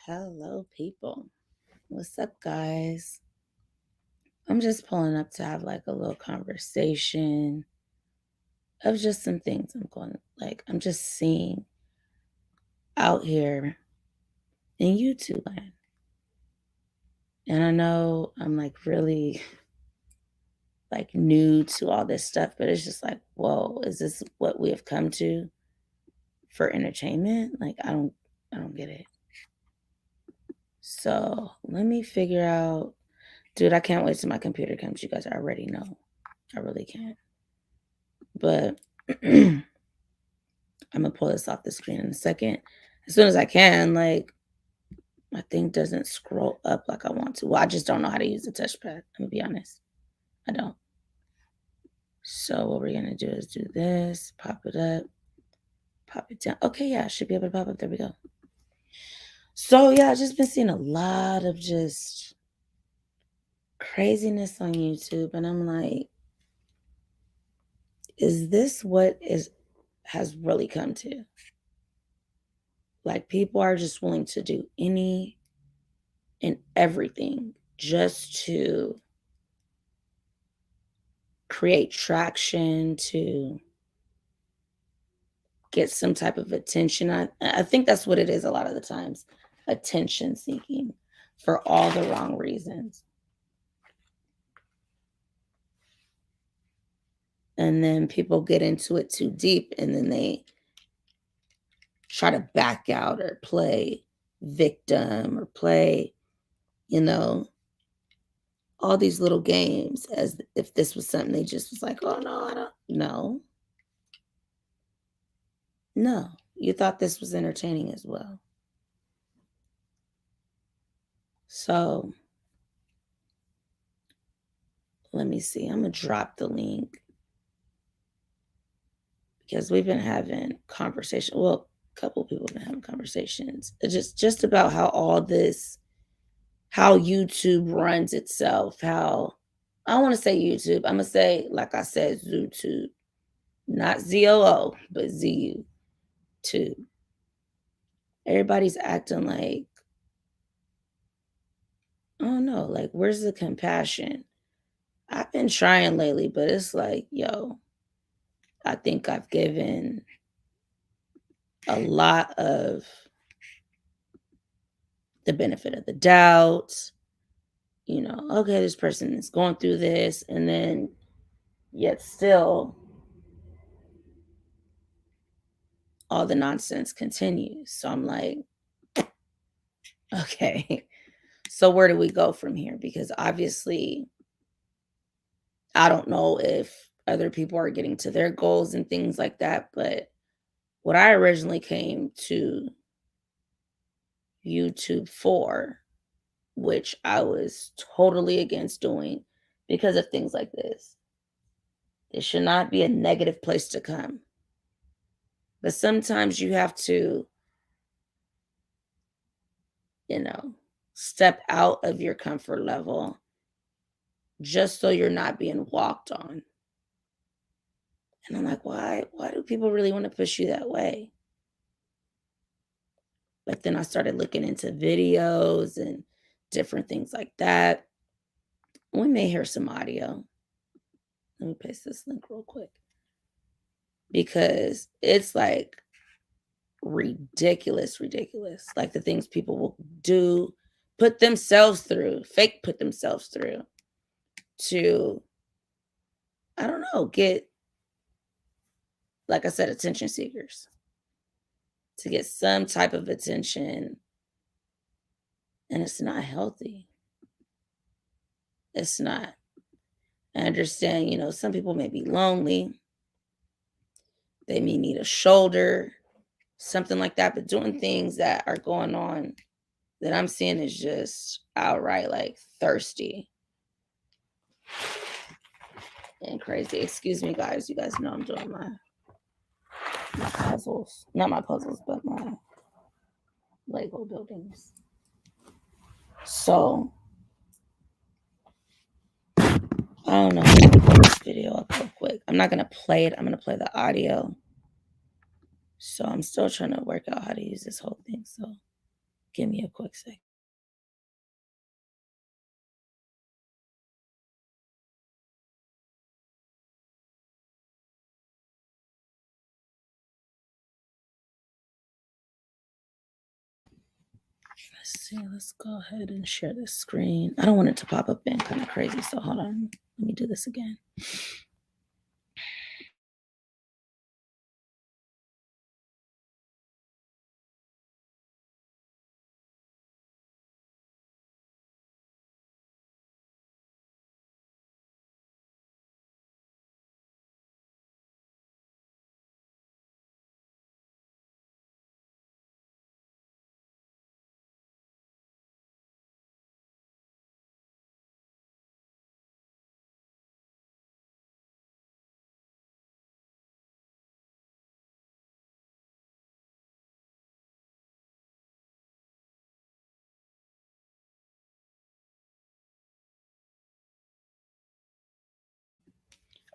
Hello, people. What's up, guys? I'm just pulling up to have like a little conversation of just some things I'm just seeing out here in YouTube land. And I know I'm like really like new to all this stuff, but it's just like, whoa, is this what we have come to for entertainment? Like I don't get it. So let me figure out, dude, I can't wait till my computer comes. You guys already know. I really can't. But I'm gonna pull this off the screen in a second. As soon as I can, like my thing doesn't scroll up like I want to. Well, I just don't know how to use the touchpad. I'm gonna be honest. I don't. So what we're gonna do is do this, pop it up, pop it down. Okay, yeah, I should be able to pop up. There we go. So yeah, I've just been seeing a lot of just craziness on YouTube, and I'm like, is this what is has really come to? Like people are just willing to do any and everything just to create traction, to get some type of attention. I think that's what it is a lot of the times. Attention seeking for all the wrong reasons. And then people get into it too deep and then they try to back out or play victim or play, you know, all these little games as if this was something they just was like, oh no, I don't know. No, you thought this was entertaining as well. So let me see. I'm gonna drop the link because we've been having conversation. Well, a couple people have been having conversations just about how all this, how YouTube runs itself. How I don't want to say YouTube. I'm gonna say, like I said, ZuTUBE, not ZOO, but ZU tube. Everybody's acting like, oh no, like where's the compassion? I've been trying lately, but it's like, yo, I think I've given a lot of the benefit of the doubt. Okay, this person is going through this, and then yet still all the nonsense continues. So I'm like, okay, so where do we go from here? Because obviously, I don't know if other people are getting to their goals and things like that, but what I originally came to YouTube for, which I was totally against doing because of things like this. It should not be a negative place to come. But sometimes you have to, you know, step out of your comfort level just so you're not being walked on. And I'm like, why do people really want to push you that way? But then I started looking into videos and different things like that. We may hear some audio. Let me paste this link real quick because it's like ridiculous, ridiculous. Like the things people will do, put themselves through, fake put themselves through to, I don't know, get, like I said, attention seekers, to get some type of attention. And it's not healthy. It's not. I understand, some people may be lonely. They may need a shoulder, something like that. But doing things that are going on that I'm seeing is just outright like thirsty and crazy. Excuse me, guys. You guys know I'm doing my puzzles. Not my puzzles, but my Lego buildings. So I don't know. I'm gonna pull this video up real quick. I'm not gonna play it. I'm gonna play the audio. So I'm still trying to work out how to use this whole thing. So give me a quick second. Let's see. Let's go ahead and share the screen. I don't want it to pop up in kind of crazy, so hold on. Let me do this again.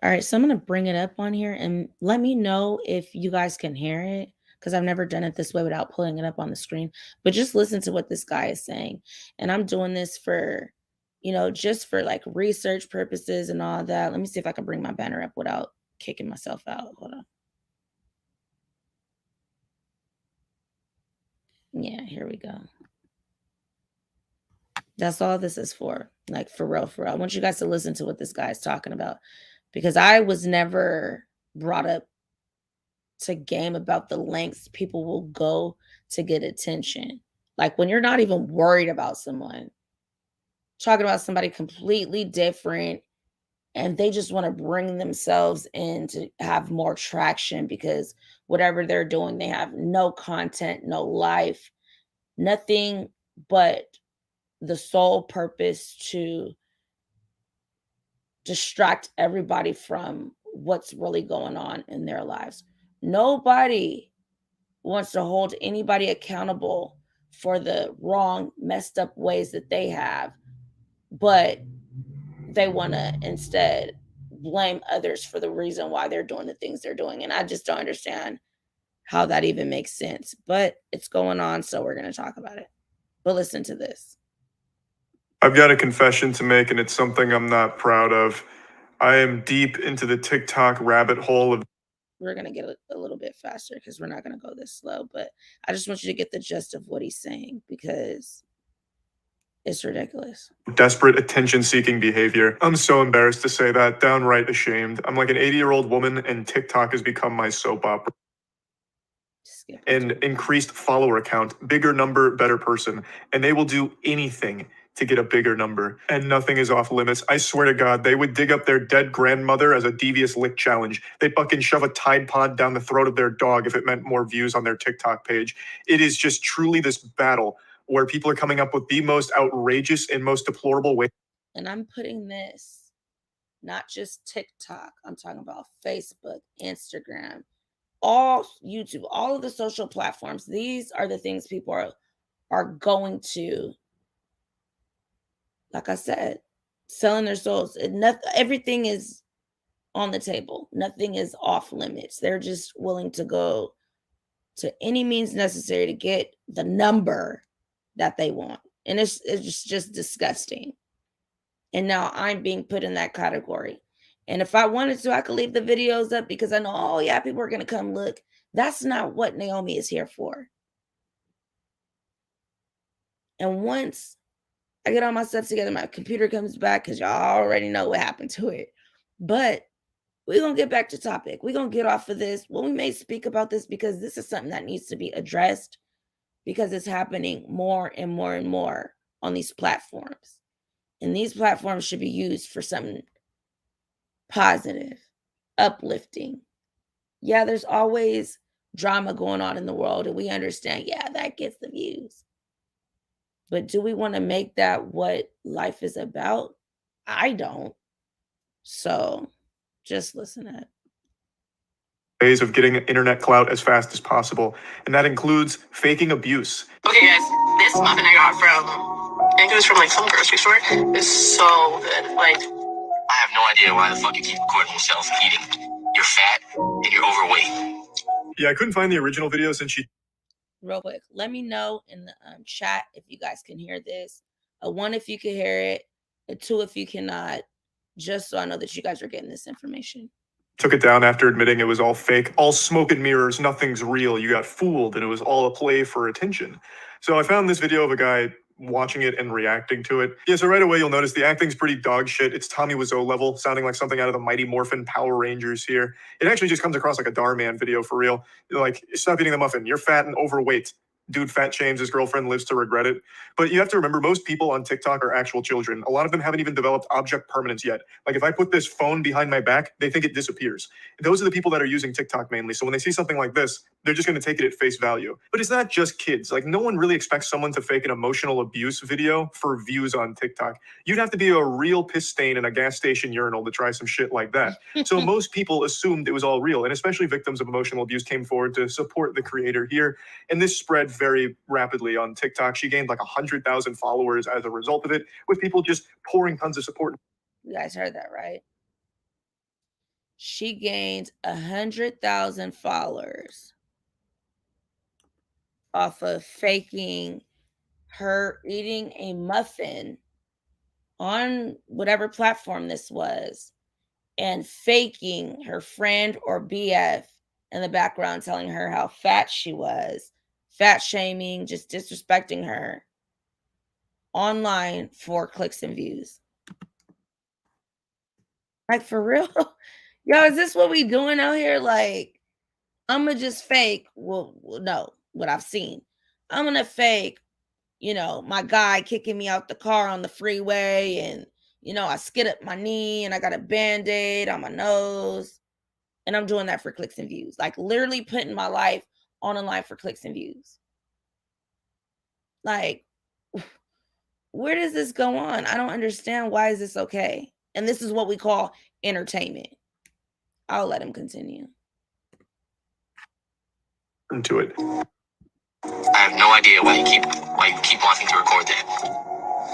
All right, so I'm going to bring it up on here and let me know if you guys can hear it because I've never done it this way without pulling it up on the screen. But just listen to what this guy is saying. And I'm doing this for, just for like research purposes and all that. Let me see if I can bring my banner up without kicking myself out. Hold on. Yeah, here we go. That's all this is for. Like for real, for real. I want you guys to listen to what this guy is talking about because I was never brought up to game about the lengths people will go to get attention. Like when you're not even worried about someone, talking about somebody completely different, and they just want to bring themselves in to have more traction because whatever they're doing, they have no content, no life, nothing but the sole purpose to distract everybody from what's really going on in their lives. Nobody wants to hold anybody accountable for the wrong, messed up ways that they have, but they want to instead blame others for the reason why they're doing the things they're doing. And I just don't understand how that even makes sense. But it's going on, so we're going to talk about it. But listen to this. I've got a confession to make, and it's something I'm not proud of. I am deep into the TikTok rabbit hole of We're going to get a little bit faster because we're not going to go this slow. But I just want you to get the gist of what he's saying because it's ridiculous. desperate attention-seeking behavior. I'm so embarrassed to say that, downright ashamed. I'm like an 80-year-old woman, and TikTok has become my soap opera. An increased follower count, bigger number, better person, and they will do anything to get a bigger number, and nothing is off limits. I swear to God, they would dig up their dead grandmother as a devious lick challenge. They'd fucking shove a Tide Pod down the throat of their dog if it meant more views on their TikTok page. It is just truly this battle where people are coming up with the most outrageous and most deplorable ways. And I'm putting this, not just TikTok, I'm talking about Facebook, Instagram, all YouTube, all of the social platforms. These are the things people are going to, like I said, selling their souls. Everything is on the table. Nothing is off limits. They're just willing to go to any means necessary to get the number that they want. And it's just disgusting. And now I'm being put in that category. And if I wanted to, I could leave the videos up because I know, oh yeah, people are going to come look. That's not what Naomi is here for. And once I get all my stuff together, my computer comes back because y'all already know what happened to it. But we're going to get back to topic. We're going to get off of this. Well, we may speak about this because this is something that needs to be addressed because it's happening more and more and more on these platforms. And these platforms should be used for something positive, uplifting. Yeah, there's always drama going on in the world, and we understand, yeah, that gets the views. But do we want to make that what life is about? I don't. So just listen to it. Ways of getting internet clout as fast as possible, and that includes faking abuse. Okay, guys, this muffin I got I think it was from like some grocery store, is so good. Like, I have no idea why the fuck you keep recording yourself eating. You're fat and you're overweight. Yeah, I couldn't find the original video since she. Real quick, let me know in the chat if you guys can hear this. A 1 if you can hear it, a 2 if you cannot, just so I know that you guys are getting this information. Took it down after admitting it was all fake, all smoke and mirrors, nothing's real. You got fooled, and it was all a play for attention. So I found this video of a guy watching it and reacting to it. Yeah, so right away you'll notice the acting's pretty dog shit. It's Tommy Wiseau level, sounding like something out of the Mighty Morphin Power Rangers here. It actually just comes across like a Darman video for real. Like, stop eating the muffin. You're fat and overweight. Dude fat shames his girlfriend, lives to regret it. But you have to remember, most people on TikTok are actual children. A lot of them haven't even developed object permanence yet. Like, if I put this phone behind my back, they think it disappears. Those are the people that are using TikTok mainly. So when they see something like this, they're just going to take it at face value. But it's not just kids. Like, no one really expects someone to fake an emotional abuse video for views on TikTok. You'd have to be a real piss stain in a gas station urinal to try some shit like that. So most people assumed it was all real, and especially victims of emotional abuse came forward to support the creator here. And this spread very rapidly on TikTok. She gained like 100,000 followers as a result of it, with people just pouring tons of support. You guys heard that, right? She gained 100,000 followers off of faking her eating a muffin on whatever platform this was, and faking her friend or BF in the background telling her how fat she was, fat shaming, just disrespecting her online for clicks and views. Like, for real? Yo, is this what we doing out here? Like, I'm gonna just fake, well, no, what I've seen. I'm gonna fake, my guy kicking me out the car on the freeway, and, I skid up my knee and I got a Band-Aid on my nose. And I'm doing that for clicks and views. Like, literally putting my life on a line for clicks and views. Like, where does this go on? I don't understand. Why is this okay? And this is what we call entertainment. I'll let him continue. Into it. I have no idea why you keep wanting to record that.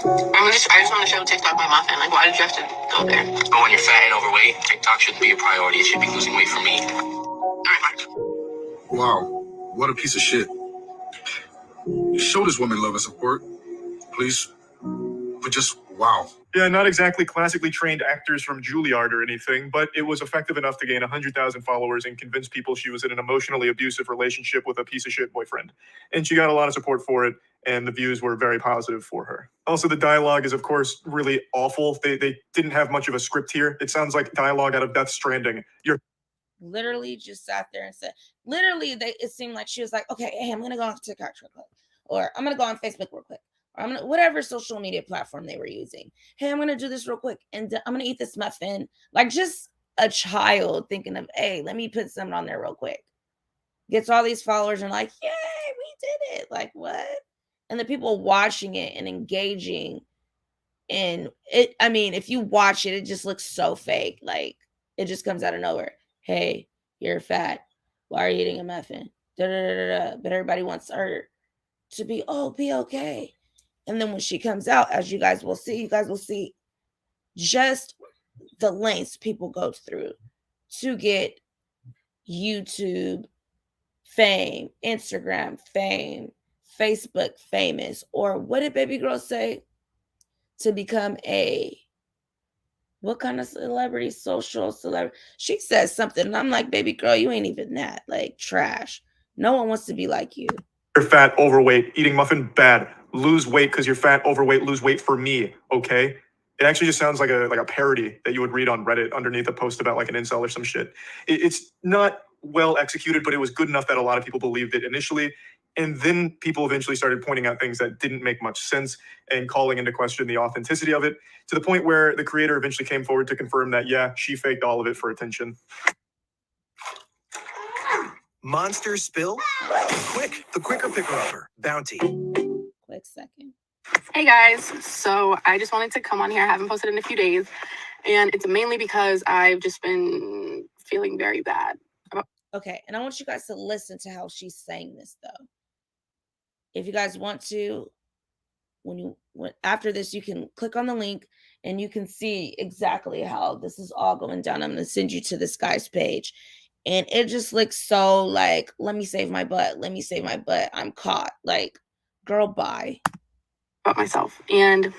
I just want to show TikTok my muffin. Like, why did you have to go there? But when you're fat and overweight, TikTok shouldn't be a priority. It should be losing weight for me. All right, Mike. Wow, what a piece of shit. Show this woman love and support, please. But just wow. Yeah, not exactly classically trained actors from Juilliard or anything, but it was effective enough to gain 100,000 followers and convince people she was in an emotionally abusive relationship with a piece of shit boyfriend. And she got a lot of support for it, and the views were very positive for her. Also, the dialogue is, of course, really awful. They didn't have much of a script here. It sounds like dialogue out of Death Stranding. You're literally just sat there and said, it seemed like she was like, okay, hey, I'm going to go on TikTok real quick, or I'm going to go on Facebook real quick, or I'm going to, whatever social media platform they were using. Hey, I'm going to do this real quick, and I'm going to eat this muffin. Like, just a child thinking of, hey, let me put something on there real quick. Gets all these followers and like, yay, we did it. Like, what? And the people watching it and engaging in it, I mean, if you watch it, it just looks so fake. Like, it just comes out of nowhere. Hey, you're fat. Why are you eating a muffin? Da, da, da, da, da. But everybody wants her to be okay. And then when she comes out, as you guys will see just the lengths people go through to get YouTube fame, Instagram fame, Facebook famous, or what did baby girl say? To become what kind of celebrity? Social celebrity. She says something, and I'm like, baby girl, you ain't even that. Like, trash. No one wants to be like you. You're fat, overweight, eating muffin, bad. Lose weight because you're fat, overweight, lose weight for me, okay? It actually just sounds like a parody that you would read on Reddit underneath a post about like an incel or some shit. It's not well executed, but it was good enough that a lot of people believed it initially. And then people eventually started pointing out things that didn't make much sense and calling into question the authenticity of it, to the point where the creator eventually came forward to confirm that, yeah, she faked all of it for attention. Monster spill? Quick, the quicker picker-upper. Bounty. Quick second. Hey guys, so I just wanted to come on here. I haven't posted in a few days, and it's mainly because I've just been feeling very bad. Okay, and I want you guys to listen to how she's saying this, though. If you guys want to, after this, you can click on the link and you can see exactly how this is all going down. I'm going to send you to this guy's page. And it just looks so like, let me save my butt. Let me save my butt. I'm caught. Like, girl, bye. About myself. And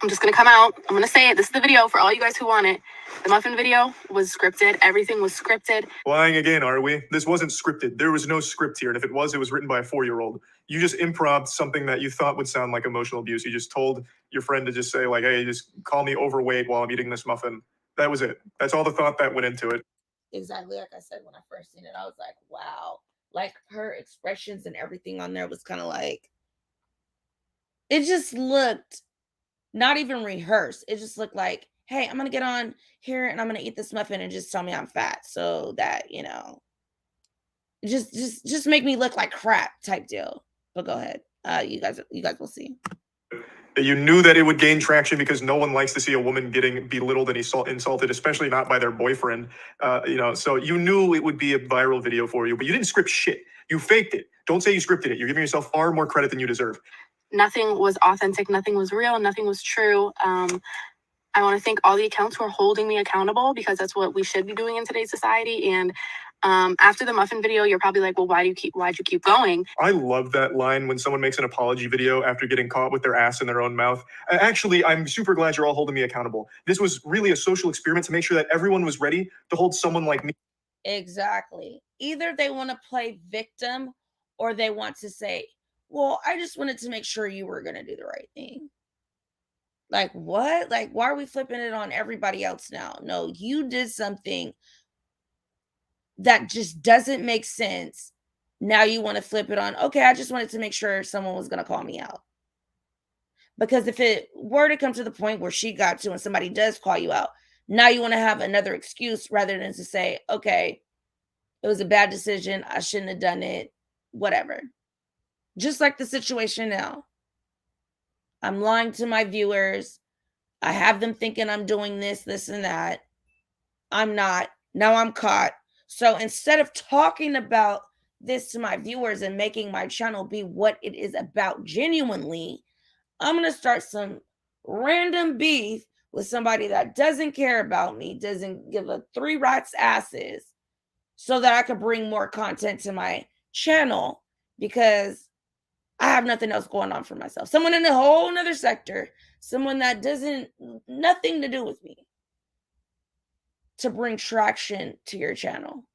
I'm just going to come out. I'm going to say it. This is the video for all you guys who want it. The muffin video was scripted. Everything was scripted. Lying again, are we? This wasn't scripted. There was no script here. And if it was written by a 4-year-old. You just improv something that you thought would sound like emotional abuse. You just told your friend to just say like, hey, just call me overweight while I'm eating this muffin. That was it. That's all the thought that went into it. Exactly like I said when I first seen it, I was like, wow. Like her expressions and everything on there was kind of like, it just looked not even rehearsed. It just looked like, hey, I'm gonna get on here and I'm gonna eat this muffin and just tell me I'm fat so that, you know, just make me look like crap type deal. But go ahead. You guys will see. You knew that it would gain traction because no one likes to see a woman getting belittled and insulted, especially not by their boyfriend. So you knew it would be a viral video for you, but you didn't script shit. You faked it. Don't say you scripted it. You're giving yourself far more credit than you deserve. Nothing was authentic. Nothing was real. Nothing was true. I want to thank all the accounts who are holding me accountable, because that's what we should be doing in today's society. And after the muffin video, you're probably like, well, why'd you keep going? I love that line when someone makes an apology video after getting caught with their ass in their own mouth. Actually, I'm super glad you're all holding me accountable. This was really a social experiment to make sure that everyone was ready to hold someone like me. Exactly. Either they want to play victim or they want to say, well, I just wanted to make sure you were going to do the right thing. Like, what? Like, why are we flipping it on everybody else now? No, you did something that just doesn't make sense. Now you want to flip it on, okay, I just wanted to make sure someone was going to call me out. Because if it were to come to the point where she got to and somebody does call you out, now you want to have another excuse rather than to say, okay, it was a bad decision. I shouldn't have done it. Whatever. Just like the situation now. I'm lying to my viewers. I have them thinking I'm doing this, and that. I'm not. Now I'm caught. So instead of talking about this to my viewers and making my channel be what it is about genuinely, I'm going to start some random beef with somebody that doesn't care about me, doesn't give a three rats asses, so that I could bring more content to my channel because I have nothing else going on for myself. Someone in a whole nother sector, someone that doesn't, nothing to do with me, to bring traction to your channel.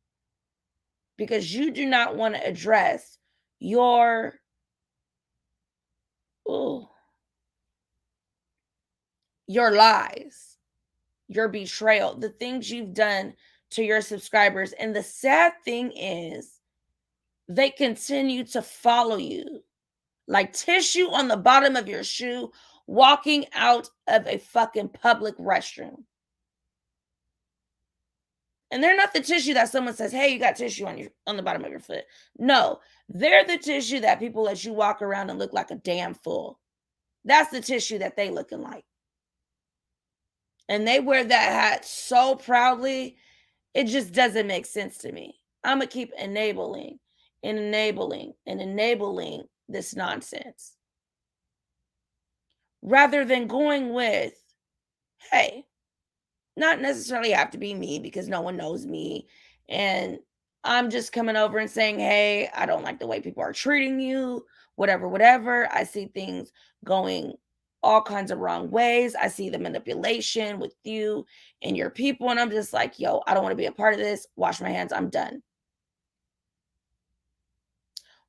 Because you do not want to address your lies, your betrayal, the things you've done to your subscribers. And the sad thing is, they continue to follow you like tissue on the bottom of your shoe, walking out of a fucking public restroom. And they're not the tissue that someone says, hey, you got tissue on the bottom of your foot. No, they're the tissue that people let you walk around and look like a damn fool. That's the tissue that they looking like. And they wear that hat so proudly, it just doesn't make sense to me. I'm going to keep enabling this nonsense. Rather than going with, hey, not necessarily have to be me because no one knows me. And I'm just coming over and saying, hey, I don't like the way people are treating you, whatever. I see things going all kinds of wrong ways. I see the manipulation with you and your people. And I'm just like, yo, I don't want to be a part of this. Wash my hands. I'm done.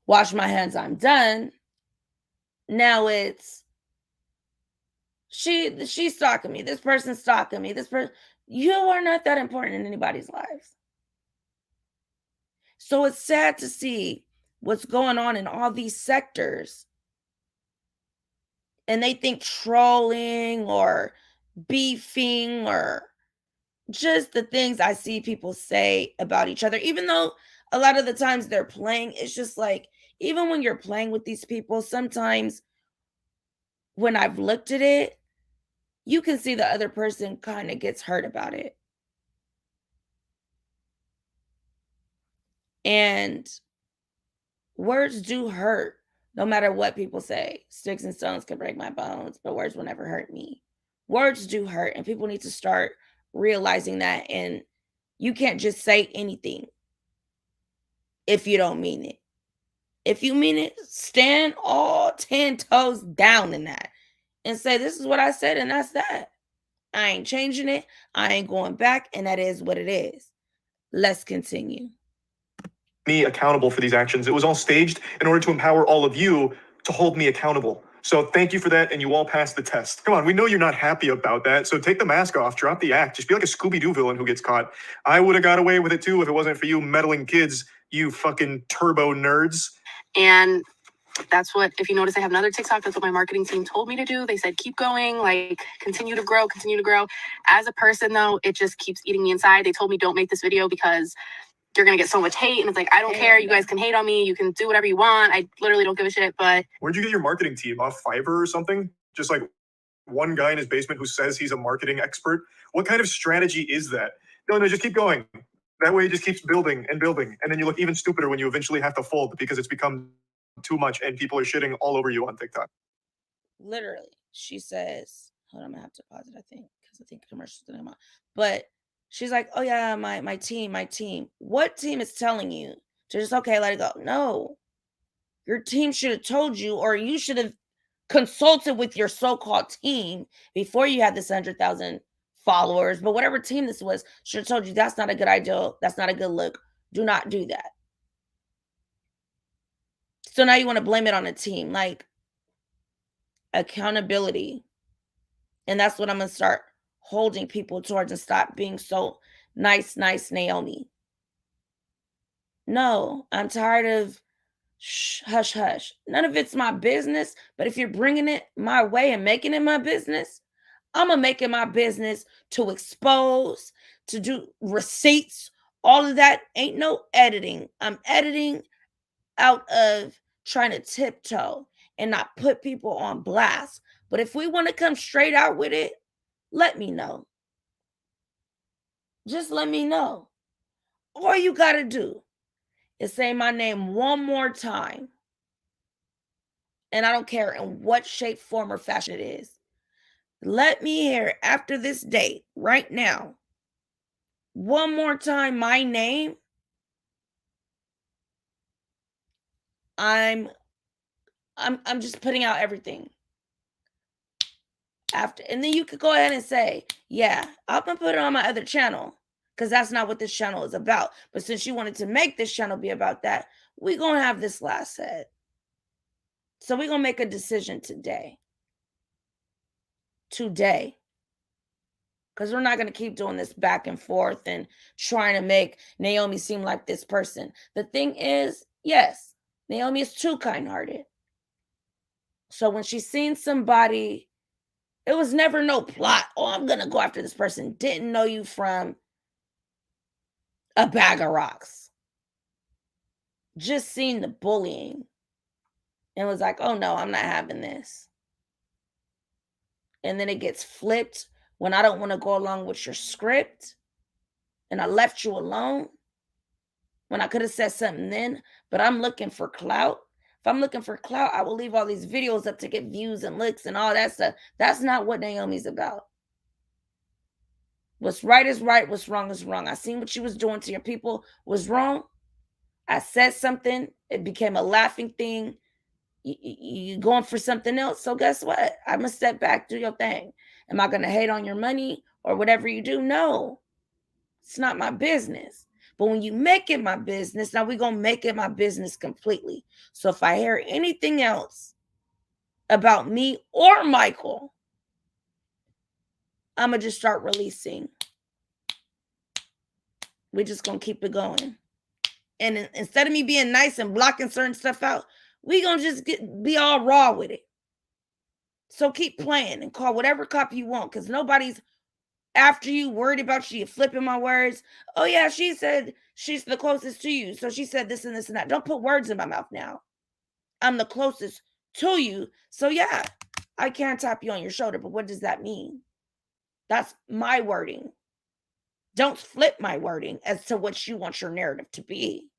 Wash my hands. I'm done. Now it's, she's stalking me. This person's stalking me. This person, you are not that important in anybody's lives. So it's sad to see what's going on in all these sectors. And they think trolling or beefing or just the things I see people say about each other, even though a lot of the times they're playing, it's just like, even when you're playing with these people, sometimes when I've looked at it, you can see the other person kind of gets hurt about it. And words do hurt, no matter what people say. Sticks and stones can break my bones, but words will never hurt me. Words do hurt, and people need to start realizing that. And you can't just say anything if you don't mean it. If you mean it, stand all 10 toes down in that and say, this is what I said, and that's that. I ain't changing it. I ain't going back, and that is what it is. Let's continue. me accountable for these actions. It was all staged in order to empower all of you to hold me accountable. So thank you for that, and you all passed the test. Come on, we know you're not happy about that, so take the mask off, drop the act, just be like a Scooby-Doo villain who gets caught. I would have got away with it too if it wasn't for you meddling kids, you fucking turbo nerds. And that's what, if you notice, I have another TikTok. That's what my marketing team told me to do. They said, keep going, like, continue to grow, continue to grow. As a person, though, it just keeps eating me inside. They told me, don't make this video because you're going to get so much hate. And it's like, I don't care. You guys can hate on me. You can do whatever you want. I literally don't give a shit. But where'd you get your marketing team? Off Fiverr or something? Just like one guy in his basement who says he's a marketing expert? What kind of strategy is that? No, just keep going. That way it just keeps building and building. And then you look even stupider when you eventually have to fold because it's become too much and people are shitting all over you on TikTok. Literally, she says, hold on, I'm gonna have to pause it, I think, because I think commercials didn't come out. But she's like, oh yeah, my team. What team is telling you to just, okay, let it go? No, your team should have told you, or you should have consulted with your so-called team before you had this 100,000 followers. But whatever team this was, should have told you that's not a good idea. That's not a good look. Do not do that. So now you want to blame it on a team. Like, accountability. And that's what I'm going to start holding people towards, and stop being so nice, Naomi. No, I'm tired of hush, hush. None of it's my business. But if you're bringing it my way and making it my business, I'm going to make it my business to expose, to do receipts. All of that ain't no editing. I'm editing out of trying to tiptoe and not put people on blast. But if we want to come straight out with it, let me know. Just let me know. All you got to do is say my name one more time. And I don't care in what shape, form, or fashion it is. Let me hear after this date, right now, one more time my name. I'm just putting out everything. After, and then you could go ahead and say, yeah, I'm gonna put it on my other channel, because that's not what this channel is about. But since you wanted to make this channel be about that, we're gonna have this last said. So we're gonna make a decision today. Because we're not gonna keep doing this back and forth and trying to make Naomi seem like this person. The thing is, yes, Naomi is too kind-hearted. So when she's seen somebody, it was never no plot. Oh, I'm going to go after this person. Didn't know you from a bag of rocks. Just seen the bullying. And was like, oh no, I'm not having this. And then it gets flipped when I don't want to go along with your script. And I left you alone when I could have said something then. But I'm looking for clout. If I'm looking for clout, I will leave all these videos up to get views and licks and all that stuff. That's not what Naomi's about. What's right is right. What's wrong is wrong. I seen what she was doing to your people was wrong. I said something. It became a laughing thing. You going for something else. So guess what? I'm going to step back, do your thing. Am I going to hate on your money or whatever you do? No. It's not my business. But when you make it my business, now we're going to make it my business completely. So if I hear anything else about me or Michael, I'm going to just start releasing. We're just going to keep it going. And instead of me being nice and blocking certain stuff out, we're going to just be all raw with it. So keep playing and call whatever cop you want, because nobody's after you, worried about you. You're flipping my words. Oh, yeah, she said she's the closest to you. So she said this and this and that. Don't put words in my mouth now. I'm the closest to you. So, yeah, I can't tap you on your shoulder. But what does that mean? That's my wording. Don't flip my wording as to what you want your narrative to be.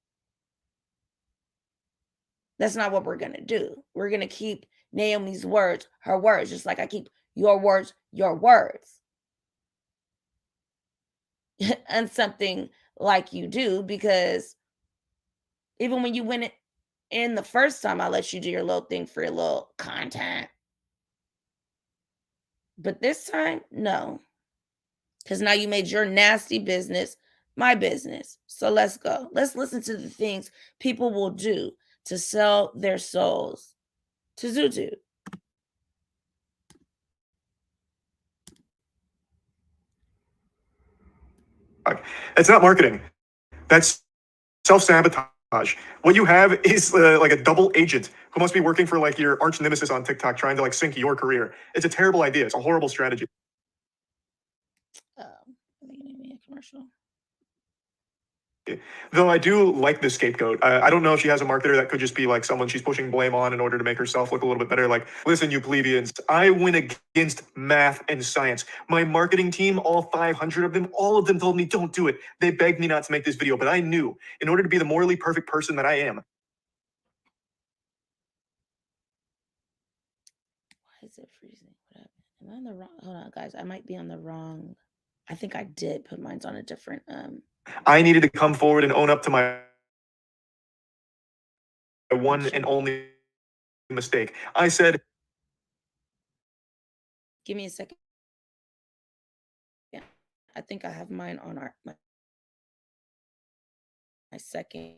That's not what we're going to do. We're going to keep Naomi's words, her words, just like I keep your words, your words. And something like you do, because even when you went in the first time, I let you do your little thing for your little content. But this time, no. Because now you made your nasty business my business. So let's go. Let's listen to the things people will do to sell their souls to ZuTUBE. It's not marketing. That's self-sabotage. What you have is like a double agent who must be working for like your arch nemesis on TikTok trying to like sink your career. It's a terrible idea. It's a horrible strategy. I think you need me a commercial. Though I do like the scapegoat. I don't know if she has a marketer that could just be like someone she's pushing blame on in order to make herself look a little bit better. Like, listen, you plebeians, I went against math and science. My marketing team, all 500 of them, all of them told me don't do it. They begged me not to make this video, but I knew in order to be the morally perfect person that I am. Why is it freezing? What happened? Am I on the wrong? Hold on, guys. I might be on the wrong. I think I did put mine on a different. I needed to come forward and own up to my one and only mistake. I said, Give me a second. Yeah, I think I have mine on my second.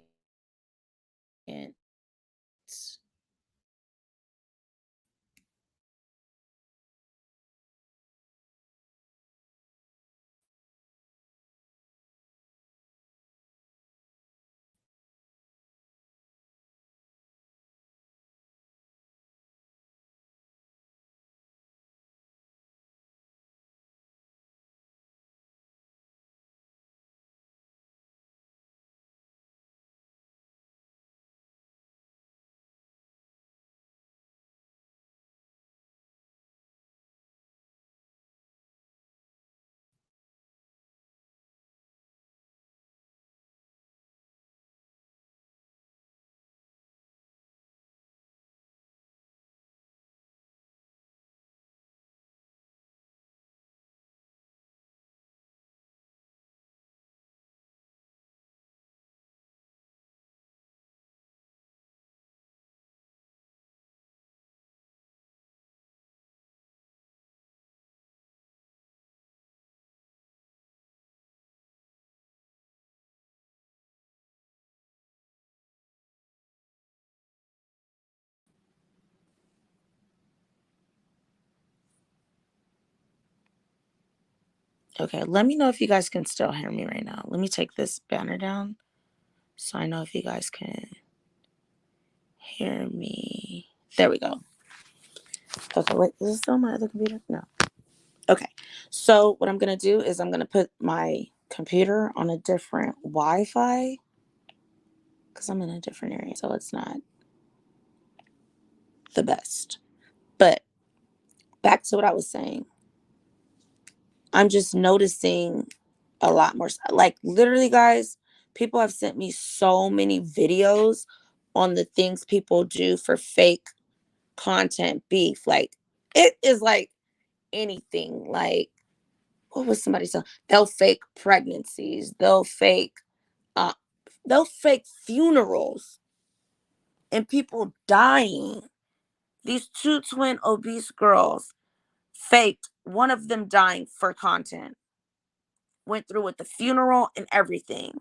Okay, let me know if you guys can still hear me right now. Let me take this banner down so I know if you guys can hear me. There we go. Okay, wait, is this still on my other computer? No. Okay, so what I'm going to do is I'm going to put my computer on a different Wi-Fi because I'm in a different area, so it's not the best. But back to what I was saying. I'm just noticing a lot more. Like, literally, guys, people have sent me so many videos on the things people do for fake content beef. Like, it is like anything. Like, what was somebody saying? They'll fake pregnancies. They'll fake funerals and people dying. These two twin obese girls faked one of them dying for content. Went through with the funeral and everything.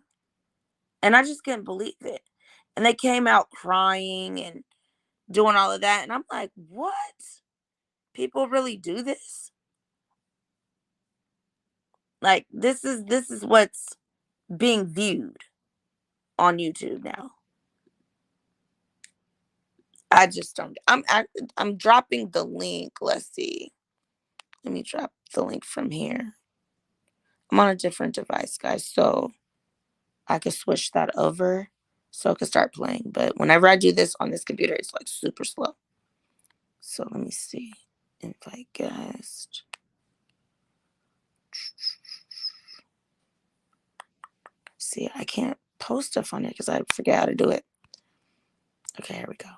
And I just couldn't believe it. And they came out crying and doing all of that. And I'm like, what? People really do this? Like, this is what's being viewed on YouTube now. I just don't. I'm dropping the link. Let's see. Let me drop the link from here. I'm on a different device, guys, so I could switch that over so it could start playing. But whenever I do this on this computer, it's like super slow. So let me see. Invite guest. See, I can't post stuff on here because I forget how to do it. Okay, here we go.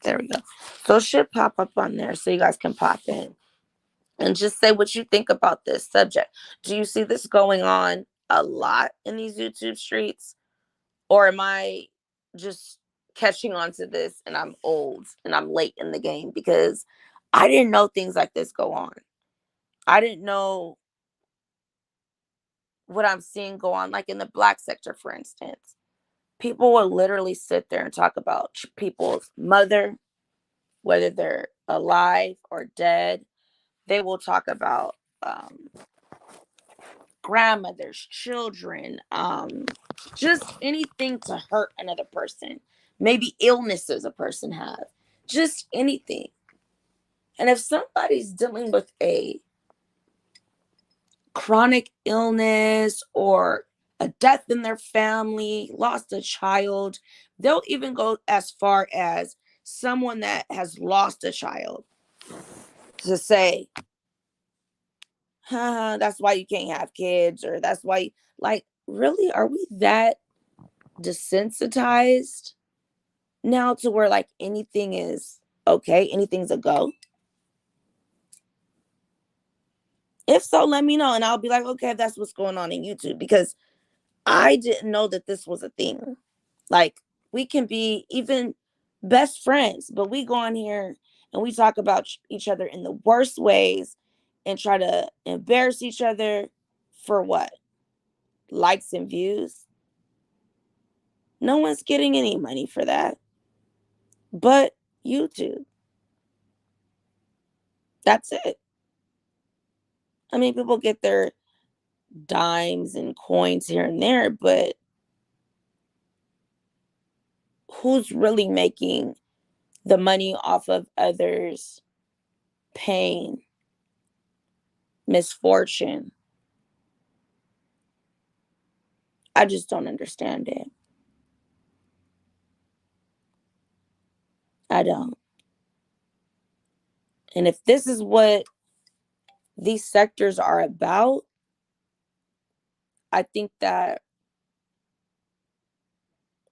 There we go. So it should pop up on there so you guys can pop in and just say what you think about this subject. Do you see this going on a lot in these YouTube streets? Or am I just catching on to this and I'm old and I'm late in the game? Because I didn't know things like this go on. I didn't know what I'm seeing go on, like in the Black sector, for instance. People will literally sit there and talk about people's mother, whether they're alive or dead. They will talk about grandmothers, children, just anything to hurt another person. Maybe illnesses a person have, just anything. And if somebody's dealing with a chronic illness or a death in their family, lost a child, they'll even go as far as someone that has lost a child to say, that's why you can't have kids, or that's why, like, really, are we that desensitized now to where like anything is okay, anything's a go? If so, let me know and I'll be like, okay, that's what's going on in YouTube, because I didn't know that this was a thing. Like, we can be even best friends, but we go on here and we talk about each other in the worst ways and try to embarrass each other for what? Likes and views. No one's getting any money for that but YouTube. That's it. I mean, people get their dimes and coins here and there, but who's really making the money off of others' pain, misfortune? I just don't understand it. I don't. And if this is what these sectors are about, I think that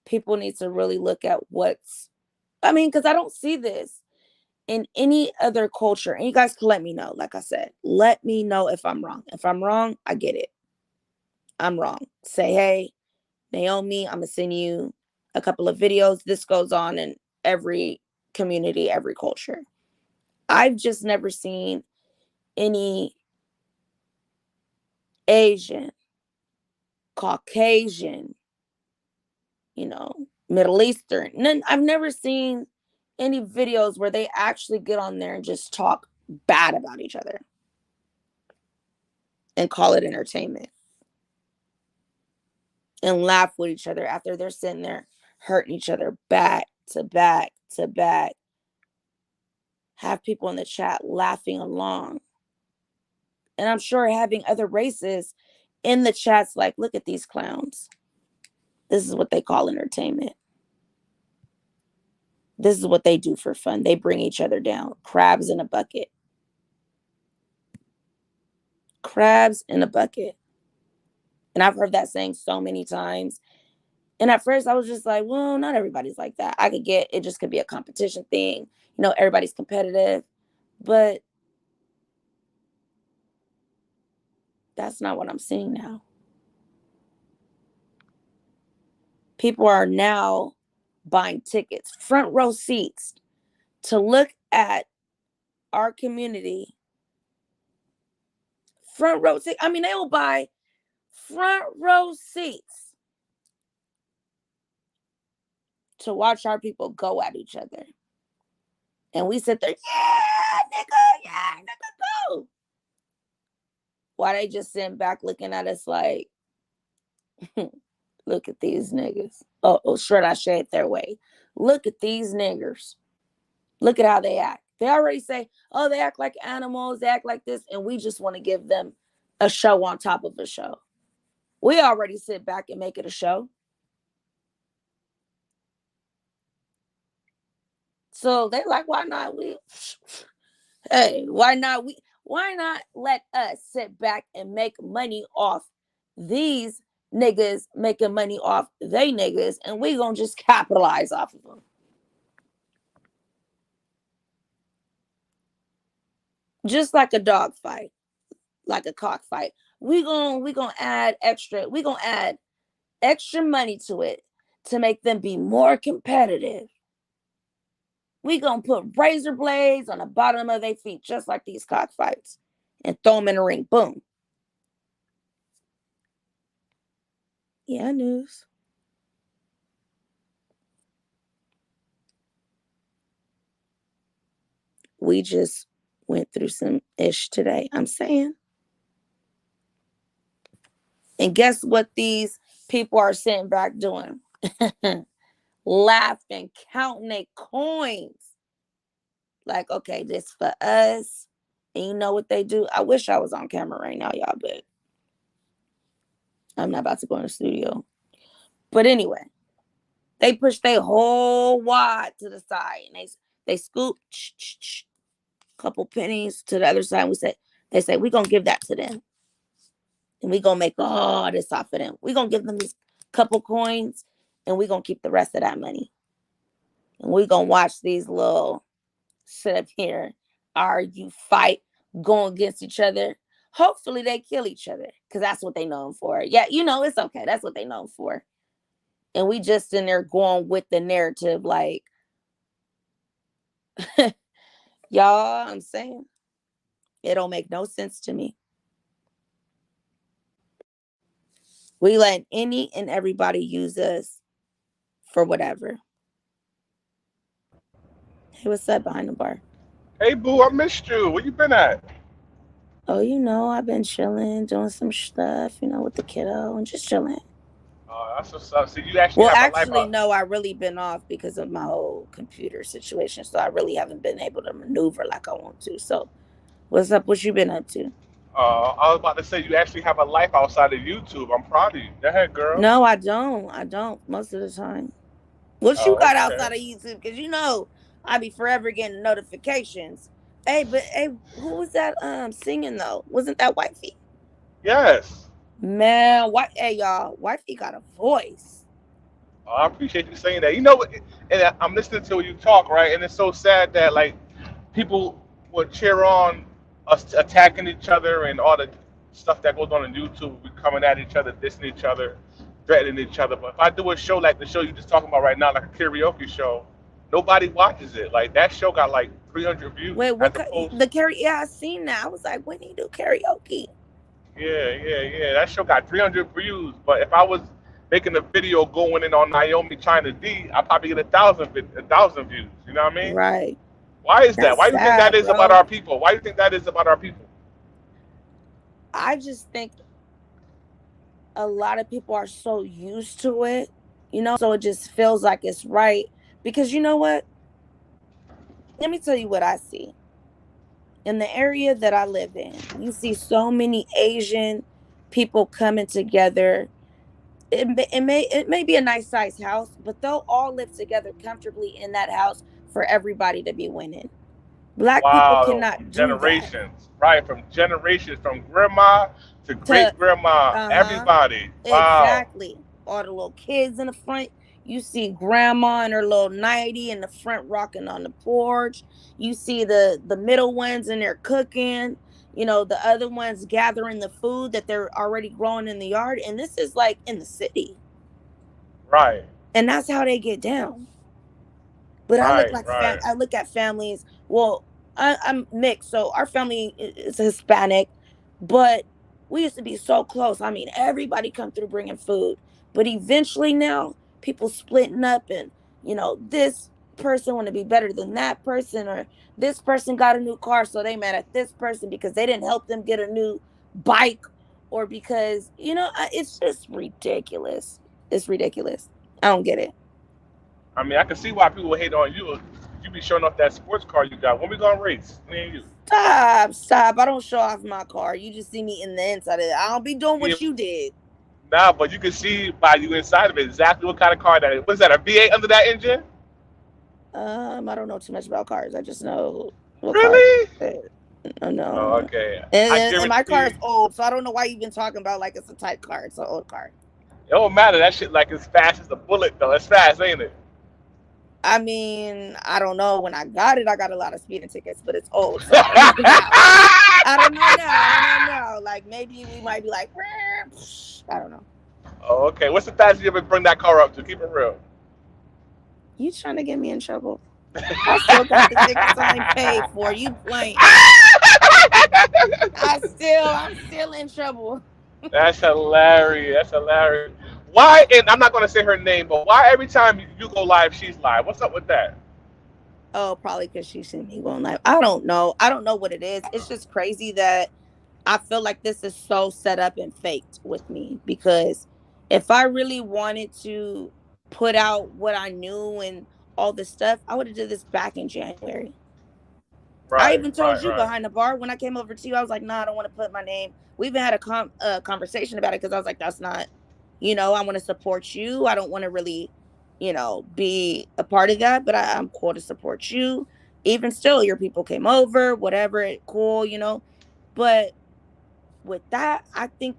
people need to really look at because I don't see this in any other culture. And you guys can let me know. Like I said, let me know if I'm wrong. If I'm wrong, I get it. I'm wrong. Say, hey, Naomi, I'm going to send you a couple of videos. This goes on in every community, every culture. I've just never seen any Asian, Caucasian, Middle Eastern. I've never seen any videos where they actually get on there and just talk bad about each other and call it entertainment and laugh with each other after they're sitting there hurting each other back to back to back. Have people in the chat laughing along. And I'm sure having other races in the chats like, look at these clowns. This is what they call entertainment. This is what they do for fun. They bring each other down. Crabs in a bucket. Crabs in a bucket. And I've heard that saying so many times. And at first I was just like, well, not everybody's like that. I could get it, just could be a competition thing. Everybody's competitive. But that's not what I'm seeing now. People are now buying tickets, front row seats, to look at our community. Front row seats. I mean, they will buy front row seats to watch our people go at each other. And we sit there, yeah, nigga, go. Why they just sitting back looking at us like, look at these niggas. Oh, should I say it their way? Look at these niggers. Look at how they act. They already say, oh, they act like animals, they act like this, and we just want to give them a show on top of a show. We already sit back and make it a show. So they like, why not why not let us sit back and make money off these niggas making money off they niggas, and we gonna just capitalize off of them. Just like a dog fight, like a cockfight. We gonna add extra money to it to make them be more competitive. We gonna put razor blades on the bottom of their feet, just like these cockfights, and throw them in the ring. Boom. Yeah, news. We just went through some ish today. I'm saying. And guess what these people are sitting back doing? Laughing, counting their coins. Like, okay, this for us. And you know what they do? I wish I was on camera right now, y'all, but I'm not about to go in the studio. But anyway, they push their whole wad to the side and they scoop couple pennies to the other side. They say, we're gonna give that to them. And we're gonna make all this off of them. We're gonna give them this couple coins and we're gonna keep the rest of that money. And we're gonna watch these little sit up here, argue, fight, go against each other. Hopefully they kill each other because that's what they known for. Yeah, it's okay. That's what they known for. And we just in there going with the narrative like, y'all, I'm saying, it don't make no sense to me. We let any and everybody use us for whatever. Hey, what's up behind the bar? Hey, boo, I missed you. Where you been at? Oh, I've been chilling, doing some stuff, with the kiddo and just chilling. That's what's up. So you actually Well, have a life actually, out. no, I really been off because of my whole computer situation. So I really haven't been able to maneuver like I want to. So what's up? What you been up to? I was about to say you actually have a life outside of YouTube. I'm proud of you. Go ahead, girl. No, I don't most of the time. What you Oh, got okay. outside of YouTube? Because I be forever getting notifications. Hey, who was that singing though? Wasn't that Wifey? Yes. Man, hey y'all, Wifey got a voice. Oh, I appreciate you saying that. You know what? And I'm listening to you talk, right? And it's so sad that like people would cheer on us attacking each other and all the stuff that goes on YouTube. We coming at each other, dissing each other, threatening each other. But if I do a show like the show you just talking about right now, like a karaoke show, nobody watches it. Like that show got like 300 views. Wait, At the post. Yeah, I seen that. I was like, when do you do karaoke? Yeah. That show got 300 views. But if I was making a video going in on Naomi China D, I probably get 1,000 views. You know what I mean? Right. Why is that? That's Why do you think that sad, is bro. about our people? Why do you think that is about our people? I just think a lot of people are so used to it, so it just feels like it's right. Because you know what? Let me tell you what I see. In the area that I live in, you see so many Asian people coming together. It may be a nice sized house, but they'll all live together comfortably in that house for everybody to be winning. Black people Wow, cannot do that. generations, right? From generations, from grandma to great grandma, everybody. Wow, Exactly. All the little kids in the front. You see grandma in her little nightie in the front rocking on the porch. You see the middle ones in there cooking. The other ones gathering the food that they're already growing in the yard. And this is like in the city. right. And that's how they get down. But Right. I look at families. Well, I'm mixed, so our family is Hispanic, but we used to be so close. I mean, everybody come through bringing food, but eventually now people splitting up, and this person want to be better than that person, or this person got a new car, so they mad at this person because they didn't help them get a new bike, or because it's just ridiculous. It's ridiculous. I don't get it. I mean, I can see why people hate on you. You be showing off that sports car you got. When we gonna race? Me and you. Stop. I don't show off my car. You just see me in the inside of it. I don't be doing what you did. Nah, but you can see by you inside of it exactly what kind of car that is. What's that, a V8 under that engine? I don't know too much about cars. I just know what Really? car. No. Oh, okay. And my car is old, so I don't know why you've been talking about like it's a tight car. It's an old car. It don't matter. That shit like as fast as a bullet though. It's fast, ain't it? I mean, I don't know. When I got it, I got a lot of speeding tickets, but it's old. So I don't know now. Like maybe we might be like, I don't know. Oh, okay. What's the fastest you ever bring that car up to? Keep it real. You trying to get me in trouble? I still got the tickets I ain't paid for. You playing. I'm still in trouble. That's hilarious. That's hilarious. Why? And I'm not gonna say her name, but why every time you go live, she's live? What's up with that? Oh, probably because she seen me going live. I don't know. I don't know what it is. It's just crazy that I feel like this is so set up and faked with me, because if I really wanted to put out what I knew and all this stuff, I would have did this back in January. I Right, even told right, you right. behind the bar when I came over to you, I was like, nah, I don't want to put my name. We even had a conversation about it, because I was like, that's not, I want to support you. I don't want to really, be a part of that, but I'm cool to support you. Even still, your people came over, whatever, cool, But with that, I think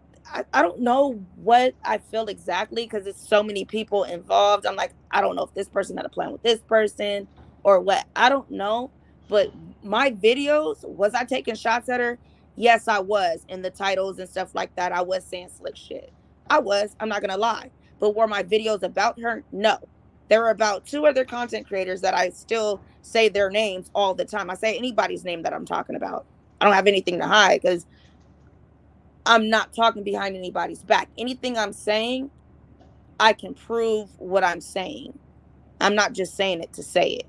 I don't know what I feel exactly, because it's so many people involved. I'm like, I don't know if this person had a plan with this person or what. I don't know. But my videos, was I taking shots at her? Yes, I was. In the titles and stuff like that, I was saying slick shit. I was. I'm not gonna lie. But were my videos about her? No. There were about two other content creators that I still say their names all the time. I say anybody's name that I'm talking about. I don't have anything to hide, because I'm not talking behind anybody's back. Anything I'm saying, I can prove what I'm saying. I'm not just saying it to say it.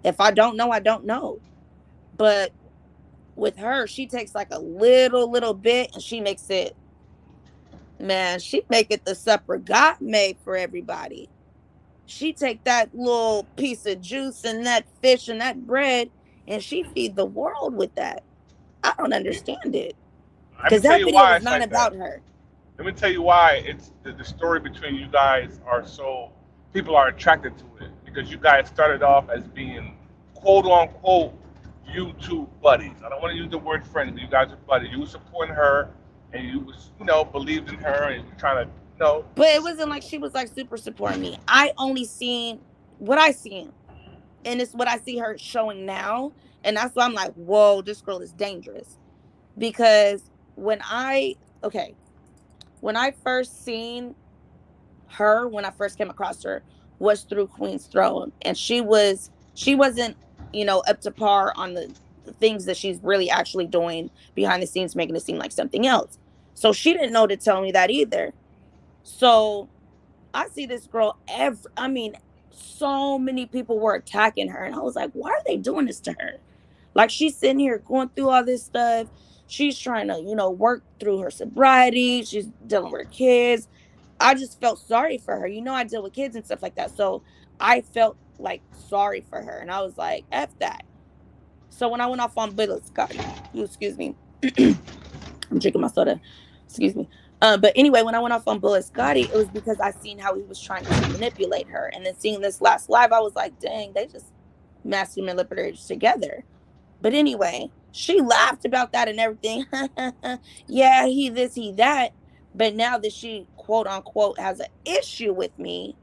If I don't know, I don't know. But with her, she takes like a little bit and she makes it, man, she make it the supper God made for everybody. She take that little piece of juice and that fish and that bread, and she feed the world with that. I don't understand it, Let me because tell that you video why was it's not like that. about her. Let me tell you why it's the story between you guys are so people are attracted to it because you guys started off as being quote unquote YouTube buddies. I don't want to use the word friends, but you guys are buddies. You were supporting her and you was believed in her and you were trying to But it wasn't like she was like super supporting me. I only seen what I seen, and it's what I see her showing now. And that's why I'm like, whoa, this girl is dangerous. Because when I, okay, when I first seen her, when I first came across her, was through Queen's Throne. And she wasn't, up to par on the things that she's really actually doing behind the scenes, making it seem like something else. So she didn't know to tell me that either. So I see this girl I mean, so many people were attacking her. And I was like, why are they doing this to her? Like, she's sitting here going through all this stuff. She's trying to, work through her sobriety. She's dealing with her kids. I just felt sorry for her. I deal with kids and stuff like that. So I felt like sorry for her. And I was like, F that. So when I went off on Billy Scotty, excuse me, I'm drinking my soda. Excuse me. But anyway, when I went off on Bullet Scotty, it was because I seen how he was trying to manipulate her. And then seeing this last live, I was like, dang, they just master manipulators together. But anyway, she laughed about that and everything. Yeah, he this, he that. But now that she quote unquote has an issue with me,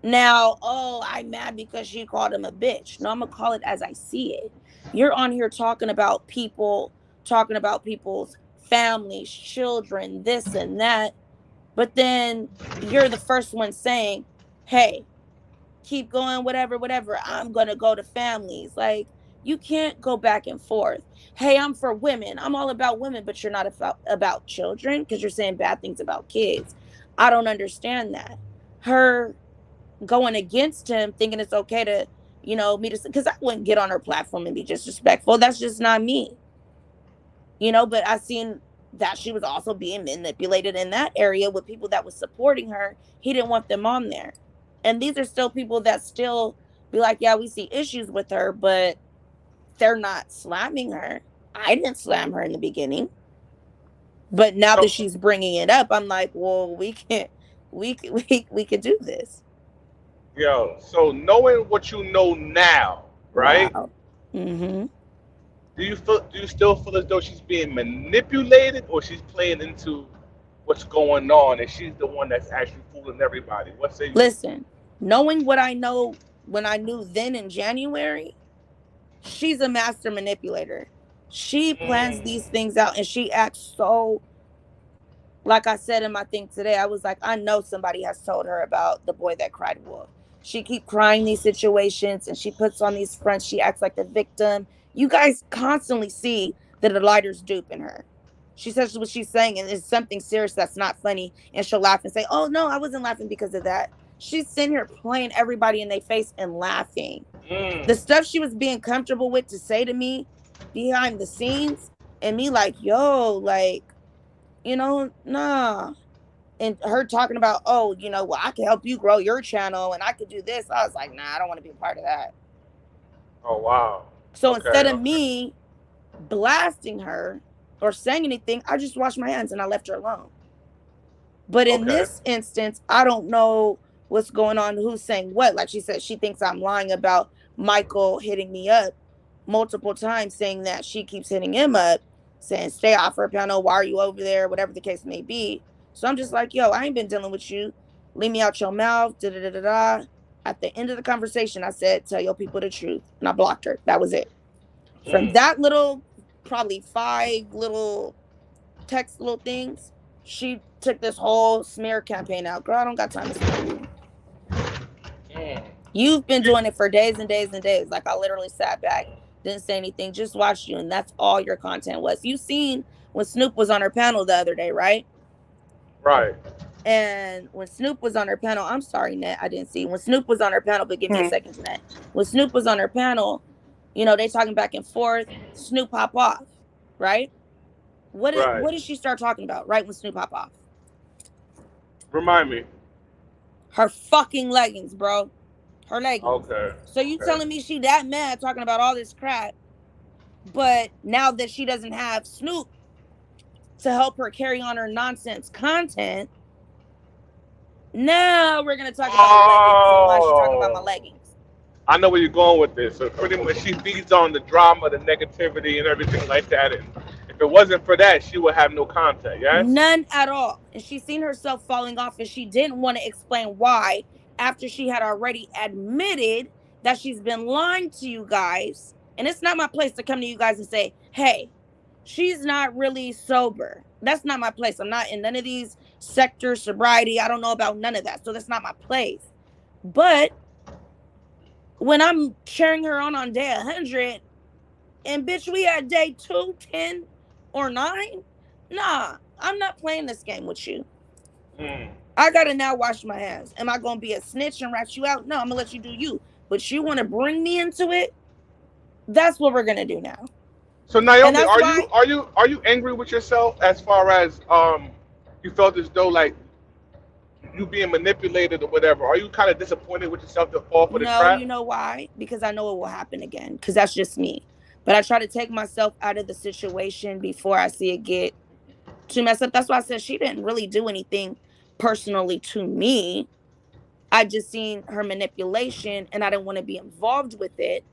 now, oh, I'm mad because she called him a bitch. No, I'm gonna call it as I see it. You're on here talking about people's families, children, this and that, but then you're the first one saying, hey, keep going, whatever, whatever. I'm gonna go to families. Like, you can't go back and forth. Hey, I'm for women. I'm all about women, but you're not about children, because you're saying bad things about kids. I don't understand that. Her going against him, thinking it's okay to, me to, because I wouldn't get on her platform and be disrespectful. That's just not me, But I seen that she was also being manipulated in that area with people that was supporting her. He didn't want them on there. And these are still people that still be like, yeah, we see issues with her, but they're not slamming her. I didn't slam her in the beginning. But now that so she's bringing it up, I'm like, well, we could do this. so knowing what you know now, right? Wow. Mm-hmm. Do you still feel as though she's being manipulated or she's playing into what's going on and she's the one that's actually fooling everybody? What say you? Listen, knowing what I know when I knew then in January, she's a master manipulator. She plans these Mm. things out and she acts so, like I said in my thing today, I was like, I know somebody has told her about the boy that cried wolf. She keep crying these situations and she puts on these fronts. She acts like the victim. You guys constantly see that the lighter's duping her. She says what she's saying and it's something serious that's not funny. And she'll laugh and say, oh, no, I wasn't laughing because of that. She's sitting here playing everybody in their face and laughing. The stuff she was being comfortable with to say to me behind the scenes and me like, yo, like, you know, nah. And her talking about, oh, you know, well, I can help you grow your channel and I could do this. I was like, nah, I don't want to be a part of that. Oh, wow. So instead of me blasting her or saying anything, I just washed my hands and I left her alone. But in this instance, I don't know what's going on, who's saying what. Like she said, she thinks I'm lying about Michael hitting me up multiple times, saying that she keeps hitting him up, saying, stay off her panel. Why are you over there? Whatever the case may be. So I'm just like, yo, I ain't been dealing with you. Leave me out your mouth. Da, da, da, da, da. At the end of the conversation, I said, tell your people the truth. And I blocked her. That was it. From that little, probably 5 little text little things, she took this whole smear campaign out. Girl, I don't got time to smear you. You've been doing it for days and days and days. Like I literally sat back, didn't say anything, just watched you. And that's all your content was. You seen when Snoop was on her panel the other day, right? Right. And when Snoop was on her panel, I'm sorry, Net, I didn't see. When Snoop was on her panel, but give me a second, Net. When Snoop was on her panel, you know, they talking back and forth. Snoop pop off, right? What did she start talking about right when Snoop pop off? Remind me. Her fucking leggings, bro. Her leggings. Okay. So you telling me she that mad talking about all this crap, but now that she doesn't have Snoop to help her carry on her nonsense content, now we're gonna talk about leggings and why she's talking about my leggings. I know where you're going with this. So pretty much she feeds on the drama, the negativity, and everything like that. And if it wasn't for that, she would have no content, yes? None at all. And she's seen herself falling off and she didn't want to explain why after she had already admitted that she's been lying to you guys. And it's not my place to come to you guys and say, hey, she's not really sober. That's not my place. I'm not in none of these sectors, sobriety. I don't know about none of that. So that's not my place. But when I'm cheering her on day 100, and bitch, we at day 2, 10, or 9, nah, I'm not playing this game with you. I gotta now wash my hands. Am I gonna be a snitch and rat you out? No, I'm gonna let you do you. But you want to bring me into it? That's what we're gonna do now. So Naomi, are you angry with yourself as far as you felt as though like you being manipulated or whatever? Are you kind of disappointed with yourself to fall for the trap? No, you know why? Because I know it will happen again. Because that's just me. But I try to take myself out of the situation before I see it get too messed up. That's why I said she didn't really do anything personally to me. I just seen her manipulation and I didn't want to be involved with it.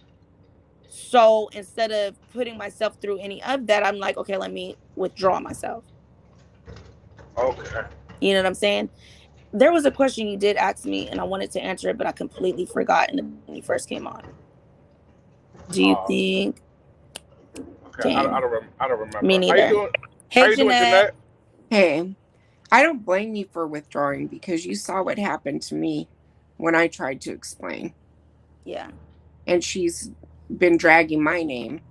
So instead of putting myself through any of that, I'm like, okay, let me withdraw myself. Okay. You know what I'm saying? There was a question you did ask me and I wanted to answer it, but I completely forgot when you first came on. Do you think? Okay, I don't remember. Me neither. How you doing? Hey, How you doing, Jeanette? Hey, I don't blame you for withdrawing because you saw what happened to me when I tried to explain. Yeah. And she's been dragging my name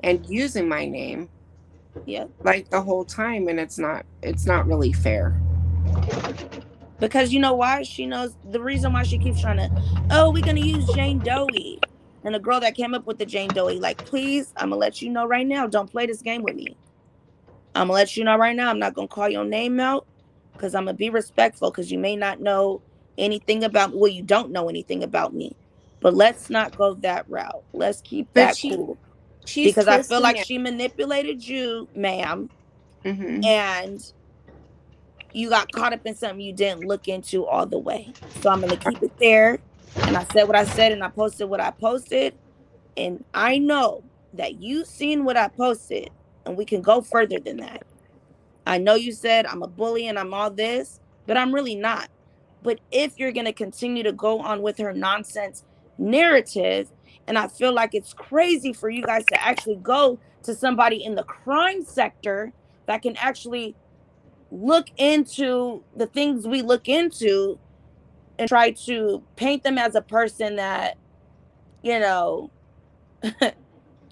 and using my name. Yeah. Like the whole time, and it's not really fair. Because you know why? She knows the reason why she keeps trying to, oh, we're gonna use Jane Doe. And the girl that came up with the Jane Doe, like, please, I'm gonna let you know right now, don't play this game with me. I'm gonna let you know right now, I'm not gonna call your name out because I'm gonna be respectful because you may not know anything about, well, you don't know anything about me. But let's not go that route. Let's keep that cool. Because I feel like she manipulated you, ma'am. Mm-hmm. And you got caught up in something you didn't look into all the way. So I'm going to keep it there. And I said what I said and I posted what I posted. And I know that you've seen what I posted and we can go further than that. I know you said I'm a bully and I'm all this, but I'm really not. But if you're going to continue to go on with her nonsense narrative, and I feel like it's crazy for you guys to actually go to somebody in the crime sector that can actually look into the things we look into try to paint them as a person that, you know,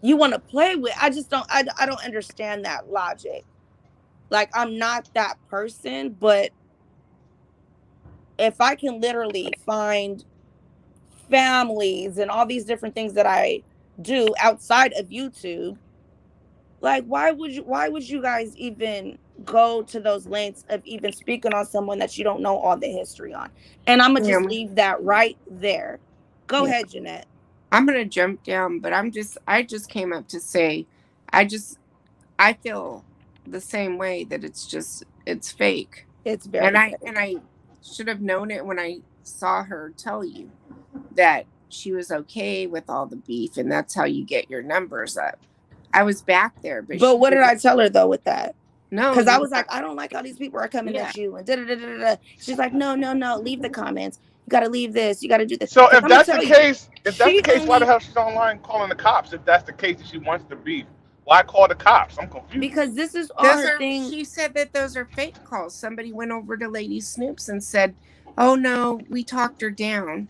you want to play with. I just don't, I don't understand that logic. Like, I'm not that person, but if I can literally find families and all these different things that I do outside of YouTube, like, why would you guys even go to those lengths of even speaking on someone that you don't know all the history on? And I'm gonna just leave that right there. Go ahead, Jeanette. I'm gonna jump down, but I just came up to say, I feel the same way, that it's fake. It's very fake. And I should have known it when I saw her tell you that she was okay with all the beef, and that's how you get your numbers up. I was back there, but what did I tell her though with that? No, because I was like, I don't like how these people are coming at you, and She's like, no, leave the comments. You got to leave this. You got to do this. So if that's the case, why the hell she's online calling the cops? If that's the case, that she wants the beef, why call the cops? I'm confused. Because this is all her thing. She said that those are fake calls. Somebody went over to Lady Snoops and said, "Oh no, we talked her down.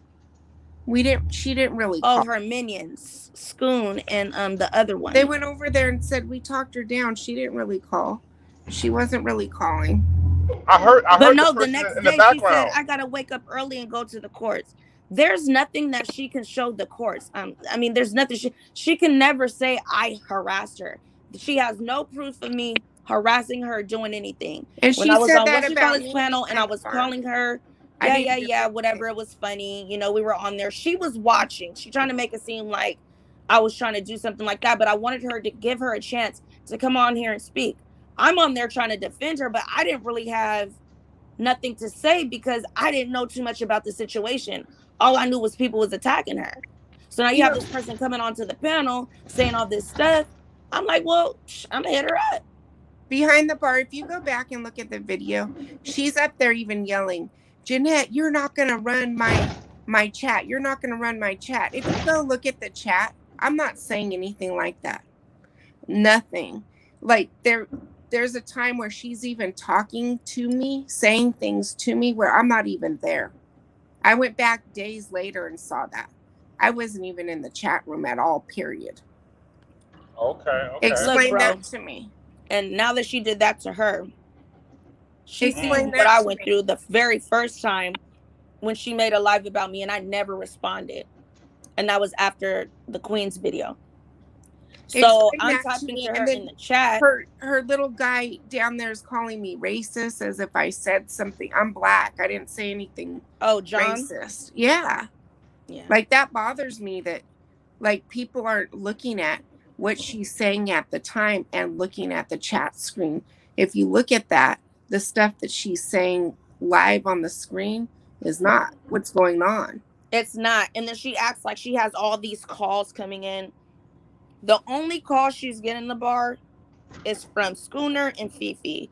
She didn't really call." Oh, her minions, Scoon and the other one. They went over there and said, "We talked her down. She didn't really call. She wasn't really calling." I heard but no, the next day she said, "I gotta wake up early and go to the courts." There's nothing that she can show the courts. I mean, there's nothing she can never say I harassed her. She has no proof of me harassing her doing anything. And when she I was said on that What You about Call This panel, and I was calling her. Yeah, whatever. It was funny. You know, we were on there. She was watching. She trying to make it seem like I was trying to do something like that, but I wanted her to give her a chance to come on here and speak. I'm on there trying to defend her, but I didn't really have nothing to say because I didn't know too much about the situation. All I knew was people was attacking her. So now you have this person coming onto the panel saying all this stuff. I'm like, well, I'm gonna hit her up. Behind the bar, if you go back and look at the video, she's up there even yelling, "Jeanette, you're not gonna run my chat. You're not gonna run my chat." If you go look at the chat, I'm not saying anything like that. Nothing. Like there's a time where she's even talking to me, saying things to me where I'm not even there. I went back days later and saw that. I wasn't even in the chat room at all, period. Okay. Explain that to me. And now that she did that to her, she seen what I went through the very first time when she made a live about me and I never responded. And that was after the Queen's video. So I'm typing to her in the chat. Her little guy down there is calling me racist as if I said something. I'm black. I didn't say anything. Oh, John? Racist. Yeah. Like that bothers me that like people aren't looking at what she's saying at the time and looking at the chat screen. If you look at that, the stuff that she's saying live on the screen is not what's going on. It's not. And then she acts like she has all these calls coming in. The only call she's getting in the bar is from Schooner and Fifi.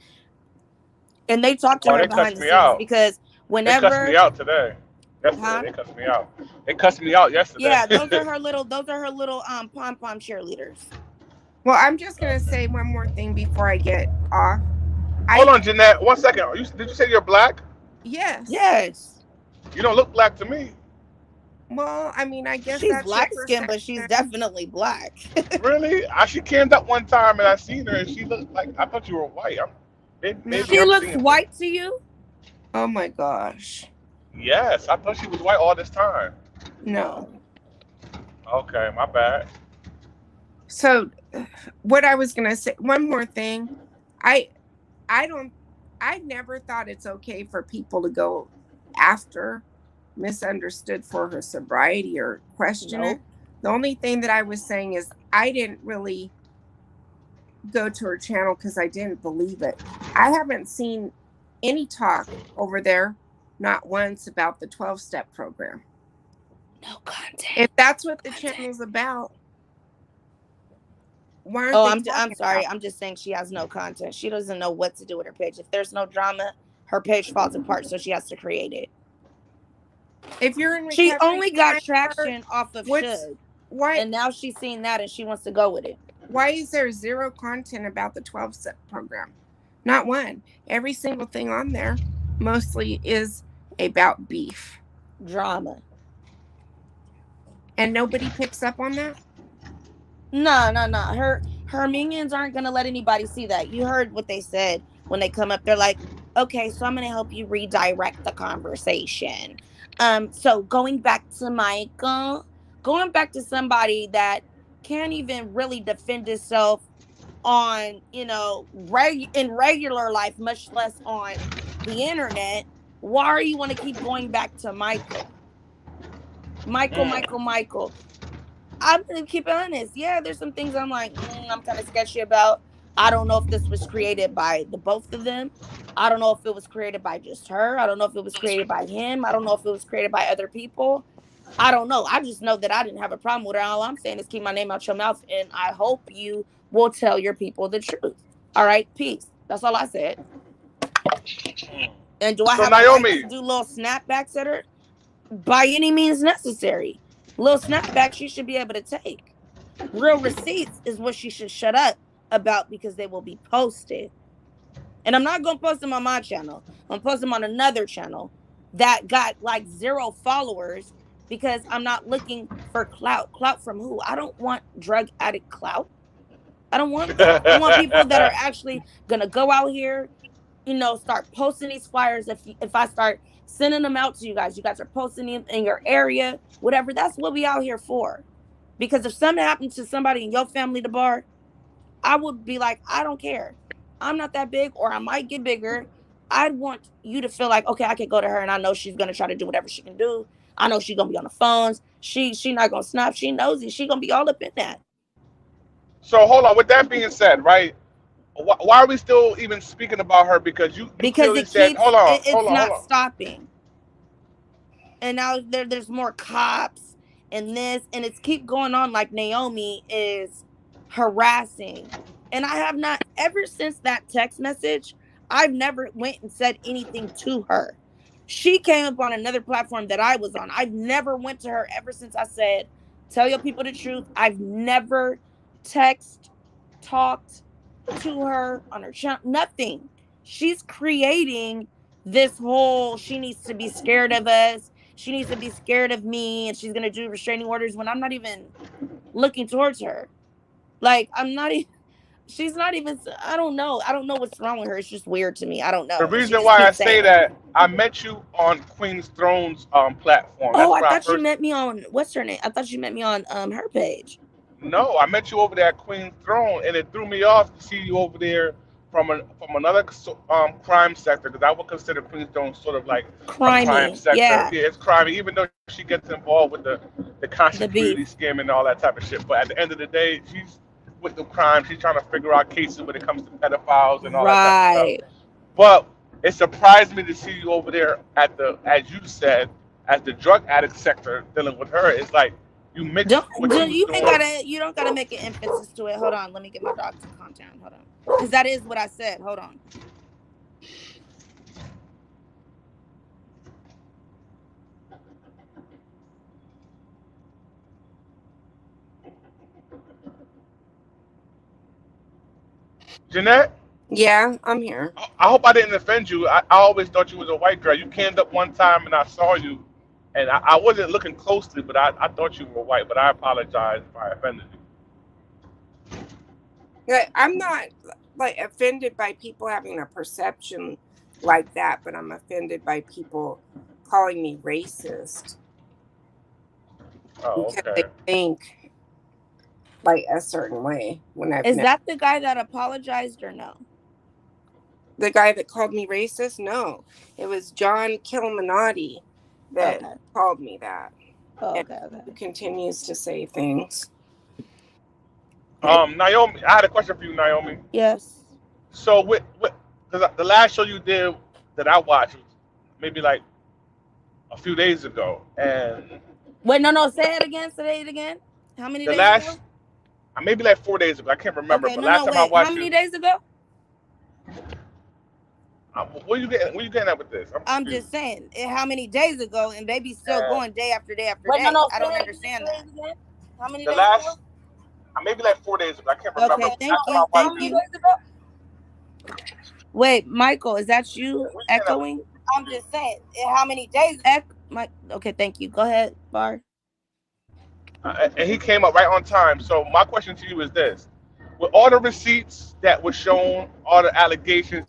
And they talk to her behind the scenes because whenever... They cussed me out today. Yesterday, they cussed me out. They cussed me out yesterday. Yeah, those are her little pom-pom cheerleaders. Well, I'm just going to say one more thing before I get off. Hold on, Jeanette. 1 second. Did you say you're black? Yes. Yes. You don't look black to me. Well, I mean, I guess she's black skinned, but she's definitely black. Really? She came up one time and I seen her and she looked like, I thought you were white. She looks white to you? Oh my gosh. Yes, I thought she was white all this time. No. Okay, my bad. So, what I was gonna say, one more thing, I never thought it's okay for people to go after Misunderstood for her sobriety or question it. The only thing that I was saying is I didn't really go to her channel because I didn't believe it. I haven't seen any talk over there, not once, about the 12-step program. No content. If that's what the channel's about, why aren't I'm sorry. I'm just saying she has no content. She doesn't know what to do with her page. If there's no drama, her page falls apart, so she has to create it. If you're in she only got traction off of Should. Why? And now she's seen that and she wants to go with it. Why is there zero content about the 12-step program? Not one. Every single thing on there mostly is about beef. Drama. And nobody picks up on that? No. Her minions aren't gonna let anybody see that. You heard what they said when they come up. They're like, okay, so I'm gonna help you redirect the conversation. So going back to Michael, going back to somebody that can't even really defend itself on, in regular life, much less on the internet. Why do you want to keep going back to Michael? Michael. I'm gonna keep it honest. Yeah, there's some things I'm like, I'm kind of sketchy about. I don't know if this was created by the both of them. I don't know if it was created by just her. I don't know if it was created by him. I don't know if it was created by other people. I don't know. I just know that I didn't have a problem with her. All I'm saying is keep my name out your mouth, and I hope you will tell your people the truth. All right, peace. That's all I said. And do I have a right to do little snapbacks at her? By any means necessary. Little snapbacks she should be able to take. Real receipts is what she should shut up about, because they will be posted. And I'm not going to post them on my channel. I'm posting them on another channel that got like 0 followers, because I'm not looking for clout. Clout from who? I don't want drug addict clout. I don't want that. I want people that are actually going to go out here, start posting these flyers. If I start sending them out to you guys are posting them in your area, whatever. That's what we out here for. Because if something happens to somebody in your family, the bar, I would be like, I don't care. I'm not that big, or I might get bigger. I'd want you to feel like, okay, I can go to her and I know she's going to try to do whatever she can do. I know she's going to be on the phones. She not going to snap. She knows it. She's going to be all up in that. So hold on. With that being said, right? Why are we still even speaking about her? Because you clearly said, it's not stopping. And now there's more cops and this, and it's keep going on. Like Naomi is harassing, and I have not, ever since that text message, I've never went and said anything to her. She came up on another platform that I was on. I've never went to her ever since I said, tell your people the truth. I've never talked to her on her channel, nothing. She's creating this whole, she needs to be scared of us, she needs to be scared of me, and she's gonna do restraining orders, when I'm not even looking towards her. Like, she's not even, I don't know what's wrong with her. It's just weird to me. I don't know. The reason why I say that, I met you on Queen's Throne's platform. Oh, I thought you met me on, what's her name? I thought you met me on her page. No, I met you over there at Queen's Throne, and it threw me off to see you over there from another crime sector, because I would consider Queen's Throne sort of like a crime sector. Yeah, it's crime, even though she gets involved with the conscious community scam and all that type of shit. But at the end of the day, she's with the crime. She's trying to figure out cases when it comes to pedophiles and all that type of stuff. But it surprised me to see you over there at the, as you said, at the drug addict sector dealing with her. It's like, you don't gotta make an emphasis to it. Hold on, let me get my dog to calm down. Hold on, because that is what I said. Hold on. Jeanette? Yeah, I'm here. I hope I didn't offend you. I always thought you was a white girl. You came up one time and I saw you. And I wasn't looking closely, but I thought you were white. But I apologize if I offended you. I'm not like offended by people having a perception like that, but I'm offended by people calling me racist. Oh, because they think like a certain way. Is that the guy that apologized or no? The guy that called me racist? No, it was John Kilminati that called me that. Oh, okay. Who continues to say things. Naomi, I had a question for you, Naomi. Yes. So because the last show you did that I watched was maybe like a few days ago, and wait, no, say it again. How many days ago? Maybe like 4 days ago. I can't remember. Okay, but last time I watched how many days ago? Where you getting at with this? I'm just saying, how many days ago, and baby still going day after day after day. I don't understand that. How many days ago? Maybe like 4 days ago. I can't remember. Okay, thank you. Wait, Michael, is that you echoing? I'm just saying, how many days? Mike. Okay, thank you. Go ahead, Bar. And he came up right on time. So my question to you is this: with all the receipts that were shown, all the allegations,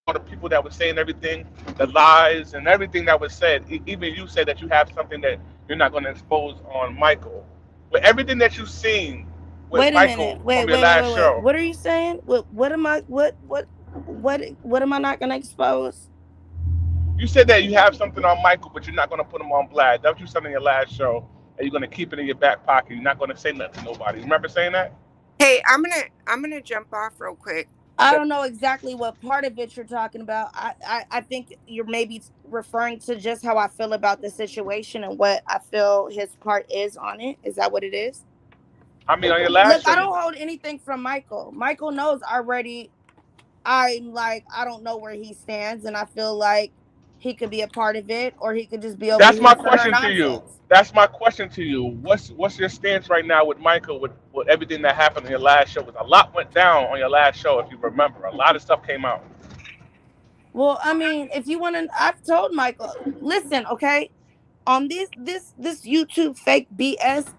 all the people that were saying everything, the lies and everything that was said, even you said that you have something that you're not going to expose on Michael. With everything that you've seen with Wait a minute. Michael Wait, from your wait, wait, last wait, wait. show, What are you saying? What am I? What am I not gonna expose? you said that you have something on Michael, but you're not going to put him on blast. That's what you said in your last show, and you're going to keep it in your back pocket. You're not going to say nothing to nobody. Remember saying that? Hey, I'm gonna jump off real quick. I The don't know exactly what part of it you're talking about. I think you're maybe referring to just how I feel about the situation and what I feel his part is on it. Is that what it is? I mean, on your last Look, show, I you don't hold anything from Michael. Michael knows already. I'm like, I don't know where he stands, and I feel like he could be a part of it, or he could just be over that's my here for her question to you. nonsense. That's my question to you. What's your stance right now with Michael with everything that happened in your last show? Because a lot went down on your last show, if you remember. A lot of stuff came out. Well, I mean, if you want to, I've told Michael, listen, okay, on this YouTube fake BS,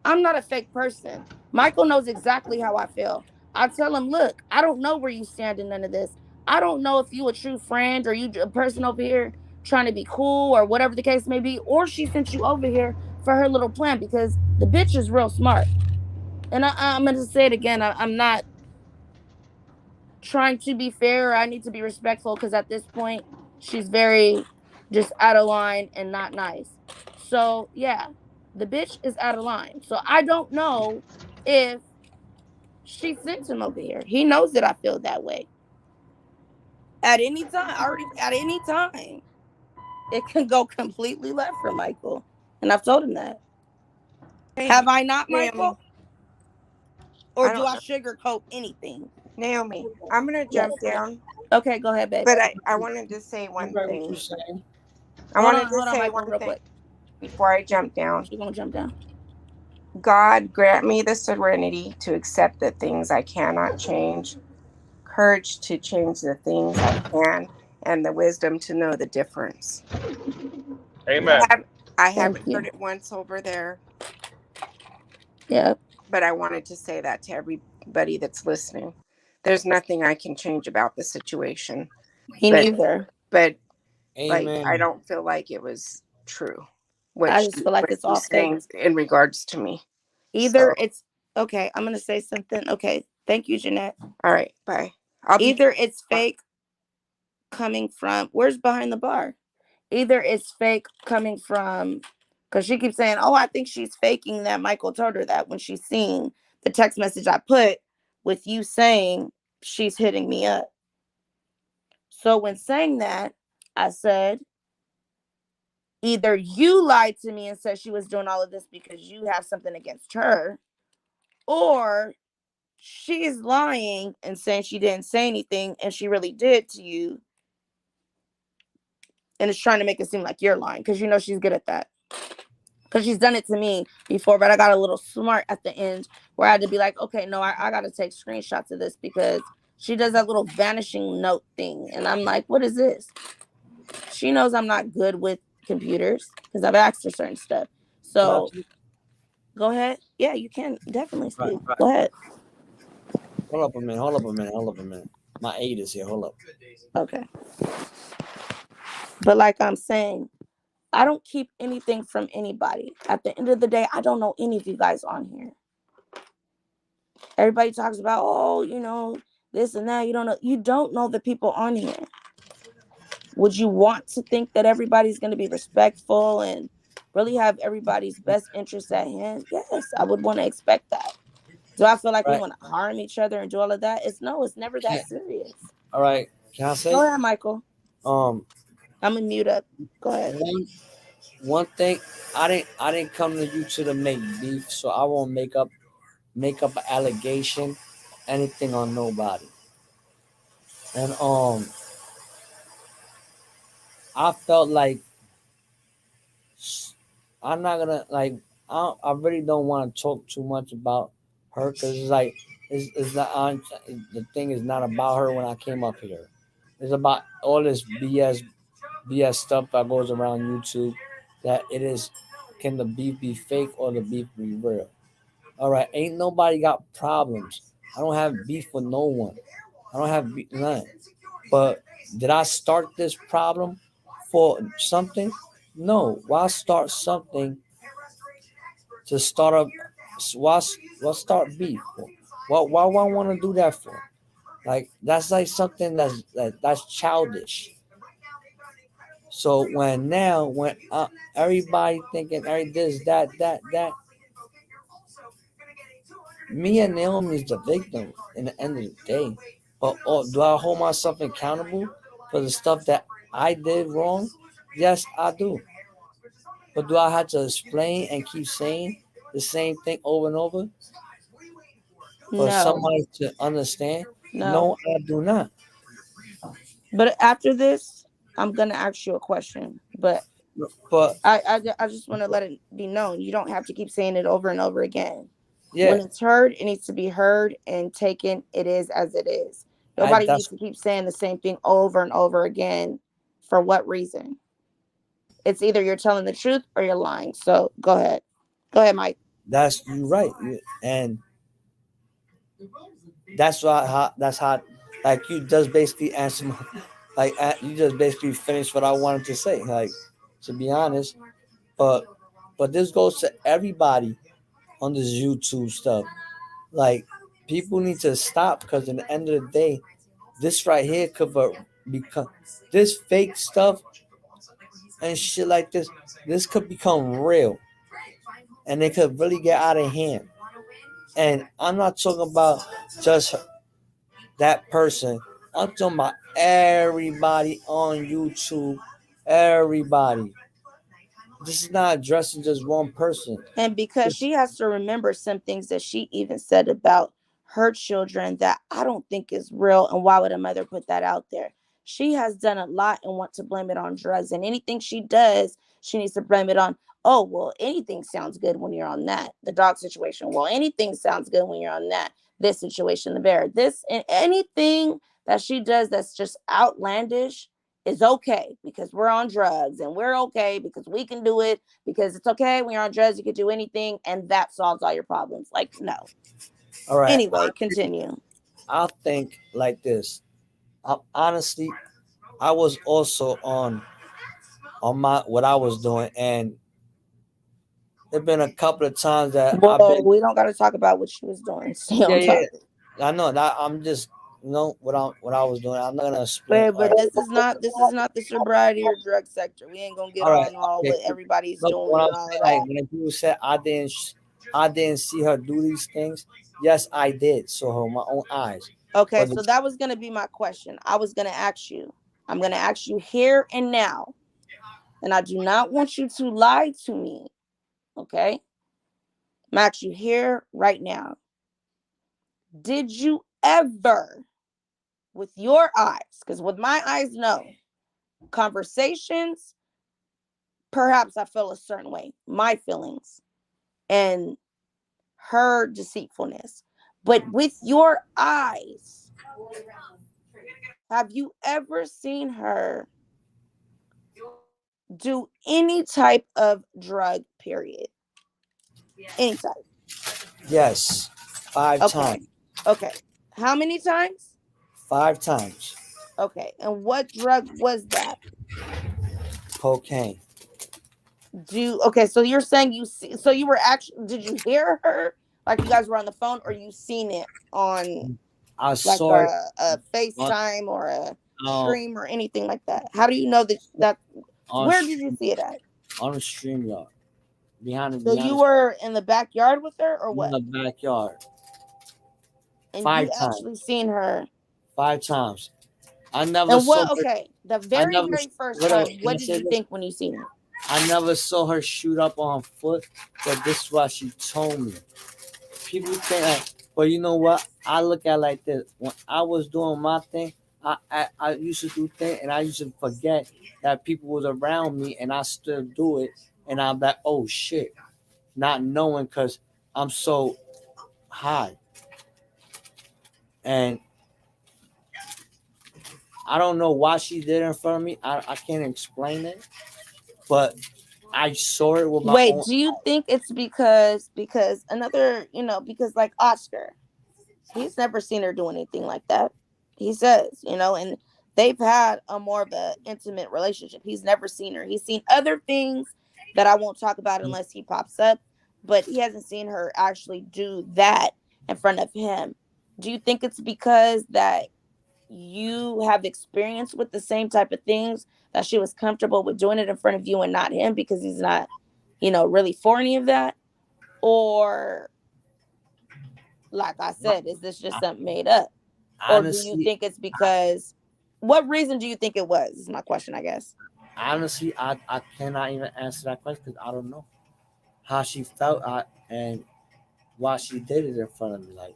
I'm not a fake person. Michael knows exactly how I feel. I tell him, look, I don't know where you stand in none of this. I don't know if you a true friend or you a person over here trying to be cool or whatever the case may be, or she sent you over here for her little plan because the bitch is real smart. And I'm going to say it again. I'm not trying to be fair. I need to be respectful because at this point, she's very just out of line and not nice. So, yeah, the bitch is out of line. So, I don't know if she sent him over here. He knows that I feel that way. At any time, already at any time, it can go completely left for Michael. And I've told him that. hey, Have I not, Naomi, Michael? Or I do don't I know. sugarcoat anything? Naomi, I'm gonna Yes. jump down, Okay, go ahead, babe. but I wanted to say one thing. I Hold wanted on, to hold on, say Michael, one real thing quick. before I jump down. She's gonna jump down. God grant me the serenity to accept the things I cannot change, courage to change the things I can, and the wisdom to know the difference. I Amen. have I Thank haven't heard you. it once over there, Yeah, but I wanted to say that to everybody that's listening. There's nothing I can change about the situation, me but neither. but like I Amen. don't feel like it was true I just feel like what it's all she's fake. saying in regards to me. Either So, it's okay, I'm gonna say something. Okay, thank you, Jeanette. all right, bye. I'll be Either it's fake coming from where's behind the bar? Either it's fake coming from because she keeps saying, oh, I think she's faking that Michael told her that when she's seen the text message I put with you saying she's hitting me up. So when saying that, I said, either you lied to me and said she was doing all of this because you have something against her, or she's lying and saying she didn't say anything and she really did to you and is trying to make it seem like you're lying because you know she's good at that. Because she's done it to me before, but I got a little smart at the end where I had to be like, okay, no, I got to take screenshots of this because she does that little vanishing note thing. And I'm like, what is this? She knows I'm not good with computers because I've asked her certain stuff. Can I So go ahead. Yeah, you can definitely right, speak. right. Go ahead. Hold up a minute. Hold up a minute. Hold up a minute. My aide is here. Hold up. Okay. But like I'm saying, I don't keep anything from anybody. At the end of the day, I don't know any of you guys on here. Everybody talks about, oh, this and that. You don't know the people on here. Would you want to think that everybody's going to be respectful and really have everybody's best interests at hand? Yes, I would want to expect that. Do I feel like we Right. want to harm each other and do all of that? It's never that Can, serious. all right. Can I Go say? ahead, Michael. Um, I'm gonna mute up. Go ahead. one thing. I didn't come to you to make beef, so I won't make up an allegation, anything on nobody. And I felt like I'm not gonna like. I really don't want to talk too much about her because it's like it's not the thing is not about her when I came up here. It's about all this BS stuff that goes around YouTube. that it is, can the beef be fake or the beef be real? All right, ain't nobody got problems. I don't have beef with no one. I don't have none. But did I start this problem for something? No. Why start something to start a why start beef for? Why I want to do that for? Like that's like something that's childish. So when everybody thinking every this that, me and Naomi is the victim in the end of the day. But do I hold myself accountable for the stuff that I did wrong? Yes, I do. But do I have to explain and keep saying the same thing over and over for No, somebody to understand? no. No, I do not. But after this, I'm gonna ask you a question. But But I just want to let it be known you don't have to keep saying it over and over again. yeah, When it's heard, it needs to be heard and taken. It is as it is. I Nobody needs that's to keep saying the same thing over and over again. For what reason? It's either you're telling the truth or you're lying. So go ahead, Mike. that's you right. And that's why that's how like you just basically answer my, like you just basically finished what I wanted to say. Like to be honest, but this goes to everybody on this YouTube stuff. Like people need to stop because in the end of the day, this right here could become this fake stuff and shit like this. This could become real, and it could really get out of hand. And I'm not talking about just that person. I'm talking about everybody on YouTube. Everybody. This is not addressing just one person. And because she has to remember some things that she even said about her children that I don't think is real. And why would a mother put that out there? She has done a lot and want to blame it on drugs. And anything she does, she needs to blame it on, oh, well, anything sounds good when you're on that. The dog situation. Well, anything sounds good when you're on that. This situation, the bear. This and anything that she does that's just outlandish is okay because we're on drugs, and we're okay because we can do it because it's okay when you're on drugs, you can do anything, and that solves all your problems. Like, no. All right. Anyway, continue. I think like this. Honestly, I was also on my what I was doing, and there've been a couple of times that I've Well, been we don't got to talk about what she was doing. Stay yeah on yeah. topic. I know that I'm just what I was doing. I'm not gonna explain. But this is not the sobriety or drug sector. We ain't gonna get All right, on all okay. what everybody's Look, doing what and I'm all of saying, like that. when people said I didn't see her do these things. Yes, I did. Saw her with my own eyes. Okay, But so that was gonna be my question. I was gonna ask you. I'm gonna ask you here and now, and I do not want you to lie to me. Okay, I'm asking you here right now. Did you ever, with your eyes, because with my eyes, no, conversations, perhaps I feel a certain way, my feelings, and her deceitfulness. But with your eyes, have you ever seen her do any type of drug, period? Any type. yes, five Okay. times. Okay. How many times? 5 times. Okay. And what drug was that? Cocaine. Okay, so you're saying so you were actually, did you hear her like you guys were on the phone, or you seen it on I like saw it a on FaceTime or a uh, stream or anything like that? How do you know that on where did you see it at? on a stream yard So you were in the backyard with her or in what? the backyard. And you 5 times. actually seen her. 5 times. I never And saw what, her. okay, the I very, never. very first Whatever. time, Can I what did say you this? think when you seen her? I never saw her shoot up on foot, but this is what she told me. People think, but you know what? I look at it like this. When I was doing my thing, I used to do things, and I used to forget that people was around me, and I still do it, and I'm like, oh shit, not knowing because I'm so high, and I don't know why she did it in front of me. I can't explain it, but I saw it with my Wait, own. do you think it's because another, because like Oscar, he's never seen her do anything like that. He says, and they've had a more of an intimate relationship. He's never seen her. He's seen other things that I won't talk about unless he pops up, but he hasn't seen her actually do that in front of him. Do you think it's because that you have experience with the same type of things that she was comfortable with doing it in front of you and not him because he's not, really for any of that? Or, like I said, is this just something made up? Or do you Honestly, think it's because, what reason do you think it was? Is my question, I guess. honestly, I cannot even answer that question because I don't know how she felt and why she did it in front of me. Like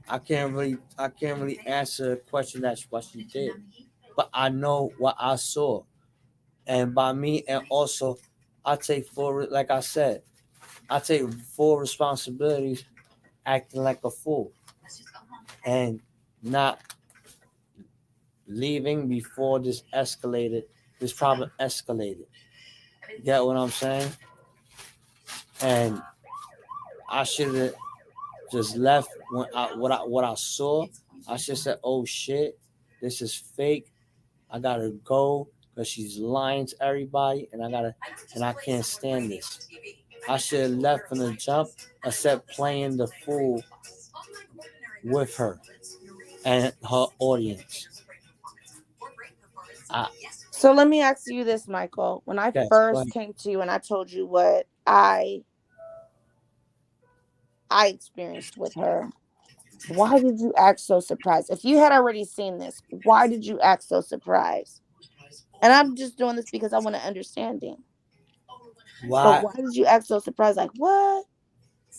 I can't really answer a question that's what she did. But I know what I saw. And by me and also I take full like I said, I take full responsibilities acting like a fool and not leaving before this problem escalated. You get what I'm saying? And I should have just left when what I saw. I should have said, "Oh shit, this is fake. I gotta go because she's lying to everybody, and I can't stand this." I should have left from the jump, except playing the fool with her and her audience. I, So let me ask you this, Michael. When I yes, go first ahead. came to you and I told you what I experienced with her, why did you act so surprised? If you had already seen this, why did you act so surprised? And I'm just doing this because I want an understanding. But Why? why did you act so surprised? Like, what?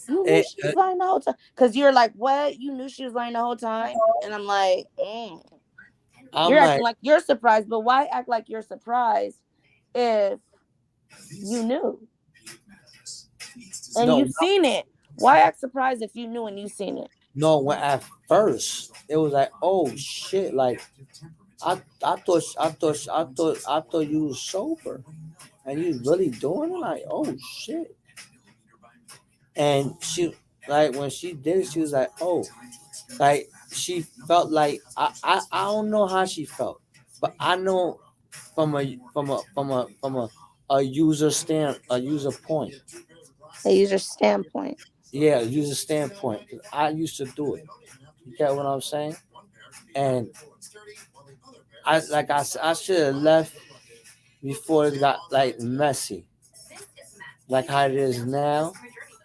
You knew It, she was lying the whole time? Because you're like, what? You knew she was lying the whole time? And I'm like, I'm you're like, acting like you're surprised, but why act like you're surprised if you knew and no, you've seen it? Why act surprised if you knew and you've seen it? no. When at first it was like, oh shit, like I thought you was sober and you really doing it. Like, oh shit. And she like when she did it, she was like, oh, like she felt like I don't know how she felt, but I know from a user point. A user standpoint. Yeah, user standpoint. 'Cause I used to do it. You get what I'm saying? And I should have left before it got like messy, like how it is now.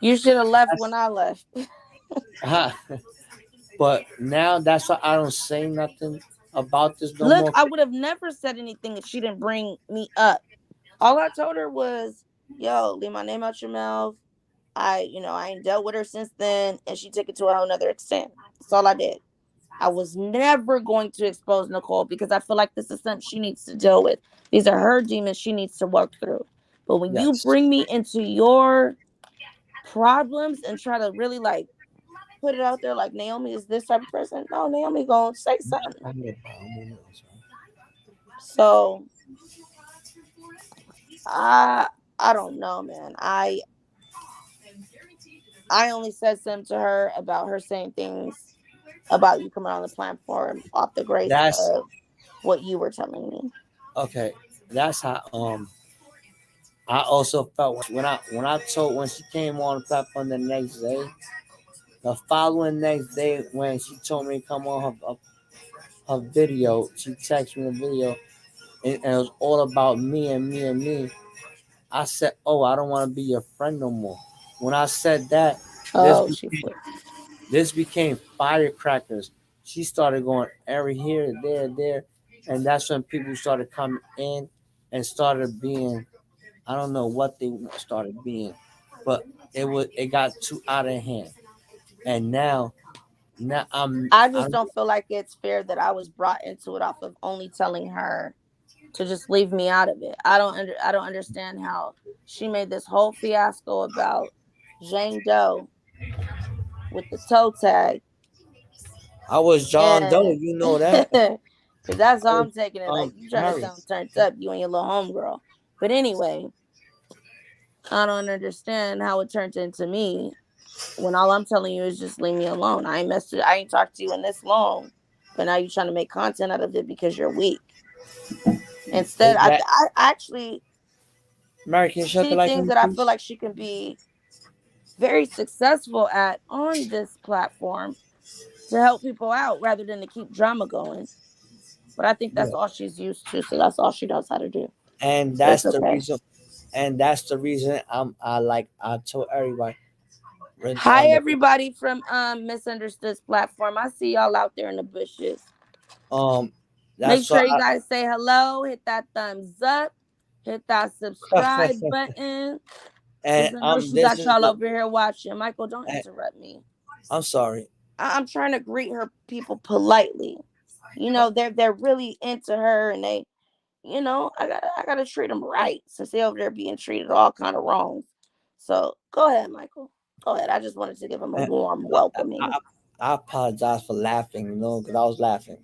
You should have left when I left. But now that's why I don't say nothing about this no Look, more. I would have never said anything if she didn't bring me up. All I told her was, yo, leave my name out your mouth. I ain't dealt with her since then, and she took it to a whole nother extent. That's all I did. I was never going to expose Nicole because I feel like this is something she needs to deal with. These are her demons she needs to work through. But when you Yes, bring me into your problems and try to really like put it out there like Naomi is this type of person, no, Naomi gonna say something. So I I don't know, man. I only said something to her about her saying things about you coming on the platform off the grace that's of what you were telling me. okay. That's how I also felt when she came on the platform the next day, the following next day when she told me to come on her video, she texted me the video and it was all about me and me and me. I said, "Oh, I don't want to be your friend no more." When I said that, this Oh, she became, flipped. this became firecrackers. She started going every here, there, and that's when people started coming in and started being. I don't know what they started being, but it got too out of hand, and now I I just don't feel like it's fair that I was brought into it off of only telling her to just leave me out of it. I don't understand how she made this whole fiasco about Jane Doe with the toe tag, I was John Doe, and you know that. because that's I how was I'm taking it. Like you trying to Harry. sound turned up, you and your little homegirl. But anyway, I don't understand how it turned into me when all I'm telling you is just leave me alone. I ain't talked to you in this long, but now you're trying to make content out of it because you're weak. Instead, I actually Mary, can you shut the see light for things me, that I feel please? like she can be very successful at on this platform to help people out rather than to keep drama going. But I think that's Yeah. all she's used to, so that's all she knows how to do. And So it's that's the okay. reason. And that's the reason I told everybody Hi everybody from Misunderstood's platform. I see y'all out there in the bushes. Make that's sure what you guys say hello, hit that thumbs up, hit that subscribe button. and I know she this got is y'all the over here watching. Michael, don't interrupt me. I'm sorry. I'm trying to greet her people politely. You know, they're really into her, and they, you know, I gotta treat them right since they over there being treated all kind of wrong. So go ahead, Michael. Go ahead. I just wanted to give him a And warm I, welcoming. I apologize for laughing, because I was laughing,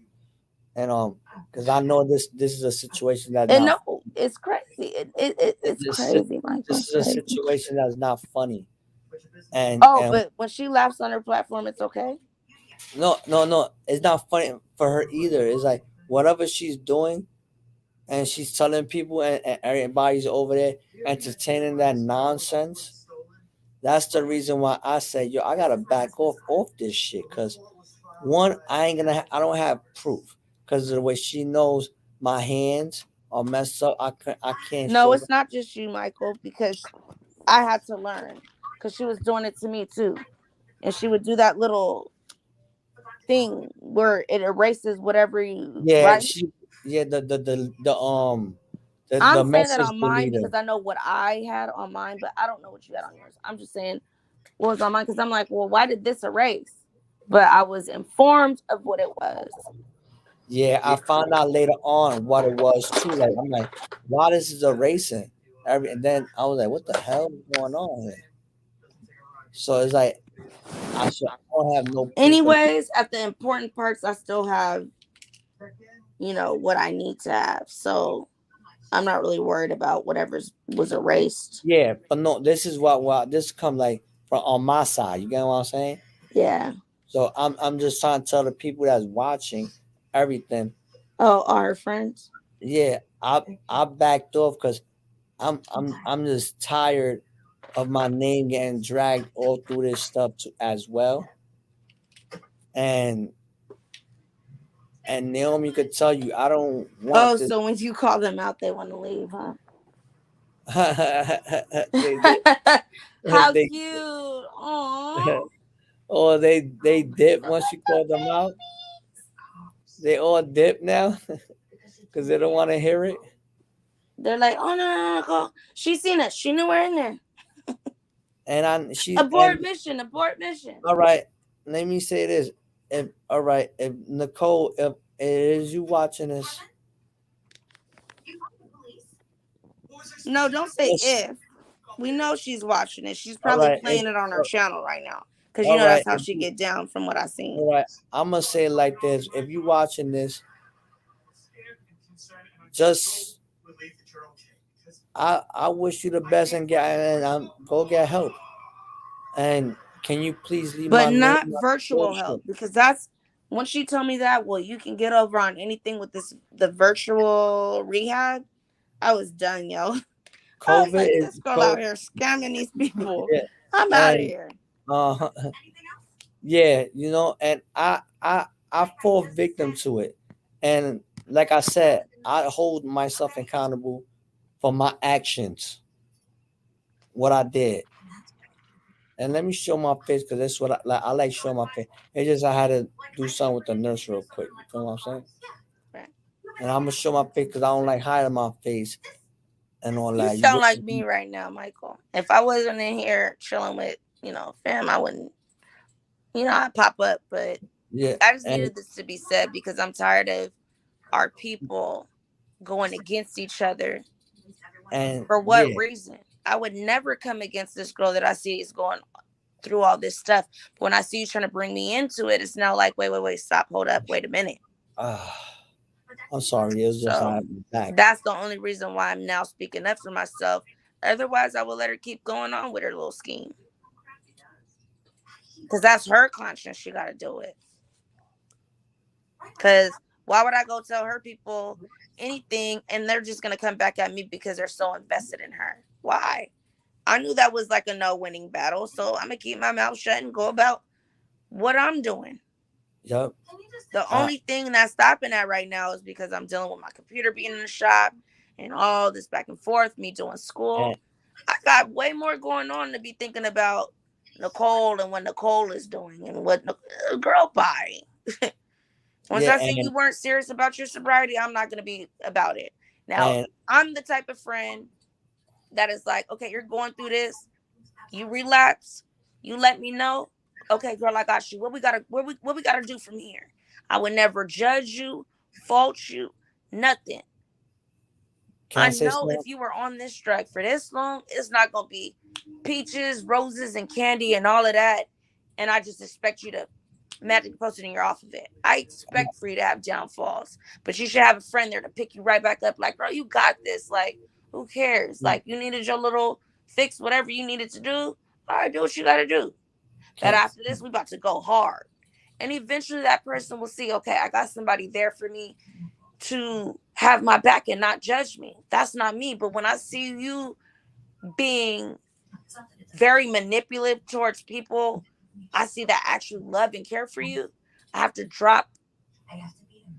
and because I know this is a situation that's And not. no, it's crazy. It's This crazy, Michael. this It's is a crazy. situation that's not funny, Oh, and but when she laughs on her platform, it's okay. no, it's not funny for her either. It's like whatever she's doing, and she's telling people, and everybody's over there entertaining that nonsense. That's the reason why I say, yo, I gotta back off this shit. Cause one, I don't have proof. Cause of the way she knows my hands are messed up. I can't No, show it's them. not just you, Michael, because I had to learn because she was doing it to me too, and she would do that little thing where it erases whatever you Yeah, write. she, yeah, the I'm saying that message on mine deleter. because I know what I had on mine, but I don't know what you had on yours. I'm just saying what was on mine because I'm like, well, why did this erase? But I was informed of what it was. Yeah, I found out later on what it was too. Like I'm like, why this is erasing? And then I was like, what the hell is going on here? So it's like I don't have no proof. Anyways, at the important parts, I still have, you know, what I need to have. So I'm not really worried about whatever was erased. Yeah, but no, this is what this come like from on my side. You get what I'm saying? Yeah. So I'm just trying to tell the people that's watching everything. Oh, are her friends? Yeah, I backed off because I'm just tired of my name getting dragged all through this stuff too, as well. And Naomi could tell you I don't Oh, want this. so when you call them out, they want to leave, huh? they How they cute. Aww. or they dip once you call them out. They all dip now because they don't want to hear it. They're like, oh, no, go. She seen us. She knew we're in there. And she Abort mission. Abort mission. all right. Let me say this. If all right, if Nicole, if it is you watching this, No, don't say yes, if. We know she's watching it. She's all probably right, if, playing it on her channel right now. Because you all know that's right, how if she you, get down from what I seen. all right. I'm gonna say it like this: if you watching this, just I wish you the best and go get help. And can you please leave But my name not out of virtual bullshit? help. Because that's when she told me that, well, you can get over on anything with the virtual rehab. I was done, yo. I was COVID like, is this girl out COVID. here scamming these people. Yeah, I'm out of and here. uh, yeah, and I fall victim to it, and like I said, I hold myself accountable for my actions, what I did. And let me show my face because that's what I like showing my face. It's just I had to do something with the nurse real quick. You know what I'm saying? Right. And I'm gonna show my face because I don't like hiding my face and all You that. sound like me right now, Michael. If I wasn't in here chilling with, fam, I wouldn't, I'd pop up. But Yeah, I just and needed this to be said because I'm tired of our people going against each other. For what yeah, reason? I would never come against this girl that I see is going through all this stuff. But when I see you trying to bring me into it, it's now like, wait, stop, hold up, wait a minute. uh, I'm sorry, it was just So back. that's the only reason why I'm now speaking up for myself. Otherwise, I will let her keep going on with her little scheme. Because that's her conscience she got to deal with. Because why would I go tell her people anything and they're just going to come back at me because they're so invested in her? Why? I knew that was like a no winning battle. So I'm going to keep my mouth shut and go about what I'm doing. Yep. The only thing that's stopping that right now is because I'm dealing with my computer being in the shop and all this back and forth, me doing school. I got way more going on to be thinking about Nicole and what Nicole is doing and what girl bye. Once I say you weren't serious about your sobriety, I'm not going to be about it. Now, I'm the type of friend that is like, okay, you're going through this. You relapse. You let me know. Okay, girl, I got you. What we gotta do from here? I would never judge you, fault you, nothing. I know if you were on this drug for this long, it's not gonna be peaches, roses, and candy and all of that. And I just expect you to magically post it and you're off of it. I expect for you to have downfalls, but you should have a friend there to pick you right back up. Like, bro, you got this. Like, who cares? Like, you needed your little fix, whatever you needed to do. All right, do what you gotta do. But after this, we about to go hard. And eventually that person will see, okay, I got somebody there for me to have my back and not judge me. That's not me. But when I see you being very manipulative towards people, I see that actually love and care for you. I have to drop. I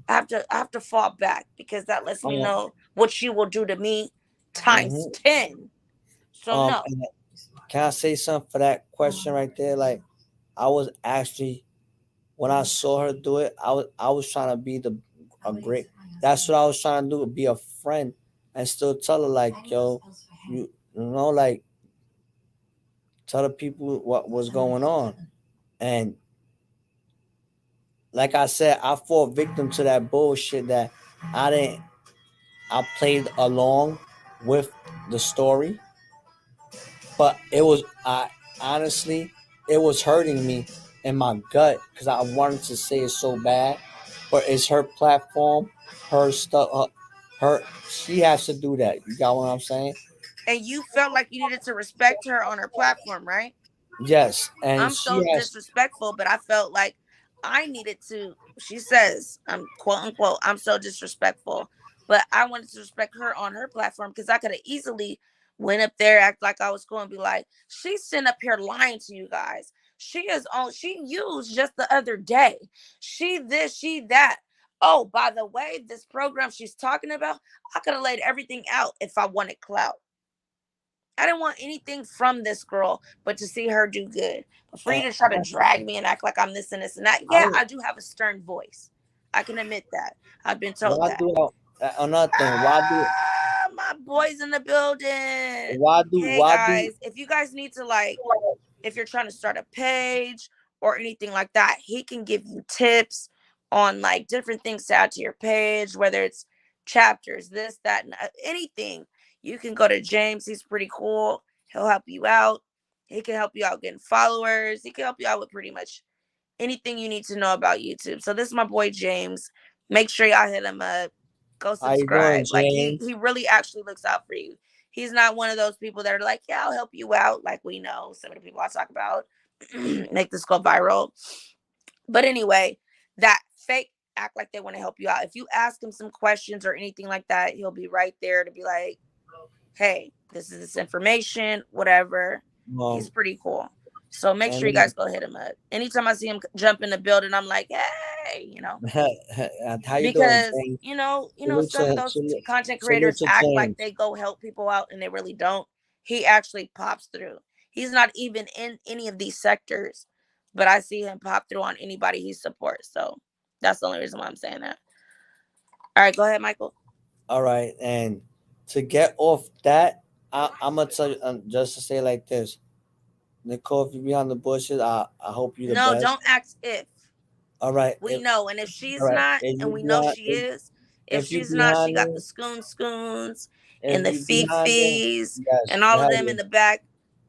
have to fall back because that lets me know what you will do to me times 10. So no. Can I say something for that question right there? Like, I was actually, when I saw her do it, I was trying to be a great. That's what I was trying to do, be a friend, and still tell her like, yo, you know, like, tell the people what was going on, and like I said, I fall victim to that bullshit that I didn't. I played along with the story, but it was I honestly it was hurting me in my gut because I wanted to say it so bad, but it's her platform, her stuff, her she has to do that. You got what I'm saying? And you felt like you needed to respect her on her platform, right? Yes, and I'm she so has. disrespectful, but I felt like I needed to. She says, I'm quote unquote, I'm so disrespectful, but I wanted to respect her on her platform because I could have easily went up there, act like I was cool, and be like, she's sitting up here lying to you guys. She is on. She used just the other day. She this, she that. Oh, by the way, this program she's talking about, I could have laid everything out if I wanted clout. I didn't want anything from this girl but to see her do good. But for you to try to drag me and act like I'm this and this and that, yeah, I do have a stern voice. I can admit that. I've been told Why that. do another thing? My boys in the building. Hey Why do? guys, if you guys need to like, if you're trying to start a page or anything like that, he can give you tips on like different things to add to your page, whether it's chapters, this, that, and anything. You can go to James. He's pretty cool. He'll help you out. He can help you out getting followers. He can help you out with pretty much anything you need to know about YouTube. So this is my boy James. Make sure y'all hit him up. Go How you doing, subscribe. Like he James? really actually looks out for you. He's not one of those people that are like, yeah, I'll help you out. Like we know some of the people I talk about make this go viral. But anyway, that fake act like they want to help you out. If you ask him some questions or anything like that, he'll be right there to be like, hey, this is this information, whatever. He's pretty cool. So make sure you guys go hit him up. Anytime I see him jump in the building, I'm like, hey, you know. How you doing, Because James? you know, Salute some of to those content salute creators to act like James. they go help people out and they really don't. He actually pops through. He's not even in any of these sectors, but I see him pop through on anybody he supports. So that's the only reason why I'm saying that. All right, go ahead, Michael. All right, and to get off that, I'm gonna tell you just to say like this, Nicole. If you behind the bushes, I hope you the No, best. don't ask if. All right, We know. And if all she's right. not, If and you we know behind, she is, if if you she's not, she behind got the me, scoons and if the you behind me, fifis yes, and all of hell them yeah, in the back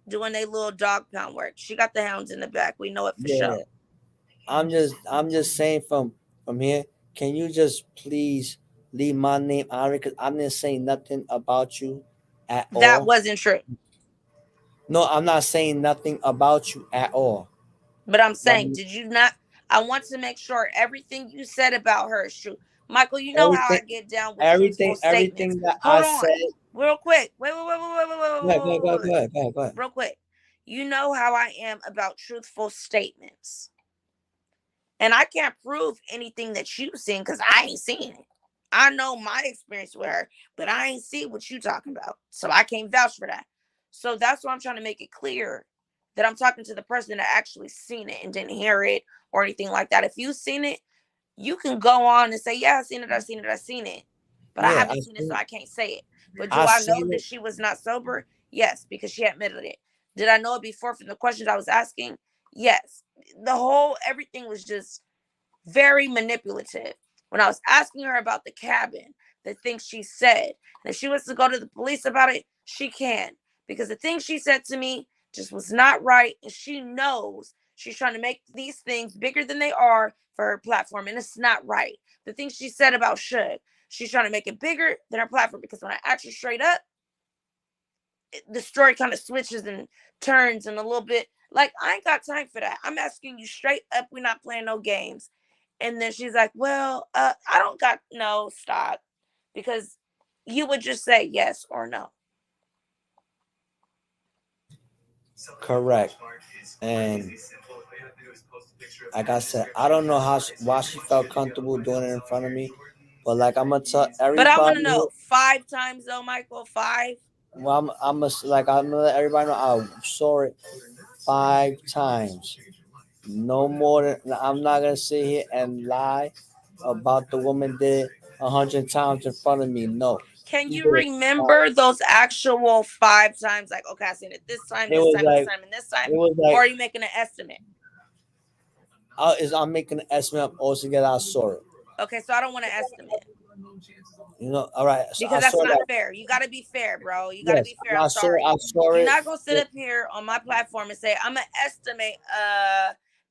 doing their little dog pound work. She got the hounds in the back. We know it for yeah. sure. I'm just saying from here. Can you just please leave my name out of it because I didn't say nothing about you at That all. wasn't true. No, I'm not saying nothing about you at all. But I'm But saying, did you not? I want to make sure everything you said about her is true. Michael, you know how I everything, get down with truthful statements. everything that I Hold on, said. real quick. Wait. Go ahead. Real quick. You know how I am about truthful statements. And I can't prove anything that you've seen because I ain't seen it. I know my experience with her, but I ain't see what you talking about. So I can't vouch for that. So that's why I'm trying to make it clear that I'm talking to the person that actually seen it and didn't hear it or anything like that. If you've seen it, you can go on and say, yeah, I seen it. But I Yeah, haven't seen it, so I can't say it. But do I I know seen that it. she was not sober? Yes, because she admitted it. Did I know it before from the questions I was asking? Yes. Everything was just very manipulative. When I was asking her about the cabin, the things she said, and if she wants to go to the police about it, she can. Because the things she said to me just was not right. And she knows she's trying to make these things bigger than they are for her platform. And it's not right. The things she said about Suge, she's trying to make it bigger than her platform. Because when I asked her straight up, the story kind of switches and turns and a little bit. Like, I ain't got time for that. I'm asking you straight up. We're not playing no games. And then she's like, well, I don't got, no, stop. Because you would just say yes or no. Correct. And like I said, I don't know why she felt comfortable doing it in front of me. But like I'm gonna tell But I want to everybody, know 5 times though, Michael. 5. well, I'm gonna let everybody know I saw it 5 times. No more than I'm not gonna sit here and lie about the woman did 100 times in front of me. No, Can she you did it. remember those actual 5 times? Like, okay, I seen it this time, It this was time, this like time, and this time. it was Or like are you making an estimate? I'm making an estimate altogether. I saw it. Okay, so I don't want to estimate. You know, all right. So I Because that's saw not that. fair. You got to be fair, bro. You got to Yes, be fair. I'm sorry. I saw You're it. not going to sit up here on my platform and say, I'm going to estimate,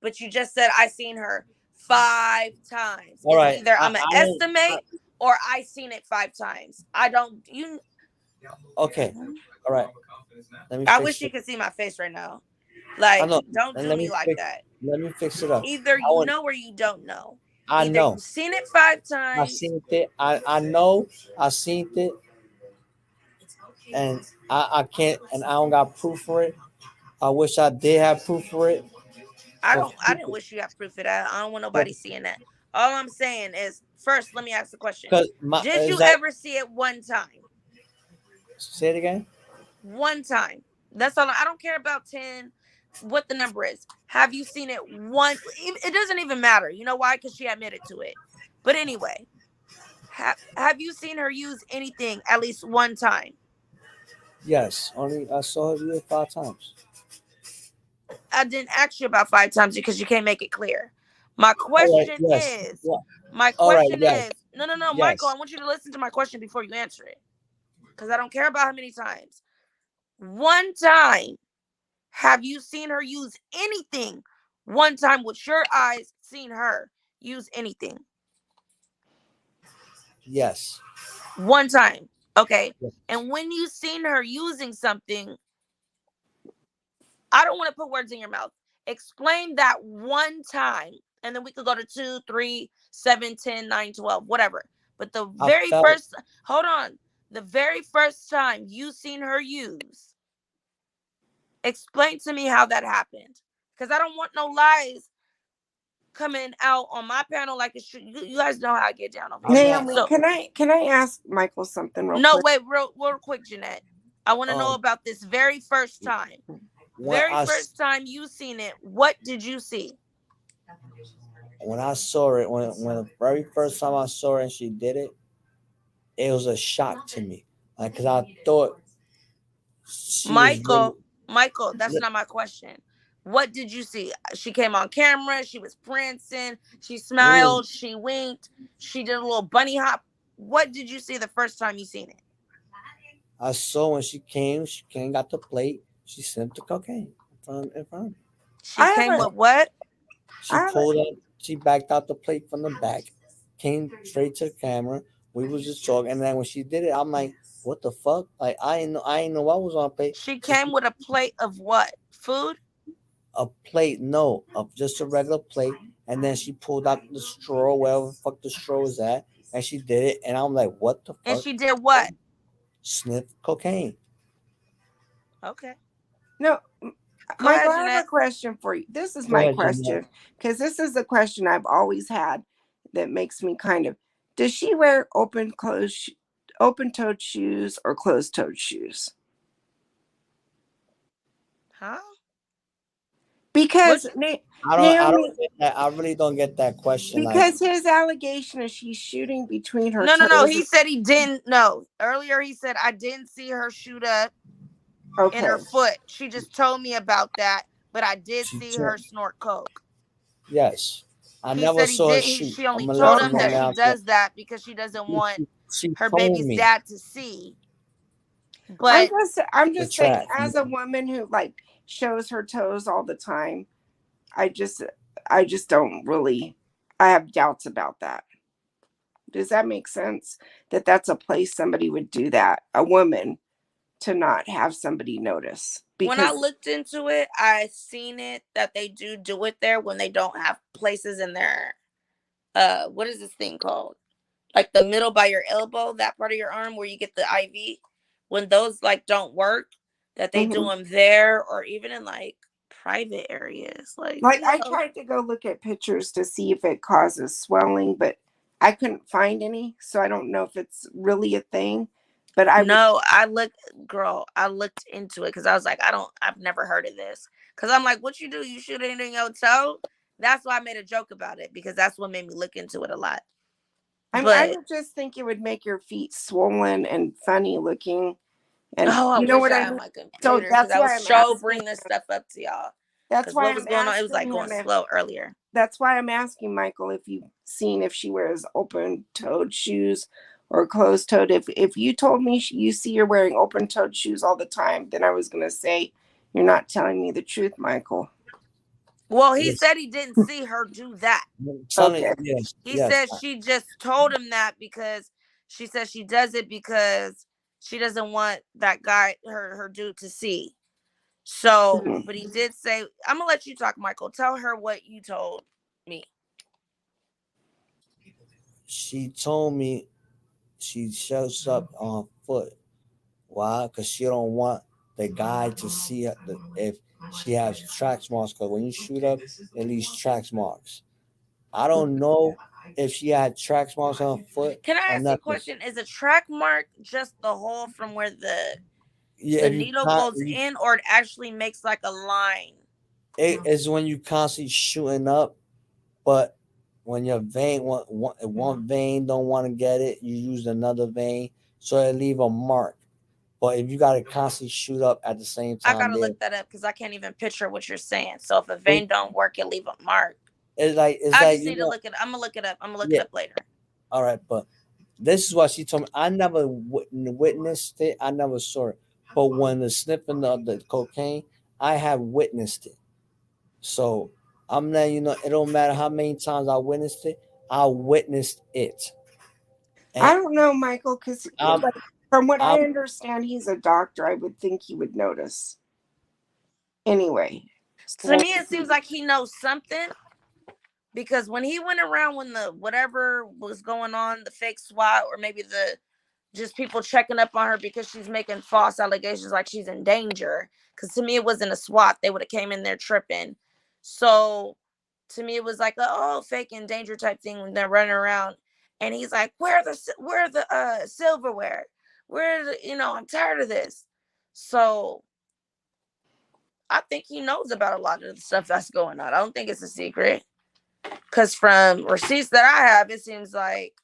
but you just said I seen her 5 times. All It's right. either I'm going I to don't. estimate or I seen it 5 times. I don't, you, Okay. All right. Let me I fix wish you it. could see my face right now. I Like, know. don't And do me like that. let me fix it up. Either I you want. know or you don't know. I Either know. you've seen it 5 I times. seen it. I know. I seen it, and I can't. And I don't got proof for it. I wish I did have proof for it. I didn't wish you had proof of that. I don't want nobody seeing that. All I'm saying is, first, let me ask the question. Because Did you is that ever see it one time? say it again? One time. That's all. I don't care about 10, what the number is. Have you seen it one? It doesn't even matter. You know why? Because she admitted to it. But anyway, have you seen her use anything at least one time? Yes. Only I saw her do it 5 times. I didn't ask you about 5 times because you can't make it clear. My All right. question Yes. is, Yeah. my All right. question Yes. is, no, Michael, I Yes. want you to listen to my question before you answer it. Because I don't care about how many times. One time, have you seen her use anything? One time with your eyes, seen her use anything? Yes. One time. Okay. Yes. And when you seen her using something, I don't want to put words in your mouth. Explain that one time. And then we could go to 2, 3, 7, 10, 9, 12, whatever. But the I very felt. first, hold on. The very first time you seen her use, explain to me how that happened. Because I don't want no lies coming out on my panel like it's true. You guys know how I get down over I'm here. not. Naomi, So, can I ask Michael something real no, quick? wait, real quick, Jeanette. I want to know Um. about this very first time. When Very first time you seen it, what did you see? when I saw it, when the very first time I saw her and she did it, it was a shock to me. Like, cause I thought she was really. Michael, that's not my question. What did you see? She came on camera. She was prancing. She We was. smiled. She winked. She did a little bunny hop. What did you see the first time you seen it? I saw when she came. She came, got the plate. She snipped the cocaine in front of me. She I have came a with what? She I have a pulled up. She backed out the plate from the back, came straight to the camera, We was just talking, and then when she did it, I'm like, what the fuck? Like I ain't know I was on a plate. She came with a plate of what? Food? A plate, no, of just a regular plate, and then she pulled out the straw, wherever the fuck the straw was at, and she did it, and I'm like, what the And fuck? she did what? Sniff cocaine. Okay. No, Go Michael, ahead, I have a Jeanette. question for you. This is Go my ahead, Jeanette. question because this is the question I've always had that makes me kind of. Does she wear open-toed shoes or closed-toed shoes? Huh? Because I Naomi, don't get that. I really don't get that question. Like, because his allegation is she's shooting between her No. toes. He said he didn't. No. Earlier he said I didn't see her shoot up in her Okay. foot. She just told me about that, but I did she see took, her snort coke. yes, I He never said he saw her did. shoot. She I'm only gonna let told you him know that Okay. she now. does that because she doesn't want She her told baby's me dad to see. I'm But the just saying, track. as a woman who like shows her toes all the time, I just don't really. I have doubts about that. Does that make sense? That that's a place somebody would do that, a woman, to not have somebody notice. when I Because looked into it, I seen it that they do it there when they don't have places in their what is this thing called? Like the middle by your elbow, that part of your arm where you get the IV. When those like don't work, that they do mhm. them there or even in like private areas. Like, Like I tried to go look at pictures to see if it causes swelling, but I couldn't find any, so I don't know if it's really a thing. But I would. no, I looked into it because I was like, I've never heard of this. Because I'm like, what you do? You shoot it in your toe? That's why I made a joke about it because that's what made me look into it a lot. I But would just think it would make your feet swollen and funny looking, and oh, I you know wish what I I had mean. my So computer because that's I why was I'm so asking. bringing this stuff up to y'all. That's Because why what I'm was going on? It was like asking going him if. slow earlier. That's why I'm asking Michael if you've seen if she wears open-toed shoes or closed-toed. If you told me you see her wearing open-toed shoes all the time, then I was gonna say you're not telling me the truth, Michael. Well, he Yes. said he didn't see her do that. Telling, Okay. yes, He yes. said she just told him that because she said she does it because she doesn't want that guy, her dude, to see. So, Mhm. but he did say, I'm gonna let you talk, Michael. Tell her what you told me. She told me she shows up on foot. Why? Because she don't want the guy to see if she has track marks. Because when you shoot up, it leaves track marks. I don't know if she had track marks on her foot Can I or ask you a nothing. question? Is a track mark just the hole from where Yeah, the if you needle can't, goes in, or it actually makes like a line? it is when you constantly shooting up, but when your vein one vein don't want to get it, you use another vein, so it leave a mark. But if you got to constantly shoot up at the same I time, gotta there look that up because I can't even picture what you're saying. So if a it, vein don't work, it leave a mark. it's I like just need to look it. I'm gonna look it up. I'm gonna look it yeah, up later. all right, but this is what she told me. I never witnessed it. I never saw it. But when the sniffing of the cocaine, I have witnessed it. So I'm letting you know. It don't matter how many times I witnessed it. I witnessed it, and I don't know, Michael, because I'm, like, from what I I'm understand, he's a doctor. I would think he would notice. Anyway, To swollen me, it seems feet. like he knows something because when he went around when the whatever was going on, the fake SWAT or maybe the just people checking up on her because she's making false allegations like she's in danger. Because to me, it wasn't a SWAT. They would have came in there tripping. So to me, it was like a fake in danger type thing when they're running around. And he's like, where the silverware? Where the, I'm tired of this. So I think he knows about a lot of the stuff that's going on. I don't think it's a secret. Because from receipts that I have, it seems like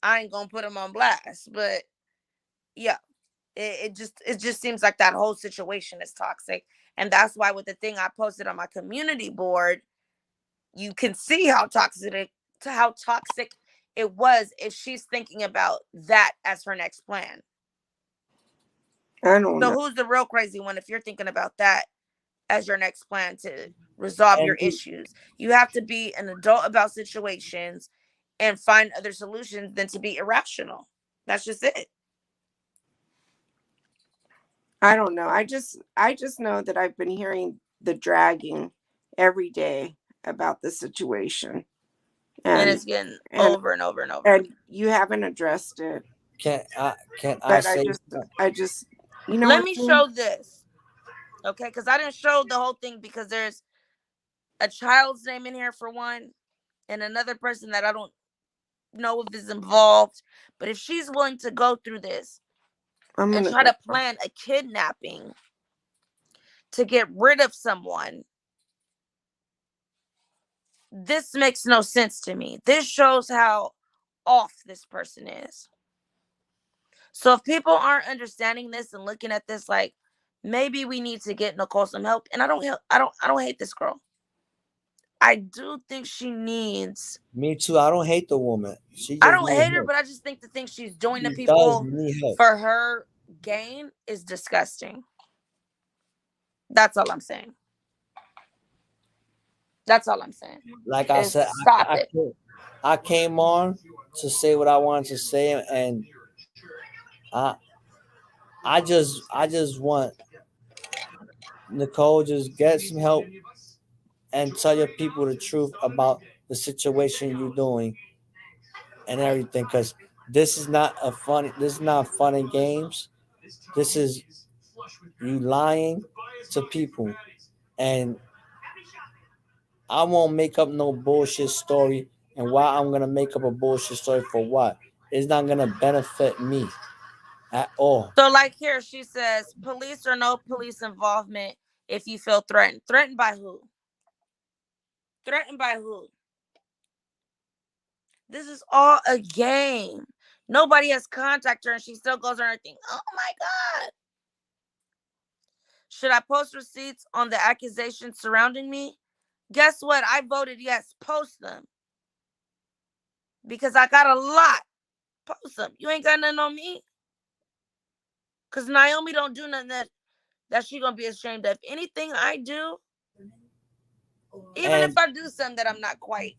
I ain't gonna put him on blast. But yeah, it just seems like that whole situation is toxic. And that's why with the thing I posted on my community board, you can see how toxic it was if she's thinking about that as her next plan. I don't So know. who's the real crazy one if you're thinking about that as your next plan to resolve your and issues? You have to be an adult about situations and find other solutions than to be irrational. That's just it. I don't know. I just know that I've been hearing the dragging every day about the situation. And And it's getting over and over and over. And you haven't addressed it. Can I But say I just you know Let what me I mean? show this. Okay, because I didn't show the whole thing because there's a child's name in here for one, and another person that I don't know if is involved. But if she's willing to go through this and try to plan a kidnapping to get rid of someone, this makes no sense to me. This shows how off this person is. So if people aren't understanding this and looking at this like, maybe we need to get Nicole some help, and I don't hate this girl. I do think she needs. Me too. I don't hate the woman. She just I don't need hate her, help. but I just think the things she's doing to She does people need help. for her gain is disgusting. That's all I'm saying. That's all I'm saying. Like I said, stop it. I came on to say what I wanted to say, and I just want Nicole, just get some help and tell your people the truth about the situation you're doing and everything, because this is not fun and games. This is you lying to people, and I won't make up no bullshit story. And why I'm gonna make up a bullshit story for what? It's not gonna benefit me at all. So like here, she says, police or no police involvement if you feel threatened. Threatened by who? Threatened by who? This is all a game. Nobody has contacted her and she still goes on her thing. Oh my God. Should I post receipts on the accusations surrounding me? Guess what? I voted yes. Post them. Because I got a lot. Post them. You ain't got nothing on me. Because Naomi don't do nothing that she gonna be ashamed of. Anything I do, even if I do something that I'm not quite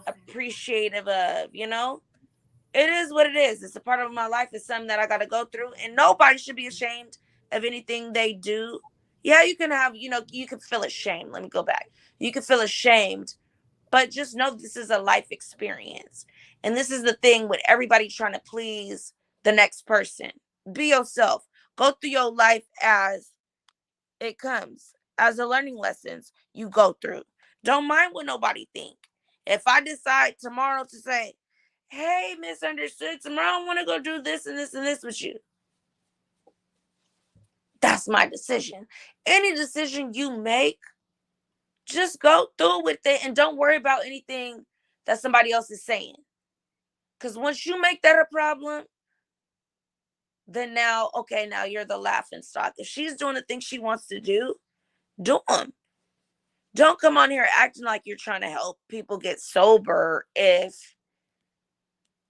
appreciative of, it is what it is. It's a part of my life. It's something that I got to go through, and nobody should be ashamed of anything they do. Yeah, you can have, you can feel ashamed. Let me go back. You can feel ashamed, but just know this is a life experience. And this is the thing with everybody trying to please the next person. Be yourself. Go through your life as it comes, as the learning lessons you go through. Don't mind what nobody think. If I decide tomorrow to say, hey, misunderstood, tomorrow I want to go do this and this and this with you, that's my decision. Any decision you make, just go through with it and don't worry about anything that somebody else is saying. Because once you make that a problem, then now you're the laughing stock. If she's doing the things she wants to do them. Don't come on here acting like you're trying to help people get sober if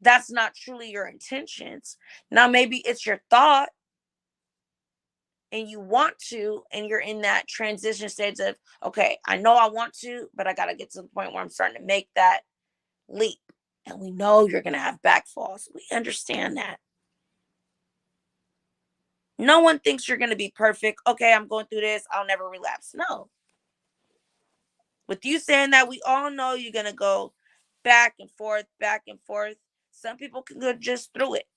that's not truly your intentions. Now, maybe it's your thought and you want to, and you're in that transition stage of, okay, I know I want to, but I got to get to the point where I'm starting to make that leap. And we know you're going to have backfalls. We understand that. No one thinks you're going to be perfect. Okay, I'm going through this. I'll never relapse. No. With you saying that, we all know you're going to go back and forth, back and forth. Some people can go just through it.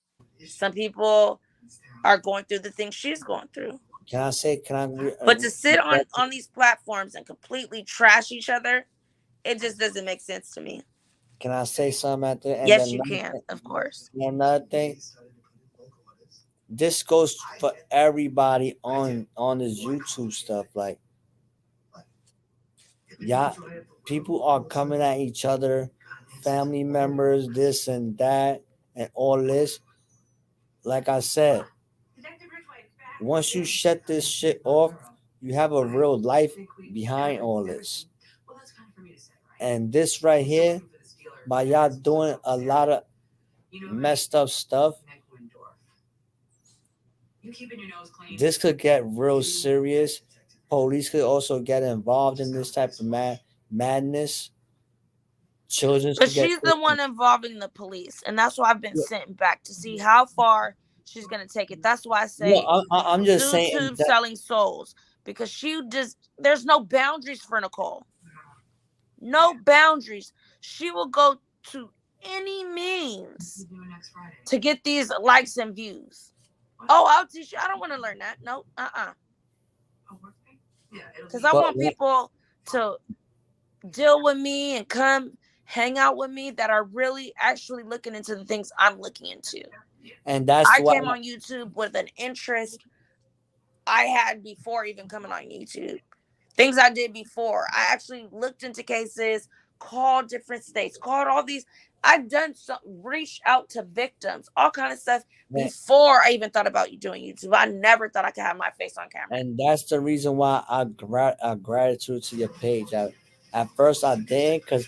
Some people are going through the things she's going through. But to sit on these platforms and completely trash each other, it just doesn't make sense to me. Can I say something at the end? Yes, you can, of course. Another thing, this goes for everybody on this YouTube stuff. Like, yeah, people are coming at each other, family members, this and that, and all this. Like I said, once you shut this shit off, you have a real life behind all this. And this right here, by y'all doing a lot of messed up stuff, this could get real serious. Police could also get involved in this type of madness. children But could get she's the one involving the police, and that's why I've been sent back to see how far she's gonna take it. That's why I say I'm just saying ZuTUBE that, selling souls, because she just there's no boundaries for Nicole. No boundaries. She will go to any means to get these likes and views. Oh, I'll teach you. I don't want to learn that. No, because I but want people to deal with me and come hang out with me that are really actually looking into the things I'm looking into. and that's I why came on YouTube with an interest I had before even coming on YouTube. Things I did before. I actually looked into cases, called different states, called all these. I've done some, reached out to victims, all kind of stuff before I even thought about doing YouTube. I never thought I could have my face on camera. and that's the reason why I gratitude to your page. At first I did because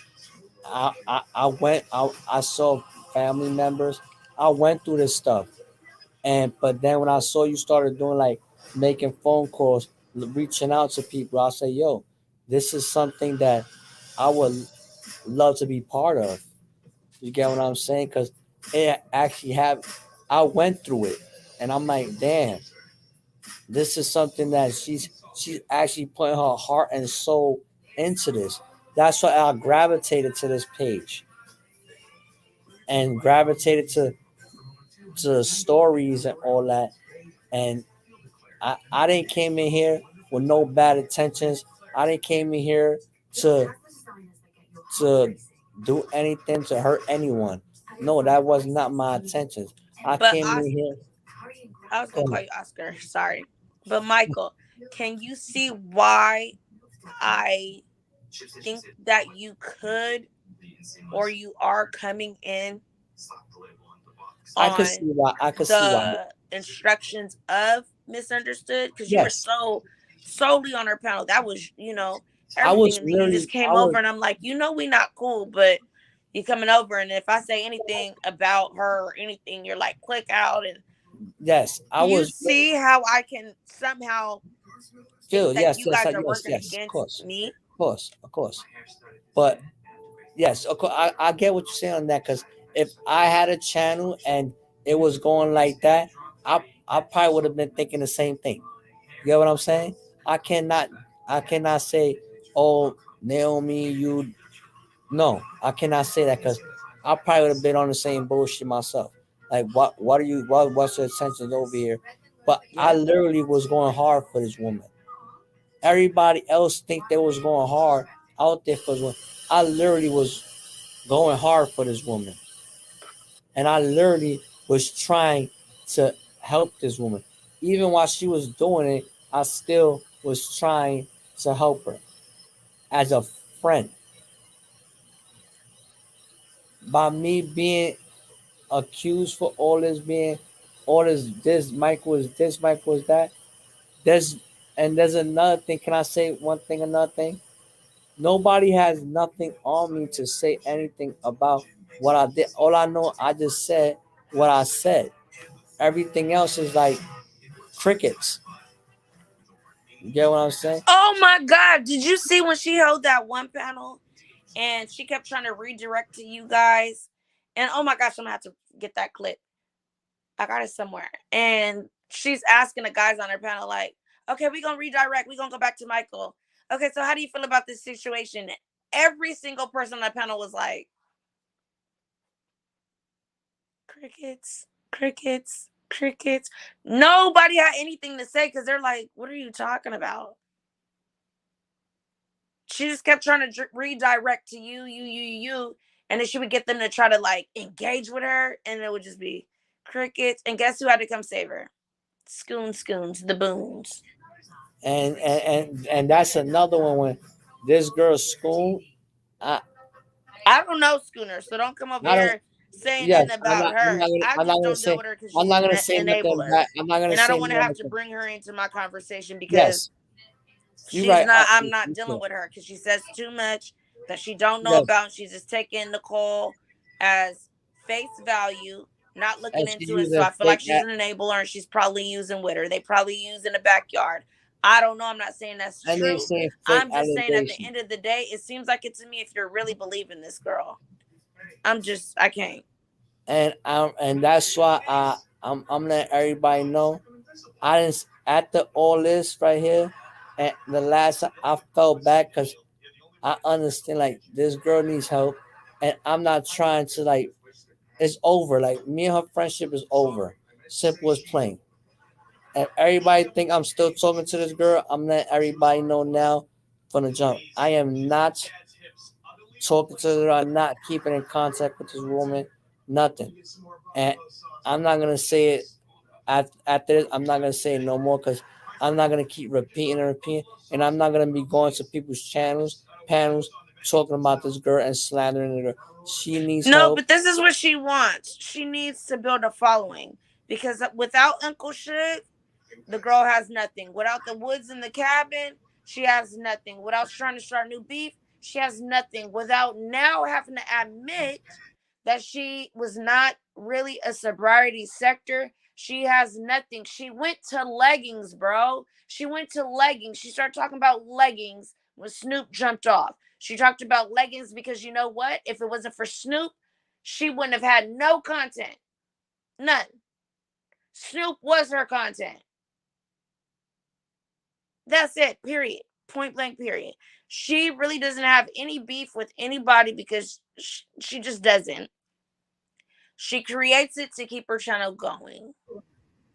I saw family members. I went through this stuff, but then when I saw you started doing like making phone calls, reaching out to people, I say, yo, this is something that I would love to be part of. You get what I'm saying? Because it actually I went through it, and I'm like, damn, this is something that she's actually putting her heart and soul into this. That's why I gravitated to this page and gravitated to stories and all that. And I didn't came in here with no bad intentions. I didn't came in here to do anything to hurt anyone. No, that was not my intentions. I But came in here. I was gonna call you Oscar. Sorry, but Michael, can you see why I think that you could or you are coming in I could see on why. I could see why. the instructions of Misunderstood? Because you were Yes, so solely on her panel. That was, I everything. was And then you just literally. came over and I'm like, we not cool, but you coming over, and if I say anything about her or anything, you're like, click out. And Yes, I you was. see how I can somehow think Phil, that yes, you yes, guys are yes, working yes. Of against course, me? of course. But yes, of course, I get what you're saying on that. Because if I had a channel and it was going like that, I probably would have been thinking the same thing. You get what I'm saying? I cannot I cannot say, oh, Naomi, you. No, I cannot say that because I probably would have been on the same bullshit myself. Like, what are you? What's your intentions over here? But I literally was going hard for this woman. Everybody else think they was going hard out there for this woman. I literally was going hard for this woman, and I literally was trying to help this woman. Even while she was doing it, I still was trying to help her as a friend. By me being accused for all this Mike was this, Mike was that. There's another thing. Can I say one thing, another thing? Nobody has nothing on me to say anything about what I did. All I know, I just said what I said. Everything else is like crickets. You get what I'm saying? Oh my God. Did you see when she held that one panel and she kept trying to redirect to you guys? And oh my gosh, I'm gonna have to get that clip. I got it somewhere. And she's asking the guys on her panel, like, okay, we're gonna redirect, we're gonna go back to Michael. Okay, so how do you feel about this situation? Every single person on the panel was like, crickets, crickets, crickets. Nobody had anything to say because they're like, what are you talking about? She just kept trying to redirect to you, and then she would get them to try to like engage with her, and it would just be crickets. And guess who had to come save her? Scoons, the boons. And that's another one when this girl's school. I I don't know Schooner, so don't come over I don't. here saying Yes, nothing about her. I I'm not just gonna don't deal say. with her because I'm she's not an gonna say nothing enabler, bad. I'm not gonna and I say don't want to have to nothing. bring her into my conversation because Yes, you're she's right. not. I'm not You dealing too. with her because she says too much that she don't know Yes, about. She's just taking Nicole as face value, not looking and she into it. So using I feel fake. like she's an enabler, and she's probably using with her. They probably use in the backyard. I don't know. I'm not saying that's And they true. saying fake I'm just saying at the allegations. end of the day, it seems like it to me if you're really believing this girl. I can't. And that's why I'm letting everybody know. I didn't after all this right here, and the last time I felt bad because I understand like this girl needs help, and I'm not trying to like it's over. Like me and her friendship is over. Simple as plain. And everybody think I'm still talking to this girl. I'm letting everybody know now from the jump. I am not talking to her. I'm not keeping in contact with this woman. Nothing. And I'm not gonna say it after this. I'm not gonna say it no more because I'm not gonna keep repeating and repeating. And I'm not gonna be going to people's panels, talking about this girl and slandering her. She needs No, help. but this is what she wants. She needs to build a following because without Uncle Suge, the girl has nothing. Without the woods in the cabin, she has nothing. Without trying to start new beef, she has nothing. Without now having to admit that she was not really a sobriety sector, she has nothing. She went to leggings, bro. She went to leggings. She started talking about leggings when Snoop jumped off. She talked about leggings because you know what? If it wasn't for Snoop, she wouldn't have had no content. None. Snoop was her content. That's it, period. Point blank, period. She really doesn't have any beef with anybody because she just doesn't. She creates it to keep her channel going.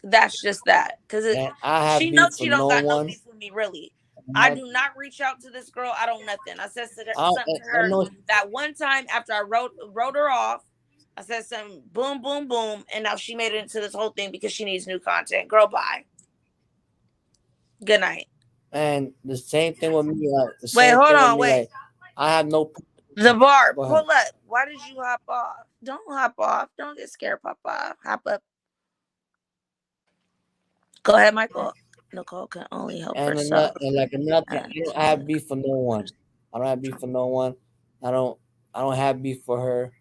That's just that. Because And I have she beef knows she for don't no got no one. beef with me, really. I do not reach out to this girl. I don't nothing. I said something to I her know. that one time after I wrote her off. I said something, boom, boom, boom, and now she made it into this whole thing because she needs new content. Girl, bye. Good night. And the same thing with me. Like the Wait, same hold thing with on, me. wait. Like I have no. The bar, Go ahead. pull up. Why did you hop off? Don't hop off. Don't get scared, Papa. Hop up. Go ahead, Michael. Nicole can only help herself. And like another thing, I have beef for no one. I don't have beef for no one. I don't. I don't have beef for her.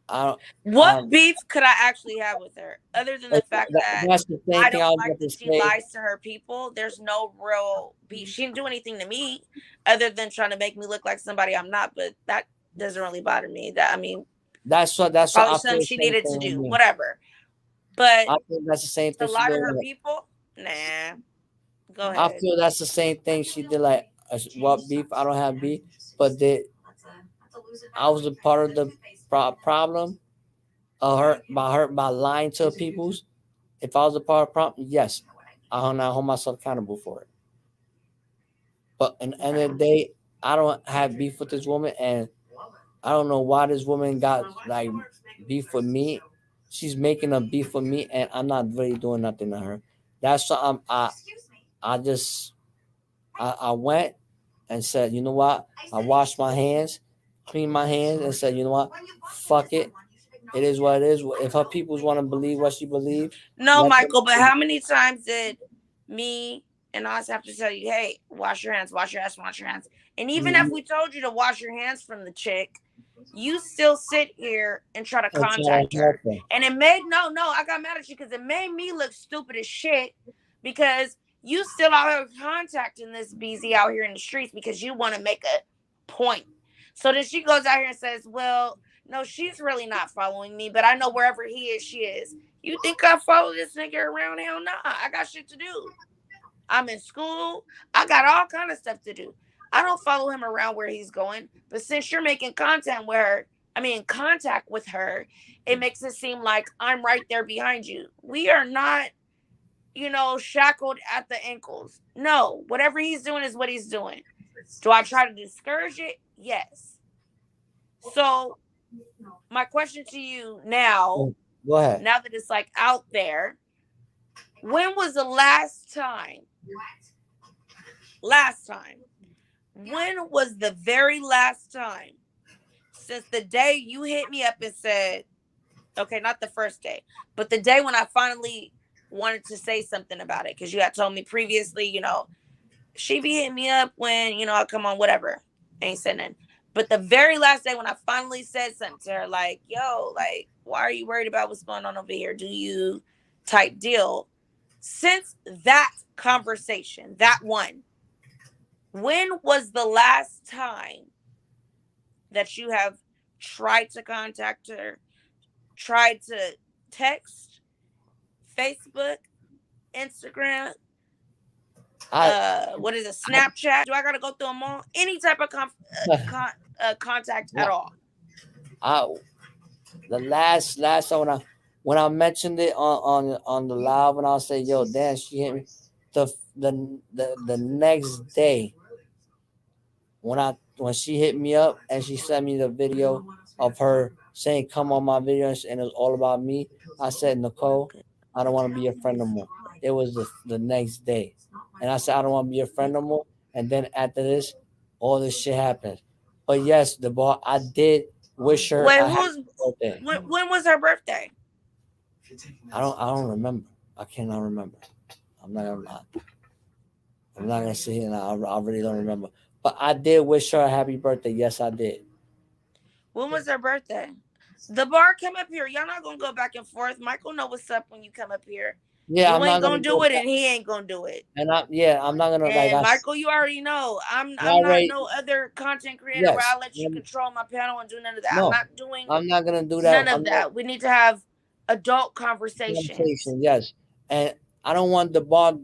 I don't. What beef could I actually have with her other than the fact that That's the same I thing I don't was like about to that she say. lies to her people? There's no real beef. She didn't do anything to me other than trying to make me look like somebody I'm not, but that doesn't really bother me. That I mean, That's what probably I feel something the she same needed to thing with do, me. whatever. But I feel that's the same to thing she lie to did. her Like, people, nah. Go I ahead. feel that's the same thing she did. Like what beef? I don't have beef, but I was a part of the problem of her by lying to people's. If I was a part of the problem, yes, I now hold myself accountable for it. But in the end of the day, I don't have beef with this woman, and I don't know why this woman got like beef with me. She's making a beef with me, and I'm not really doing nothing to her. That's why I just I went and said, you know what? I washed my hands, cleaned my hands, and said, you know what? Fuck it. It is what it is. If her peoples want to believe what she believes, No, let them Michael, but believe. how many times did me and us have to tell you, hey, wash your hands, wash your ass, wash your hands? And even if we told you to wash your hands from the chick, you still sit here and try to And try contact to help her. her. And it made, no, I got mad at you because it made me look stupid as shit because you still out here contacting this BZ out here in the streets because you want to make a point. So then she goes out here and says, well, no, she's really not following me, but I know wherever he is, she is. You think I follow this nigga around? Hell nah. I got shit to do. I'm in school. I got all kind of stuff to do. I don't follow him around where he's going. But since you're making contact with her, it makes it seem like I'm right there behind you. We are not, shackled at the ankles. No, whatever he's doing is what he's doing. Do I try to discourage it? Yes. So my question to you now, Go ahead. now that it's like out there, when was the last time? When was the very last time since the day you hit me up and said, okay, not the first day, but the day when I finally wanted to say something about it? Because you had told me previously, she be hitting me up when, I'll come on, whatever. Ain't said nothing. But the very last day when I finally said something to her, like, yo, like, why are you worried about what's going on over here? Do you type deal? Since that conversation, that one, when was the last time that you have tried to contact her, tried to text, Facebook, Instagram, what is it, Snapchat? Do I gotta go through them all? Any type of contact at all? The last time when I mentioned it on the live, and I'll say, yo, damn, she hit me. The next day when she hit me up and she sent me the video of her saying, come on my videos, and it was all about me, I said, Nicole, I don't want to be your friend no more. It was the next day. And I said, I don't want to be your friend no more. And then after this, all this shit happened. But yes, the ball, I did wish her Wait, a happy birthday. When was her birthday? I don't remember. I cannot remember. I'm not gonna lie. I'm not gonna sit here and I really don't remember. But I did wish her a happy birthday. Yes, I did. When was her birthday? The bar, come up here. Y'all not gonna go back and forth. Michael know what's up when you come up here. Yeah, you ain't gonna do it, and he ain't gonna do it. And I'm not gonna and Michael, you already know I'm not no other content creator where I let you control my panel and do none of that. No, I'm not gonna do that. None of that. We need to have adult conversations. Yes, and I don't want the bar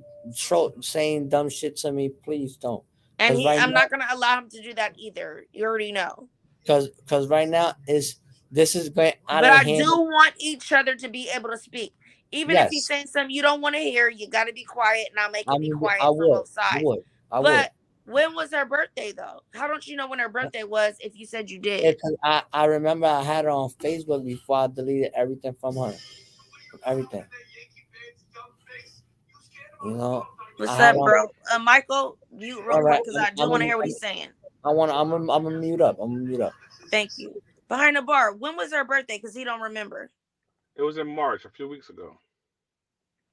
saying dumb shit to me. Please don't. And I'm not gonna allow him to do that either. You already know. Because right now this is going out of hand. But I do want each other to be able to speak. Even if he's saying something you don't want to hear, you got to be quiet, and I'll make you be quiet from both sides. I would. When was her birthday, though? How don't you know when her birthday was if you said you did? I remember I had her on Facebook before I deleted everything from her. Everything. You know. What's up, bro? Michael, mute real quick because I do want to hear what he's saying. I'm gonna mute up. Thank you. Behind the bar, when was her birthday? Because he don't remember. It was in March, a few weeks ago.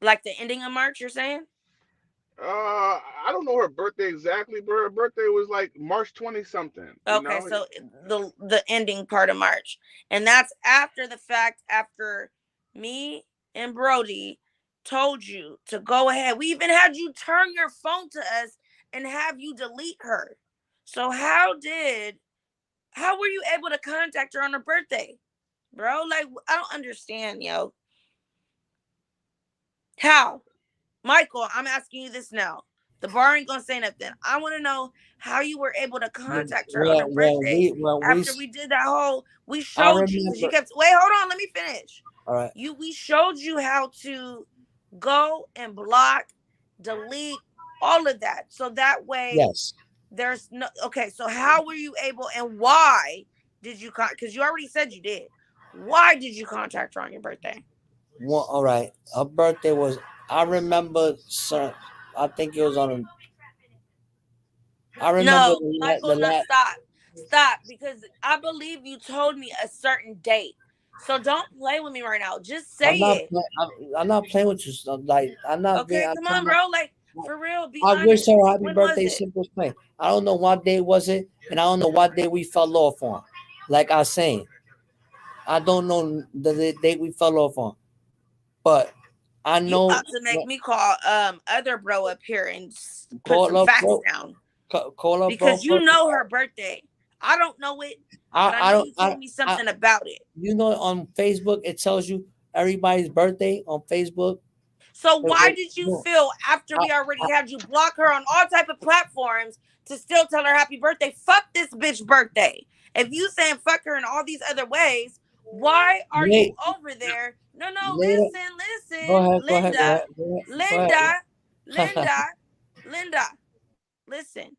Like the ending of March, you're saying? I don't know her birthday exactly, but her birthday was like March 20 something. Okay, so the ending part of March. And that's after the fact, after me and Brody told you to go ahead. We even had you turn your phone to us and have you delete her. So how were you able to contact her on her birthday? Bro, like, I don't understand, yo. How? Michael, I'm asking you this now. The bar ain't gonna say nothing. I want to know how you were able to contact her on her birthday after we did that whole. We showed you because you kept. Wait, hold on. Let me finish. All right. We showed you how to go and block, delete, all of that, so that way. Yes. There's no. Okay, so how were you able, and why did you? Because you already said you did. Why did you contact her on your birthday? Well, all right. Her birthday was. I remember. I think it was on. I remember. No, Michael, stop, because I believe you told me a certain date. So don't play with me right now. Just say it. I'm not playing with you. Like I'm not. Okay, come on, bro. Like for real. Be I honest. wish her a happy birthday. Simple thing. I don't know what day was it, and I don't know what day we fell off on. Like I was saying, I don't know the date we fell off on, but I know. You ought to make me call other bro up here and put some facts down. Call up, because you know her birthday. I don't know it. But I know you told me something about it. You know, on Facebook it tells you everybody's birthday on Facebook. So why did you feel after we already had you block her on all type of platforms to still tell her happy birthday? Fuck this bitch birthday. If you saying fuck her in all these other ways, why are you over there? No, listen. Go ahead. Linda, listen.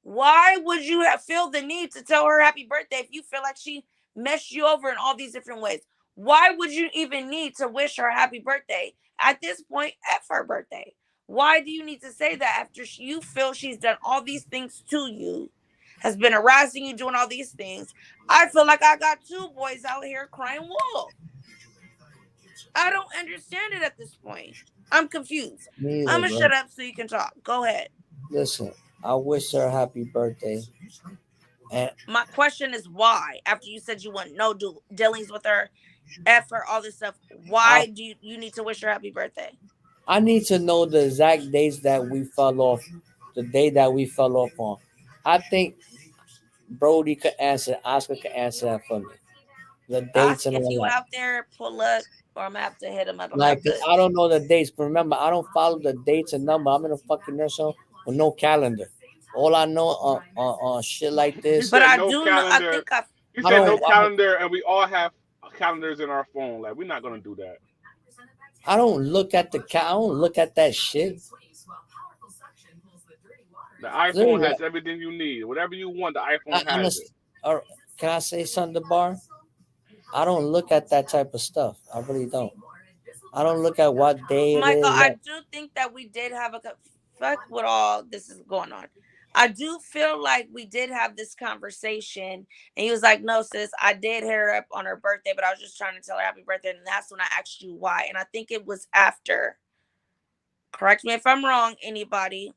Why would you feel the need to tell her happy birthday if you feel like she messed you over in all these different ways? Why would you even need to wish her happy birthday at this point at her birthday? Why do you need to say that after you feel she's done all these things to you, has been harassing you, doing all these things? I feel like I got two boys out here crying wolf. I don't understand it at this point. I'm confused. I'm going to shut up so you can talk. Go ahead. Listen, I wish her a happy birthday. And my question is why? After you said you want no dealings with her, F her, all this stuff, why do you need to wish her happy birthday? I need to know the exact dates that we fell off. The day that we fell off on. I think Brody could answer. Oscar could answer that for me. The dates and If all you that. out there, pull up, or I'm gonna have to hit him up. I'm gonna Like have to. I don't know the dates, but remember, I don't follow the dates and number. I'm in a fucking nursing home with no calendar. All I know on shit like You this, But said I no do know. I calendar. think I. You I said no don't. calendar, and we all have calendars in our phone. Like we're not gonna do that. I don't look at the I don't look at that shit. The iPhone Literally, has everything you need. Whatever you want, the iPhone I has it. or can I say something, Bar? I don't look at that type of stuff. I really don't. I don't look at what day it Michael, is. I do think that we did have fuck with all this is going on. I do feel like we did have this conversation, and he was like, "No, sis, I did hit her up on her birthday, but I was just trying to tell her happy birthday, and that's when I asked you why." And I think it was after. Correct me if I'm wrong, anybody.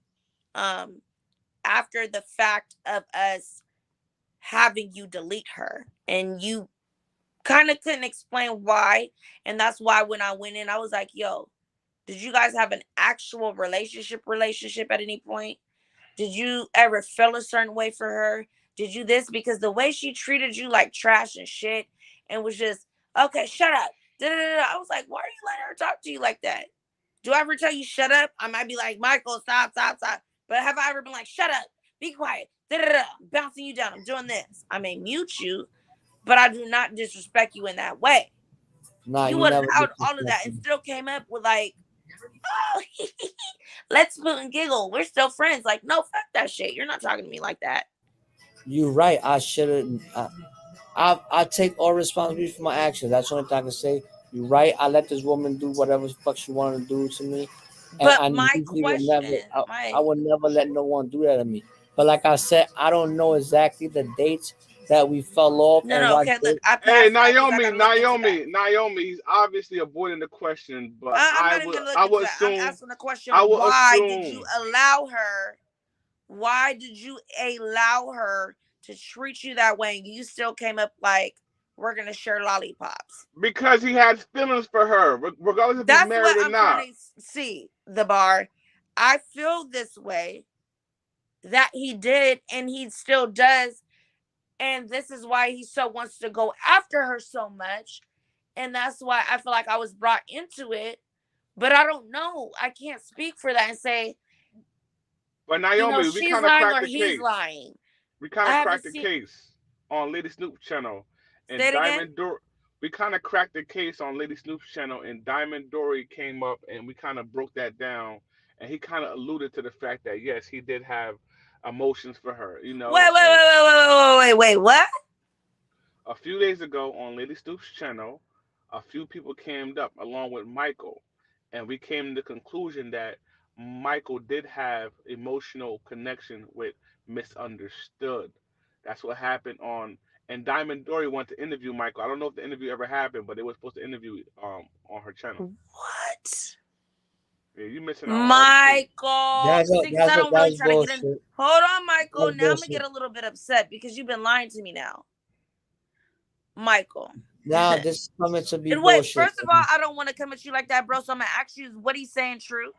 After the fact of us having you delete her, and you kind of couldn't explain why, and that's why when I went in, I was like, "Yo, did you guys have an actual relationship at any point? Did you ever feel a certain way for her? Did you this?" Because the way she treated you like trash and shit and was just, "Okay, shut up." I was like, "Why are you letting her talk to you like that?" Do I ever tell you shut up? I might be like, "Michael, stop, stop, stop." But have I ever been like, "Shut up, be quiet, I'm bouncing you down, I'm doing this"? I may mute you, but I do not disrespect you in that way. Nah, You you never allowed disrespect all of that and me. still came up with like, "Oh, let's poot and giggle. We're still friends." Like, no, fuck that shit. You're not talking to me like that. You're right. I should have. I take all responsibility for my actions. That's the only thing I can say. You're right. I let this woman do whatever the fuck she wanted to do to me, and But I my usually would never. question, I would never let no one do that to me. But like I said, I don't know exactly the dates that we fell off and no, what okay, look, date. I Hey, passed that because I gotta look into that. Naomi. He's obviously avoiding the question, but I'm not even gonna look I into would that. I'm assume, asking the question: I would why did you assume allow her? Why did you allow her to treat you that way? And you still came up like, "We're gonna share lollipops." because he has feelings for her, regardless if he's That's what married or I'm trying not. to see. The bar. I feel this way that he did, and he still does, and this is why he so wants to go after her so much, and that's why I feel like I was brought into it. But I don't know. I can't speak for that and say, But Naomi, we she's kind of lying cracked or the he's case. lying. We kind I of haven't cracked the seen. case on Lady Snoop's channel, Say and it again. We kind of cracked the case on Lady Snoop's channel, and Diamond Dory came up, and we kind of broke that down, and he kind of alluded to the fact that yes, he did have emotions for her, you know. And Wait. What? a few days ago on Lady Snoop's channel, a few people came up along with Michael, and we came to the conclusion that Michael did have emotional connection with Misunderstood. That's what happened on. And Diamond Dory wanted to interview Michael. I don't know if the interview ever happened, but they were supposed to interview on her channel. What? Yeah, you missing out on all the tea. Michael. See, because I don't really That's try to get in. bullshit. Hold on, Michael. That's Now I'm gonna bullshit. get a little bit upset because you've been lying to me now, Michael. Now this is coming to be And wait, bullshit. first of all, I don't want to come at you like that, bro. So I'm gonna ask you: is what he's saying true?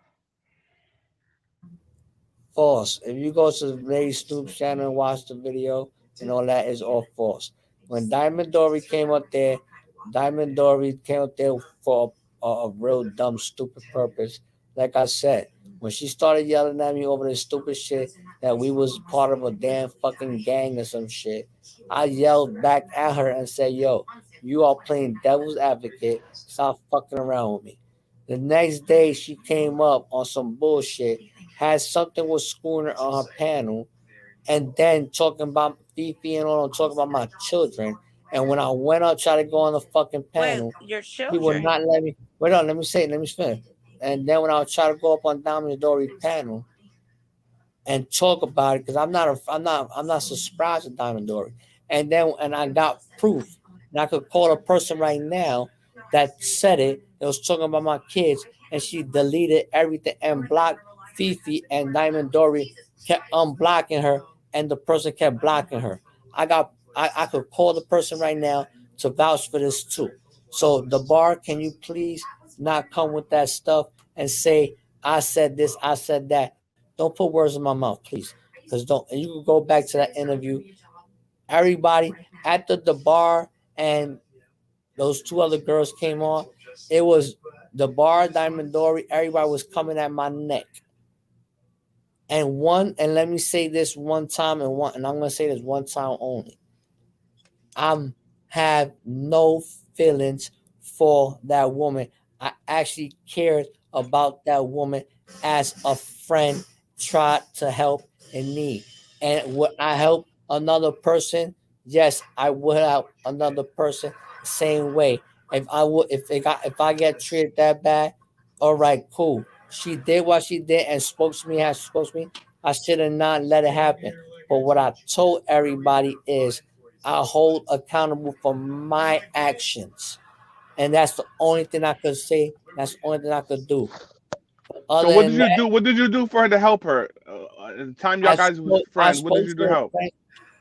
False. If you go to Lady Snoop's channel and watch the video and all that, is all false. When Diamond Dory came up there, Diamond Dory came up there for a real dumb, stupid purpose. Like I said, when she started yelling at me over this stupid shit that we was part of a damn fucking gang or some shit, I yelled back at her and said, "Yo, you are playing devil's advocate. Stop fucking around with me." The next day, she came up on some bullshit, had something with Schooner on her panel, and then talking about Fifi and all, talking about my children. And when I went up, try to go on the fucking Wait, panel, your he would children. not let me. Wait on, let me say it, let me finish. And then when I would try to go up on Diamond Dory panel and talk about it, because I'm not subscribed to Diamond Dory. And I got proof. And I could call a person right now that said it. It was talking about my kids, and she deleted everything and blocked Fifi, and Diamond Dory kept unblocking her, and the person kept blocking her. I could call the person right now to vouch for this too. So the bar, can you please not come with that stuff and say I said this, I said that. Don't put words in my mouth, please. Because don't. And you can go back to that interview. Everybody at the bar and those two other girls came on. It was the bar, Diamond Dory. Everybody was coming at my neck. And let me say this one time, and I'm gonna say this one time only. I have no feelings for that woman. I actually cared about that woman as a friend, tried to help in need. And would I help another person? Yes, I would help another person same way. If I get treated that bad, all right, cool. She did what she did and spoke to me as she spoke to me. I should have not let it happen. But what I told everybody is I hold accountable for my actions. And that's the only thing I could say. That's the only thing I could do. So Other what did than you that, do? What did you do for her to help her? At the time y'all guys was I friends, what did spoke you do to to her help? friend.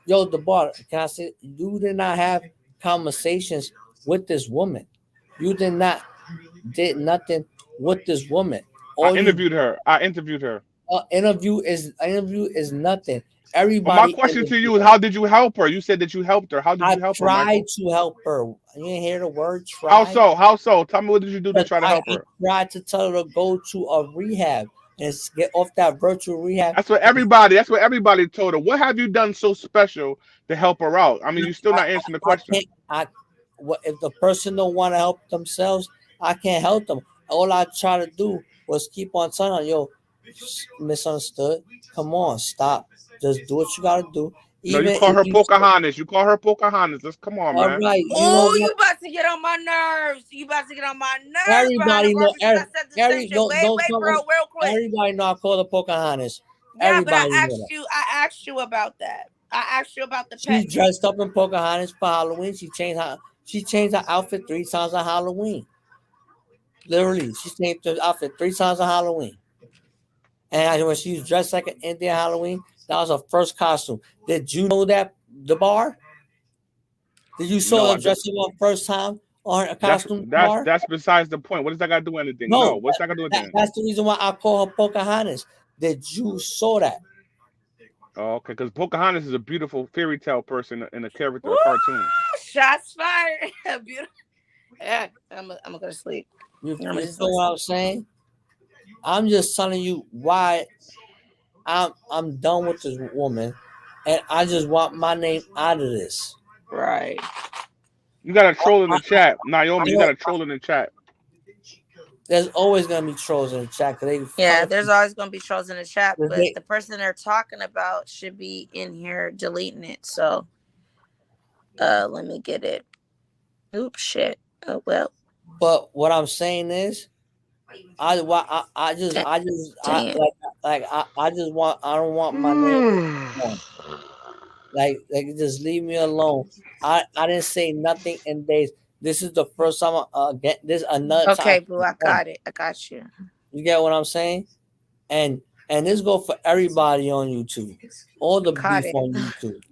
Yo, the bar, can I say, you did not have conversations with this woman. You did nothing with this woman. I All you interviewed her. I interviewed her. interview is nothing. But my Everybody question to interview you is, her. how did you help her? You said that you helped her. How did I you help her, tried Michael? to help her. You didn't hear the word How try? so? How so? Tell me, what did you do to Because try to help I her? tried to tell her to go to a rehab and get off that virtual rehab. That's what everybody told her. What have you done so special to help her out? I mean, you're still not answering the I question. can't. What if the person don't want to help themselves? I can't help them. All I try to do was keep on telling her, yo, misunderstood. Come on, stop. Just do what you gotta do. No, you Even call if her you Pocahontas. You call her Pocahontas. Let's come on, all man. right, you know Oh, what? you about to get on my nerves. You about to get on my nerves behind the Everybody bar know. because I said the same shit. Wait, Don't wait, come on. bro, real quick. Everybody know I call her Pocahontas. Yeah, but Everybody know that. I asked you about that. I asked you about the She pet. dressed up in Pocahontas for Halloween. She changed her outfit 3 times on Halloween. Literally, she changed her outfit 3 times on Halloween. And when she was dressed like an Indian Halloween, that was her first costume. Did you know that the bar? Did you No, saw her dress up first time on her that's costume that's bar? that's besides the point. What does that got to do with anything? No, No, what's that got to do with anything? that's the reason why I call her Pocahontas. Did you saw that? Oh, okay, because Pocahontas is a beautiful fairy tale person and a character, Woo! a cartoon. Shots fired. Beautiful. Yeah, I'm gonna go to sleep. You I'm feel just what I'm saying? I'm just telling you why I'm done with this woman, and I just want my name out of this. right. You got a troll in I, the chat, I Naomi. You got know a troll in the chat. there's always gonna be trolls in the chat because they Yeah, coming there's always gonna be trolls in the chat, from but they, the person they're talking about should be in here deleting it. So, let me get it. Oops, shit. Oh well. but what I'm saying is, I just Dang it. I just want I don't want my name on. Like just leave me alone. I didn't say nothing in days. This is the first time get this another time. Okay, boo, I got it. I got you. You get what I'm saying? And this go for everybody on YouTube. All the Caught beef it. on YouTube.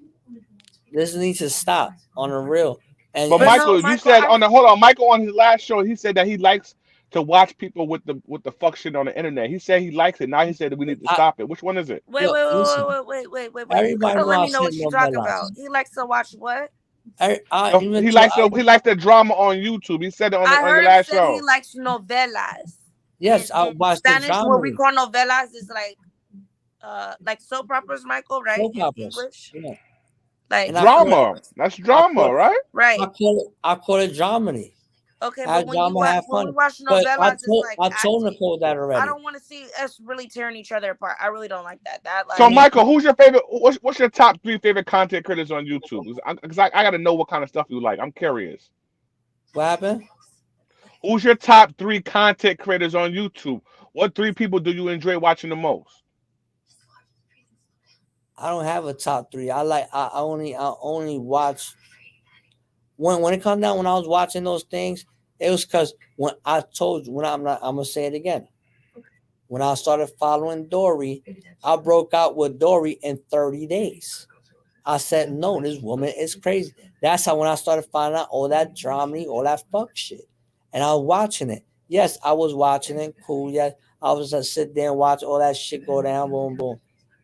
This needs to stop on the real. And But But no, Michael, you Michael, said on the hold on, Michael on his last show, he said that he likes to watch people with the fuck shit on the internet. He said he likes it. Now he said that we need to I, stop it. Which one is it? wait, look, wait, wait, listen. wait, wait, wait, wait, wait. You Everybody gotta know let I me know said what you're talking about. novelas. He likes to watch what? I No, even told he likes the drama on YouTube. He said it I on your heard him last said he show. likes novelas. yes, I In watched the Spanish, what we dramedy, call novelas is like soap operas, Michael, right? soap In operas. English. Yeah, Like and I call it Drama. That's drama, right? right. I call it dramedy. Okay, but Have drama, have when we fun. watch But novelas, it's like I told acting. Nicole that I already. don't want to see us really tearing each other apart. I really don't like that. That So like Me, Michael, who's your favorite? What's your top three favorite content creators on YouTube? Because I got to know what kind of stuff you like. I'm curious. what happened? Who's your top three content creators on YouTube? What three people do you enjoy watching the most? I don't have a top three. I only watch when it comes down when I was watching those things, it was because when I told you when I'm gonna say it again. When I started following Dory, I broke out with Dory in 30 days. I said, no, this woman is crazy. That's how when I started finding out all that drama, all that fuck shit. And I was watching it. Yes, I was watching it. Cool. Yes, I was just sit there and watch all that shit go down. Boom, boom.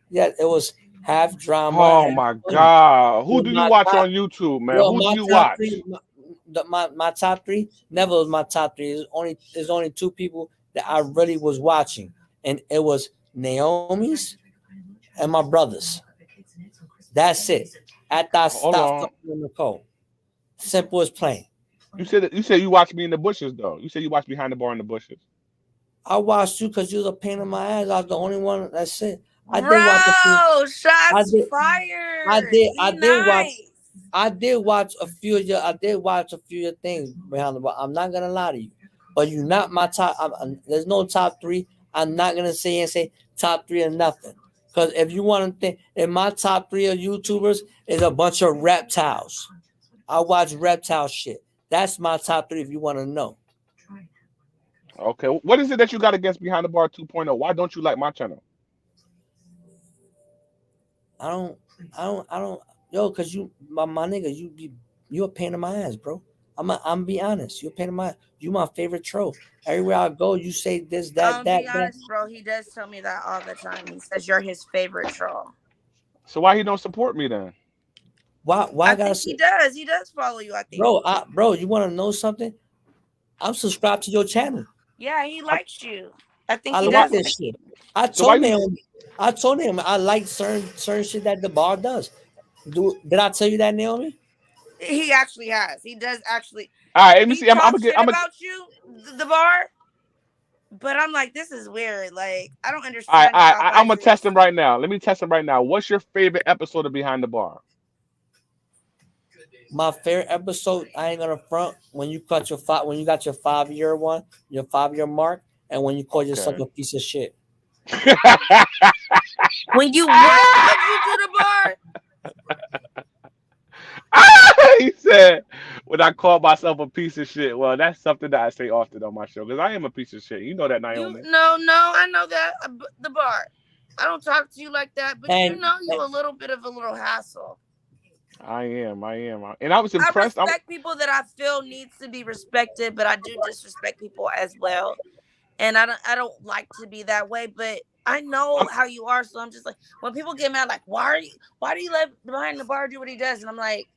Yeah, it was half drama Oh and my funny. God. Who Yo, do you my watch top, on YouTube, man? yo, Who do my you top watch? three, my top three never was my top three. There's only two people that I really was watching, and it was Naomi's and my brothers. That's it. After I Hold stopped on. fucking with Nicole, simple as plain. You said you watch me in the bushes though. You said you watch behind the bar in the bushes. I watched you because you was a pain in my ass. I was the only one. That's it. I did watch a few. Bro, I shots did. I fired. did. I Be did watch. nice. I did watch a few of your. I did watch a few of your things behind the bar. I'm not gonna lie to you, but you're not my top. There's no top three. I'm not gonna say top three or nothing. Because if you want to think, if my top three of YouTubers is a bunch of reptiles, I watch reptile shit. That's my top three. If you want to know, Okay. What is it that you got against behind the bar 2.0? Why don't you like my channel? I don't. I don't. Yo, cause my nigga, you a pain in my ass, bro. I'm be honest. You a pain in my. You my favorite troll. Everywhere I go, you say this, that, that, Be that. honest, bro. He does tell me that all the time. He says you're his favorite troll. So why he don't support me then? Why? I I gotta think say, he does. He does follow you, I think. bro? You want to know something? I'm subscribed to your channel. Yeah, he I, likes you. I think I he so why does like like this shit. you. I so why told you Naomi. I told him I like certain shit that the bar does. Did I tell you that, Naomi? He actually has. He does actually. all right, let me He see. I'm gonna talks get shit about you, the bar. But I'm like, this is weird. Like, I don't all right, understand all right, how I'm guys gonna are test him just. right now. Let me test him right now. What's your favorite episode of Behind the Bar? My favorite episode, I ain't gonna front when you when you got your 5 year one, your 5 year mark, and when you call yourself Okay. a piece of shit. When you what? What'd you do to bar? He said, "When I call myself a piece of shit." Well, that's something that I say often on my show because I am a piece of shit. You know that, You Naomi. no, I know that the bar. I don't talk to you like that, but you And know you a little bit of a little hassle. I am. I am. And I was I impressed. respect people that I feel needs to be respected, but I do disrespect people as well. And I don't like to be that way, but I know I'm how you are, so I'm just like when people get mad, like, why do you let behind the bar do what he does? And I'm like,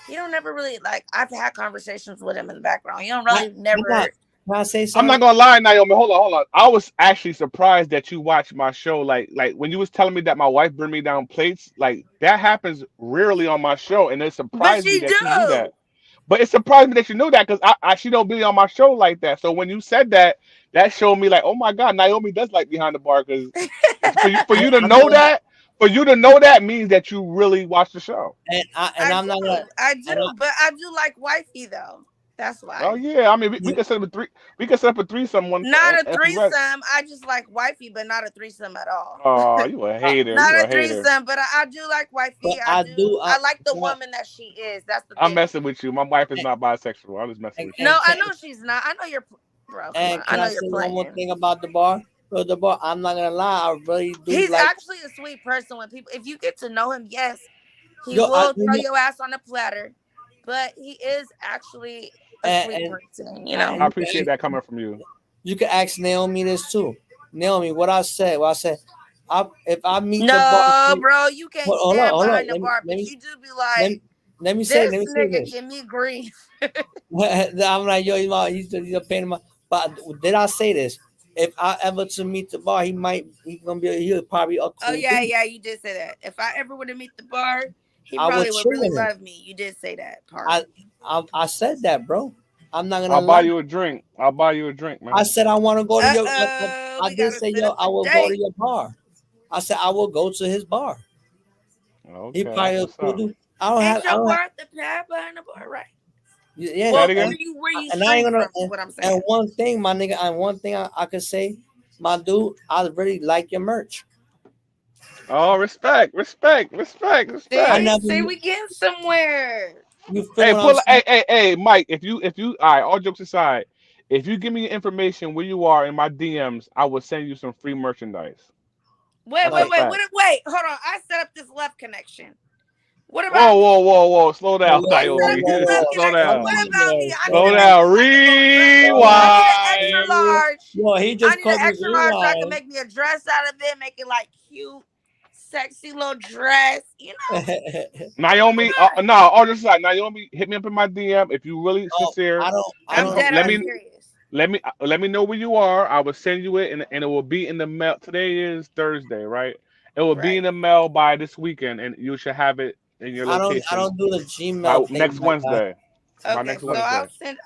he don't never really like I've had conversations with him in the background. You don't I, really you not, never can I say I'm not something? gonna lie, Naomi. Hold on, hold on. I was actually surprised that you watched my show. Like when you was telling me that my wife bring me down plates, like that happens rarely on my show, and it but surprised me she that you knew that. do. But it surprised me that you knew that because I she don't be on my show like that. So when you said that, that showed me like, oh my God, Naomi does like behind the bar because for you to I'm not know gonna, that, for you to know that means that you really watch the show. and I I'm not gonna, I and do, but I do like wifey though. That's Oh why. yeah, I mean we you, could set up a three. We could set up a threesome one Not a if you ready. threesome. I just like wifey, but not a threesome at all. Oh, you a uh, hater. Not You a a hater. threesome, but I do like but wifey. I I do. do. I like the woman that she is. That's the I'm thing. messing with you. My wife is And, not bisexual. I'm just messing with you. No, and I can, know she's not. I know you're, bro. Come on. and I can know I you're say one more playing. thing about the bar? Bro, the bar. I'm not gonna lie. I really do He's like. actually a sweet person. When people, if you get to know him, yes, he Yo, will throw your ass on a platter. But he is actually a sweet and person. You I know. you can appreciate that coming from you. you can ask Naomi this too. Naomi, what I said? What I said. If I meet the bar, No, bro, you can't hold on, stand hold on. behind the bar, but you do be Let like, me let this me say nigga this. give me grief. I'm like, yo, he's a pain in my. But did I say this? If I ever to meet the bar, he'll probably a Oh cool yeah, dude. yeah, you did say that. If I ever would have meet the bar, he I would probably would chill really with him. love me. You did say that part. I, I said that, bro. I'm not gonna I'll lie. buy you a drink. I'll buy you a drink, I man. said I want to go to Uh your. oh, I we did gotta say set yo, up I a will go to date. your bar. I said I will go to his bar. He Okay, probably that's a what's cool up. dude. Ain't I your don't have. bar at the pad behind the bar, right? Yeah, Say it Well, again. where you and I ain't stream gonna. from is what I'm And saying. one thing, my nigga, and one thing I could say, my dude, I really like your merch. Oh, respect, respect, respect, I respect. never, See, we getting somewhere. you feel Hey, what I'm pull. saying? Hey, Mike. If you, all right. All jokes aside, if you give me information where you are in my DMs, I will send you some free merchandise. Wait, That's a wait, Like, wait, fact. wait, wait. Hold on. I set up this left connection. What about me? Whoa. Slow down, Instead Naomi. of good looking, Slow down. what about me? I need Slow to make down. me like a little dress. I need an extra Rewind. large. Yo, he I just need an called me extra large so I can rewind. make me a dress out of it, make it like cute, sexy little dress. You know, Naomi, why not? no, all just like Naomi, hit me up in my DM if you really Oh, sincere. I I'm don't dead Let ass me serious. let me know where you are. I will send you it, and it will be in the mail. Today is Thursday, right? It will be in Right. the mail by this weekend, and you should have it in your I location don't do the by Gmail thing, next my guy. Wednesday. By Okay, next so But Wednesday.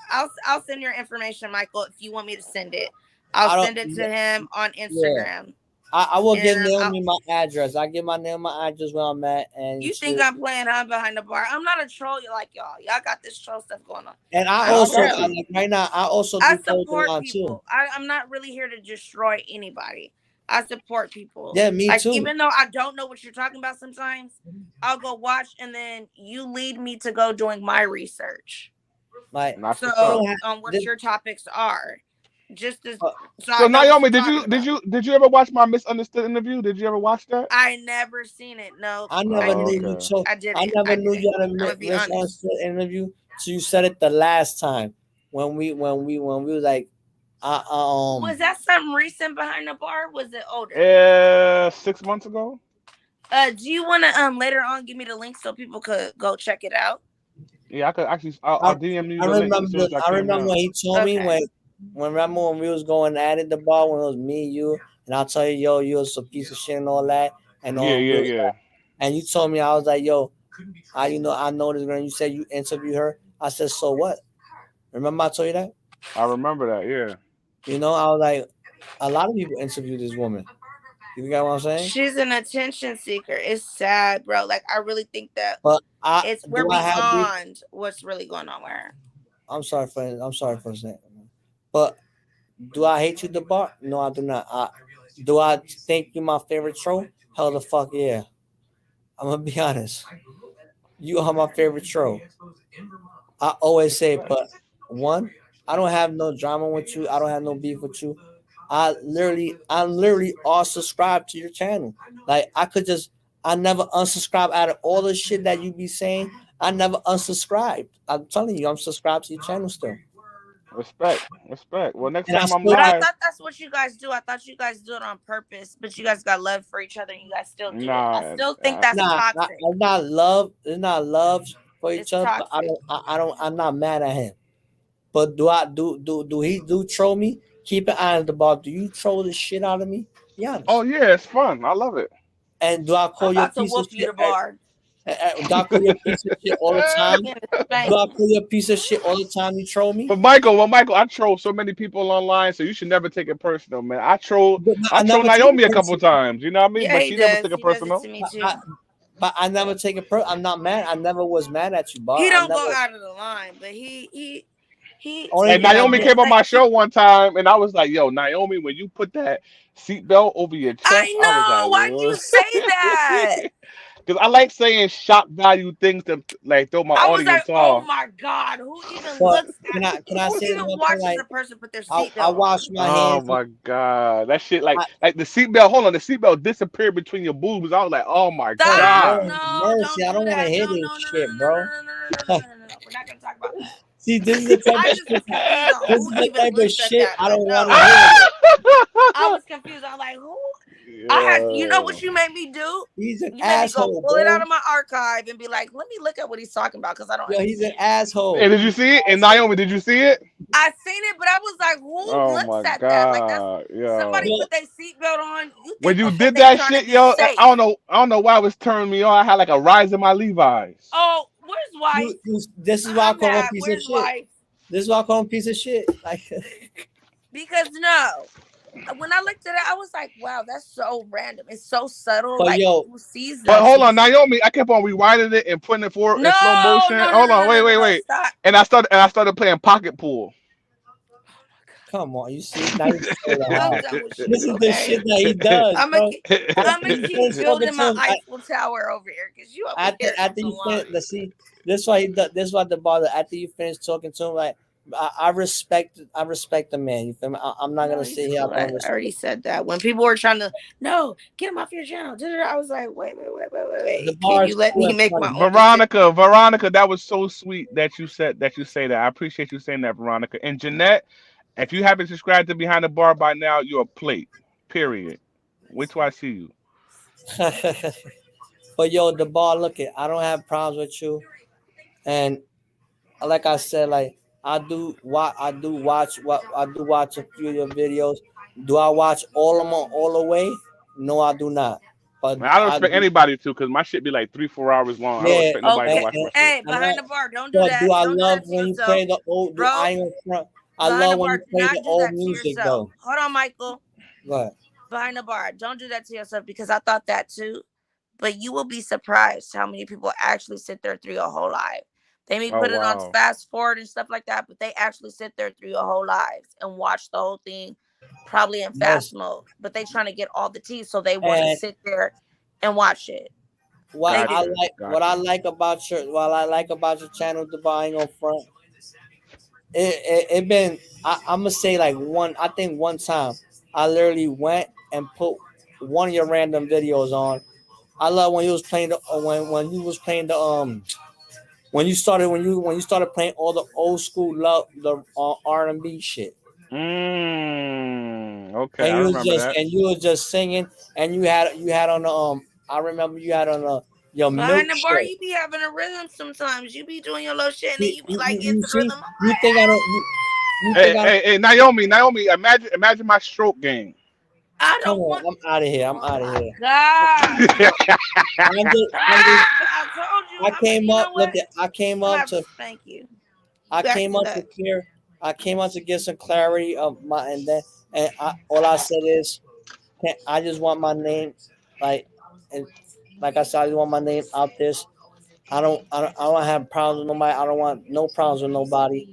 I'll send your information, Michael, if you want me to send it. I'll I don't. send it to him on Yeah, Instagram. I will give And I'll Naomi my address. I give my name, my address where I'm at, and you she. think I'm playing huh behind the bar. I'm not a troll like y'all. Y'all got this troll stuff going on. And I I'm No, I also got chill. you. like right now. I also I do post support online too. people. I'm not really here to destroy anybody. I support people. Yeah, me Like, too. even though I don't know what you're talking about sometimes, I'll go watch and then you lead me to go doing my research. Like That's what's I up. don't So have on what this. your topics are. Just as Uh, so I So know what Naomi, you're talking about. did you ever watch my misunderstood interview? Did you ever watch that? I never seen it. No, I never I Oh, knew didn't. you. okay. So I I didn't. never I knew didn't. you had a I'm gonna be honest. misunderstood interview. So you said it the last time when we was like, I Was that something recent behind the bar? Was it older? 6 months ago. Do you want to later on give me the link so people could go check it out? Yeah, I could actually. I, I'll DM you the link as soon as I I came remember out. when he told me Okay. when remember when we was going at it the bar when it was me, you, and I'll tell you, yo, you was a piece of shit and all that, and Yeah, we yeah, was yeah. and you told me I was like, yo, I know this girl. You said you interviewed her. I said, so what? Remember I told you that? I remember that. Yeah. You know, I was like, a lot of people interview this woman. You got what I'm saying? She's an attention seeker. It's sad, bro. Like I really think that But we're do I have beef? beyond what's really going on with her. I'm sorry for saying, but do I hate you, the bar? No, I do not. Do I think you my favorite troll? Hell the fuck yeah. I'm gonna be honest. You are my favorite troll. I always say, Respect. but one, I don't have no drama with you. I don't have no beef with you. I'm literally all subscribed to your channel. Like I never unsubscribe out of all the shit that you be saying. I never unsubscribed. I'm telling you, I'm subscribed to your channel still. Respect. Respect. Well, next And I time I'm still But I live, thought that's what you guys do. I thought you guys do it on purpose, but you guys got love for each other and you guys still do it. I nah. still think that's toxic. it's not love. It's not love for each It's other. But toxic. I'm not mad at him. But do he troll me? Keep an eye on the ball. Do you troll the shit out of me? Be Oh honest. yeah, it's fun. I love it. And do I I'm call you a about to piece of whoop you shit? the bar. Do I call you a piece of shit all the time? Getting Do I spanked. call you a piece of shit all the time? You troll me? But Michael, I troll so many people online, so you should never take it personal, man. But I I troll never take it Naomi a couple personal. times. You know what I mean? Yeah, But he she never does. took it He does it personal. to me But too. I never take it I'm not mad. I never was mad at you, He Bar. I don't go never. out of the line, but he Only And thing I Naomi did. came on like my show one time, and I was like, "Yo, Naomi, when you put that seatbelt over your chest, I I was like, know. Why'd you say that? because I like saying shock value things to like throw my I was like, audience oh off. my God, who even But looks at can I who say this even one thing? watches Like a person put their I seatbelt wash on? my Oh hands. my god, that shit I, like the seatbelt. Hold on, the seatbelt disappeared between your boobs. I was like, oh my oh Stop. god. No, mercy! don't I do don't want to that. hear No, this no, no, no, shit, no, no, bro. no, no, no, no, no, no, no, no. We're not gonna talk about that. See, this is the type I of just shit. was confused on This who is the even type of looks at shit that. I Like, don't want to no. hear. I was confused. I'm like, who? You know what Yo. you made me do? He's an You made me go asshole, pull it out bro. of my archive and be like, let me look at what he's talking about because I don't Yo, he's an understand. asshole. And did you He's see it? an And asshole. Naomi, did you see it? I seen it, but I was like, who Oh looks my at that? Like that's god, somebody yo. Yo, put their seatbelt on. You When think, you okay, did they that trying to shit, be yo, safe. I don't know why it was turning me on. I had like a rise in my Levi's. Oh, where's wife? this is why I I'm call him a mad. piece of Where's shit. wife? This is why I call him a piece of shit. Like, Because no. When I looked at it, I was like, wow, that's so random. It's so subtle. but Like, yo, who sees But that hold on, shit? Naomi, I kept on rewinding it and putting it forward No, in slow no, motion. no, no, Hold no, on, no, no, no. wait. Stop. And I started playing pocket pool. come on, you see, now you trolling I'm hard. done with you, This is the okay? shit that he does, I'm bro. gonna After you keep finish talking building to my him, Eiffel Tower over here because you over here on after some you finish, line. let's see. This why he does. This why the bother. After you finish talking to him, like I respect the man. You feel me? I'm not No, gonna he's sit here. cool. I don't I already said that. When people were trying to, no, get him off your channel. I was like, the wait. Can bar you is let cool me and make my funny. own decision? Veronica, that was so sweet that you said that. You say that. I appreciate you saying that, Veronica. And Jeanette, if you haven't subscribed to Behind the Bar by now, you're a plate. Period. Wait till I see you. But yo, the bar, look it. I don't have problems with you, and like I said, like I do watch a few of your videos. Do I watch all of them all the way? No, I do not. But Man, I don't I expect do, anybody to, because my shit be like 3-4 hours long. I don't yeah. expect nobody to Okay. watch my shit. Hey, And behind the bar, don't do but that. do I Don't do love that to when you yourself, play the old? Do bro. I ain't gonna front. I Behind the love when bar, you do play the not do old that to music yourself. though. Hold on, Michael. But Behind the bar, don't do that to yourself because I thought that too. But you will be surprised how many people actually sit there through your whole life. They may Oh put it on wow. fast forward and stuff like that, but they actually sit there through your whole lives and watch the whole thing, probably in yes, fast mode. But they trying to get all the tea, so they want to and sit there and watch it. They do. Gotcha. what I Gotcha. like about your channel, the bar ain't gonna front. It been I'm gonna say like one. I think one time I literally went and put one of your random videos on. I love when you was playing the when you was playing the when you started playing all the old school love the R&B shit, Okay, I remember that. and you was just singing, and you had on the I remember you had on your Behind milk the bar, shirt. you be having a rhythm sometimes. You be doing your little shit and then You, you be you, like you into you the see rhythm. you think I don't you think Hey, I don't hey, hey, Naomi, imagine my stroke game. I come don't on, want. I'm out of here. I'm Oh out of my here. god! I'm just Stop! I told you. I I'm. came You up. know Look what? at. I came I'm gonna up have to to. spank you. I Back came to up to that. clear. I came up to get some clarity of my and all I said is, I just want my name, like, and like I said, I just want my name out this. I don't have problems with nobody. I don't want no problems with nobody.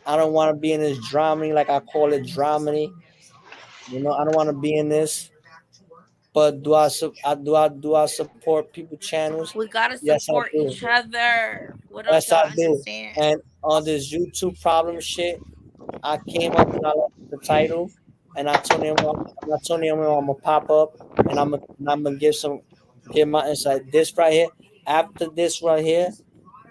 I don't want to be in this dramedy, like I call it dramedy. I don't want to be in this. But do I support people channels? We gotta Yes, I support do. each other. What don't Yes, I y'all do. understand? And on this YouTube problem shit, I came up and I left the title, and I told him I'm gonna pop up, and I'm gonna give my insight. This right here, after this right here,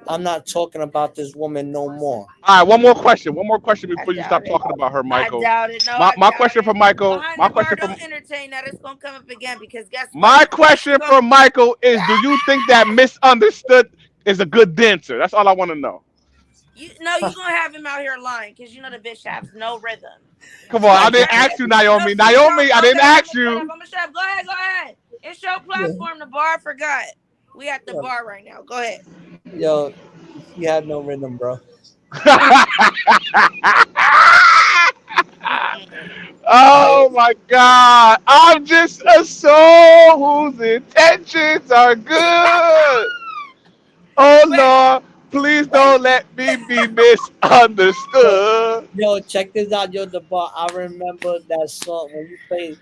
I'm not talking about this woman no more. All right, one more question. One more question I before you stop doubt it. talking about her, I Michael. doubt it. No, My I my doubt question for it. Michael. Behind My the bar, question for don't entertain that. It's gonna come up again because guess what? my It's question gonna. for Michael is: do you think that misunderstood is a good dancer? That's all I want to know. You gonna have him out here lying because you know the bitch has no rhythm. Come on, But I didn't ask you, Naomi. she don't. Naomi, I didn't Okay, I'm ask gonna shut up. you. I'm gonna shut up. Go ahead. Go ahead. It's your platform. The bar forgot. We at the bar right now. Go ahead. Yo, you had no rhythm, bro. Oh my God! I'm just a soul whose intentions are good. Oh Wait, Lord, please wait. don't let me be misunderstood. Yo, check this out, yo, the bar. I remember that song when you played.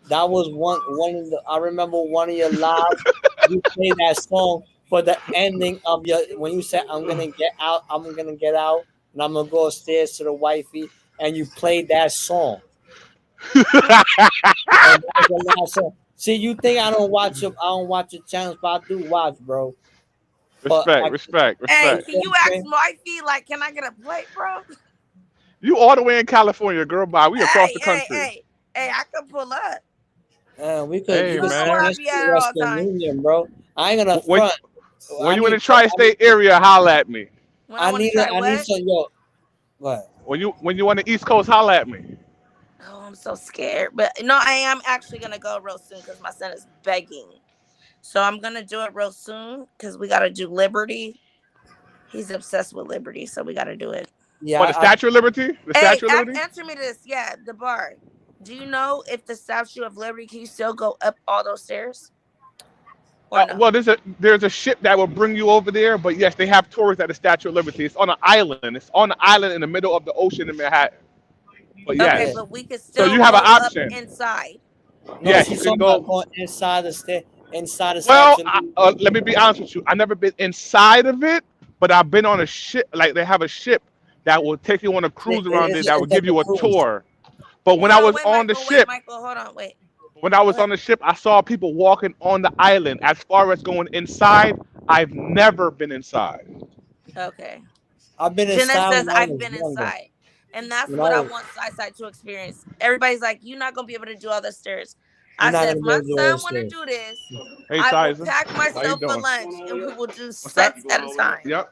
That was one of the. I remember one of your lives. You played that song for the ending of your when you said, "I'm gonna get out. I'm gonna get out, and I'm gonna go upstairs to the wifey." And you played that song, and that was the last song. See, you think I don't watch your channels, but I do watch, bro. But Respect, respect, Hey, you know respect. can what you I'm ask saying? wifey like, can I get a plate, bro? You all the way in California, girl. Bye. We across Hey, the hey, country. hey, hey, I can pull up. You Hey could You know sit where I man, next be to at the at all Western times. Union, bro. I ain't gonna when front. when you in the tri-state area, holla at me. When I want to try I need what? some yo. What? When you on the East Coast, holla at me. Oh, I'm so scared. But no, I am actually gonna go real soon because my son is begging. So I'm gonna do it real soon because we gotta do Liberty. He's obsessed with Liberty, so we gotta do it. Yeah, What, the Statue of Liberty? The Hey, Statue of Liberty? answer me this. Yeah, the bar. Do you know if the Statue of Liberty can you still go up all those stairs or no? Well, there's a ship that will bring you over there, but yes, they have tourists at the Statue of Liberty. It's on an island. It's on an island in the middle of the ocean in Manhattan. But Okay, yeah. yes, but we could so still you have an go up option. inside. No, Yes, you she's can talking about go. going inside the Well, statue. Of Liberty. let me be honest with you. I never been inside of it, but I've been on a ship. Like they have a ship that will take you on a cruise around there, that will It's like give a you a cruise. tour. But when I Hold on, was wait, on the Michael. Wait, ship, Michael. Hold on, wait. when I was What? on the ship, I saw people walking on the island. As far as going inside, I've never been inside. Okay. I've been Jeanette inside says when I I've was been younger. inside, and that's When I what I was, want Side to experience. Everybody's like, "You're not gonna be able to do all the stairs." you're I not said, gonna if be able my to do all son this want to shit. do this, Hey, I will Sizer, pack how you myself for doing? lunch, and we will do What's that? sets at a time. Yep.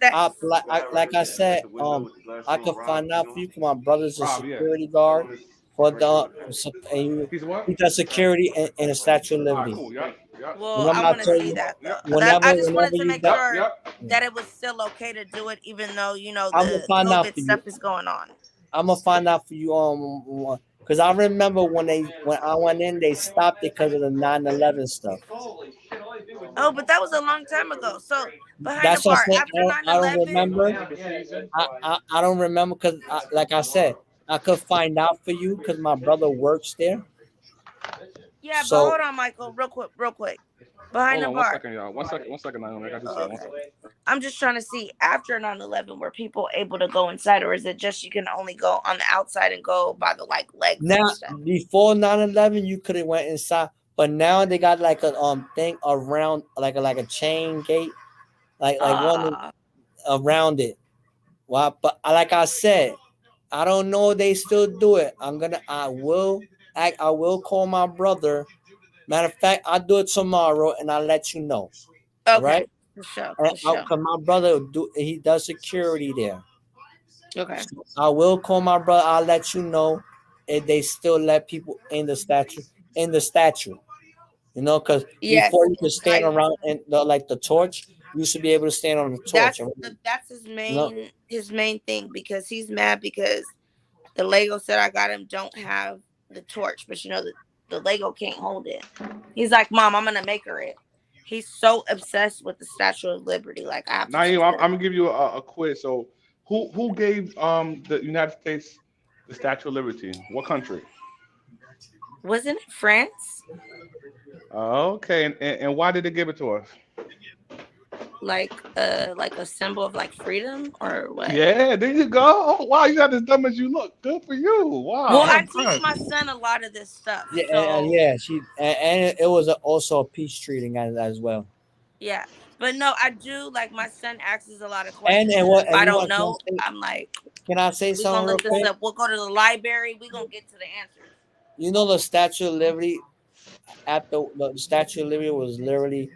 Sets. Like I said, I could find out for you. 'Cause my brother's a Rob, yeah. security guard for the, and He's what? he does security in the Statue of All right, Liberty. cool. Yep. Yep. Well, I Remember I want to told see you, that though. Yep. That I just whenever wanted to you make got, Yep. sure Yep. that it was still okay to do it, even though I'm gonna the find out COVID for you. stuff is going on. I'm gonna find out for you. Because I remember when I went in, they stopped it because of the 9/11 stuff. Oh, but that was a long time ago. So behind the That's what bar I'm saying. after I don't 9/11. remember. I don't remember because, like I said, I could find out for you because my brother works there. Yeah, but So hold on, Michael, real quick. Behind Hold the on one bar. second, y'all. One second, Naomi. I got you, Oh, sir. One okay. second. I'm just trying to see after 9/11, were people able to go inside, or is it just you can only go on the outside and go by the legs now, and stuff? before 9/11, you could have went inside, but now they got like a thing around, like a chain gate, like one Ah, around it. Well, but like I said, I don't know if they still do it. I will call my brother. Matter of fact, I'll do it tomorrow and I'll let you know. All right? okay, for sure, for sure. Cause my brother he does security there. Okay. So I will call my brother. I'll let you know if they still let people in the statue. Because Yes, before you could stand I. around and the torch, you should be able to stand on the torch. That's his No, main thing, because he's mad because the Lego set I got him don't have the torch, but the Lego can't hold it. He's like, Mom, I'm gonna make her it. He's so obsessed with the Statue of Liberty. Like, I have to Naeem, teach I'm her. gonna give you a quiz. So, who gave the United States the Statue of Liberty? What country? Wasn't it France? Okay, and why did they give it to us? Like a symbol of like freedom or what? Yeah, there you go. Oh, wow, you're not as dumb as you look. Good for you. Wow, Well, I'm I teach impressed. my son a lot of this stuff. yeah, So yeah. And it was also a peace treating as well. yeah. But no, I do, like, my son asks a lot of And questions, and and what if I and you don't want know, I'm like, can I say we're gonna something real look this quick? up. We'll go to the library, we're gonna get to the answers. You know the Statue of Liberty at the Statue of Liberty was literally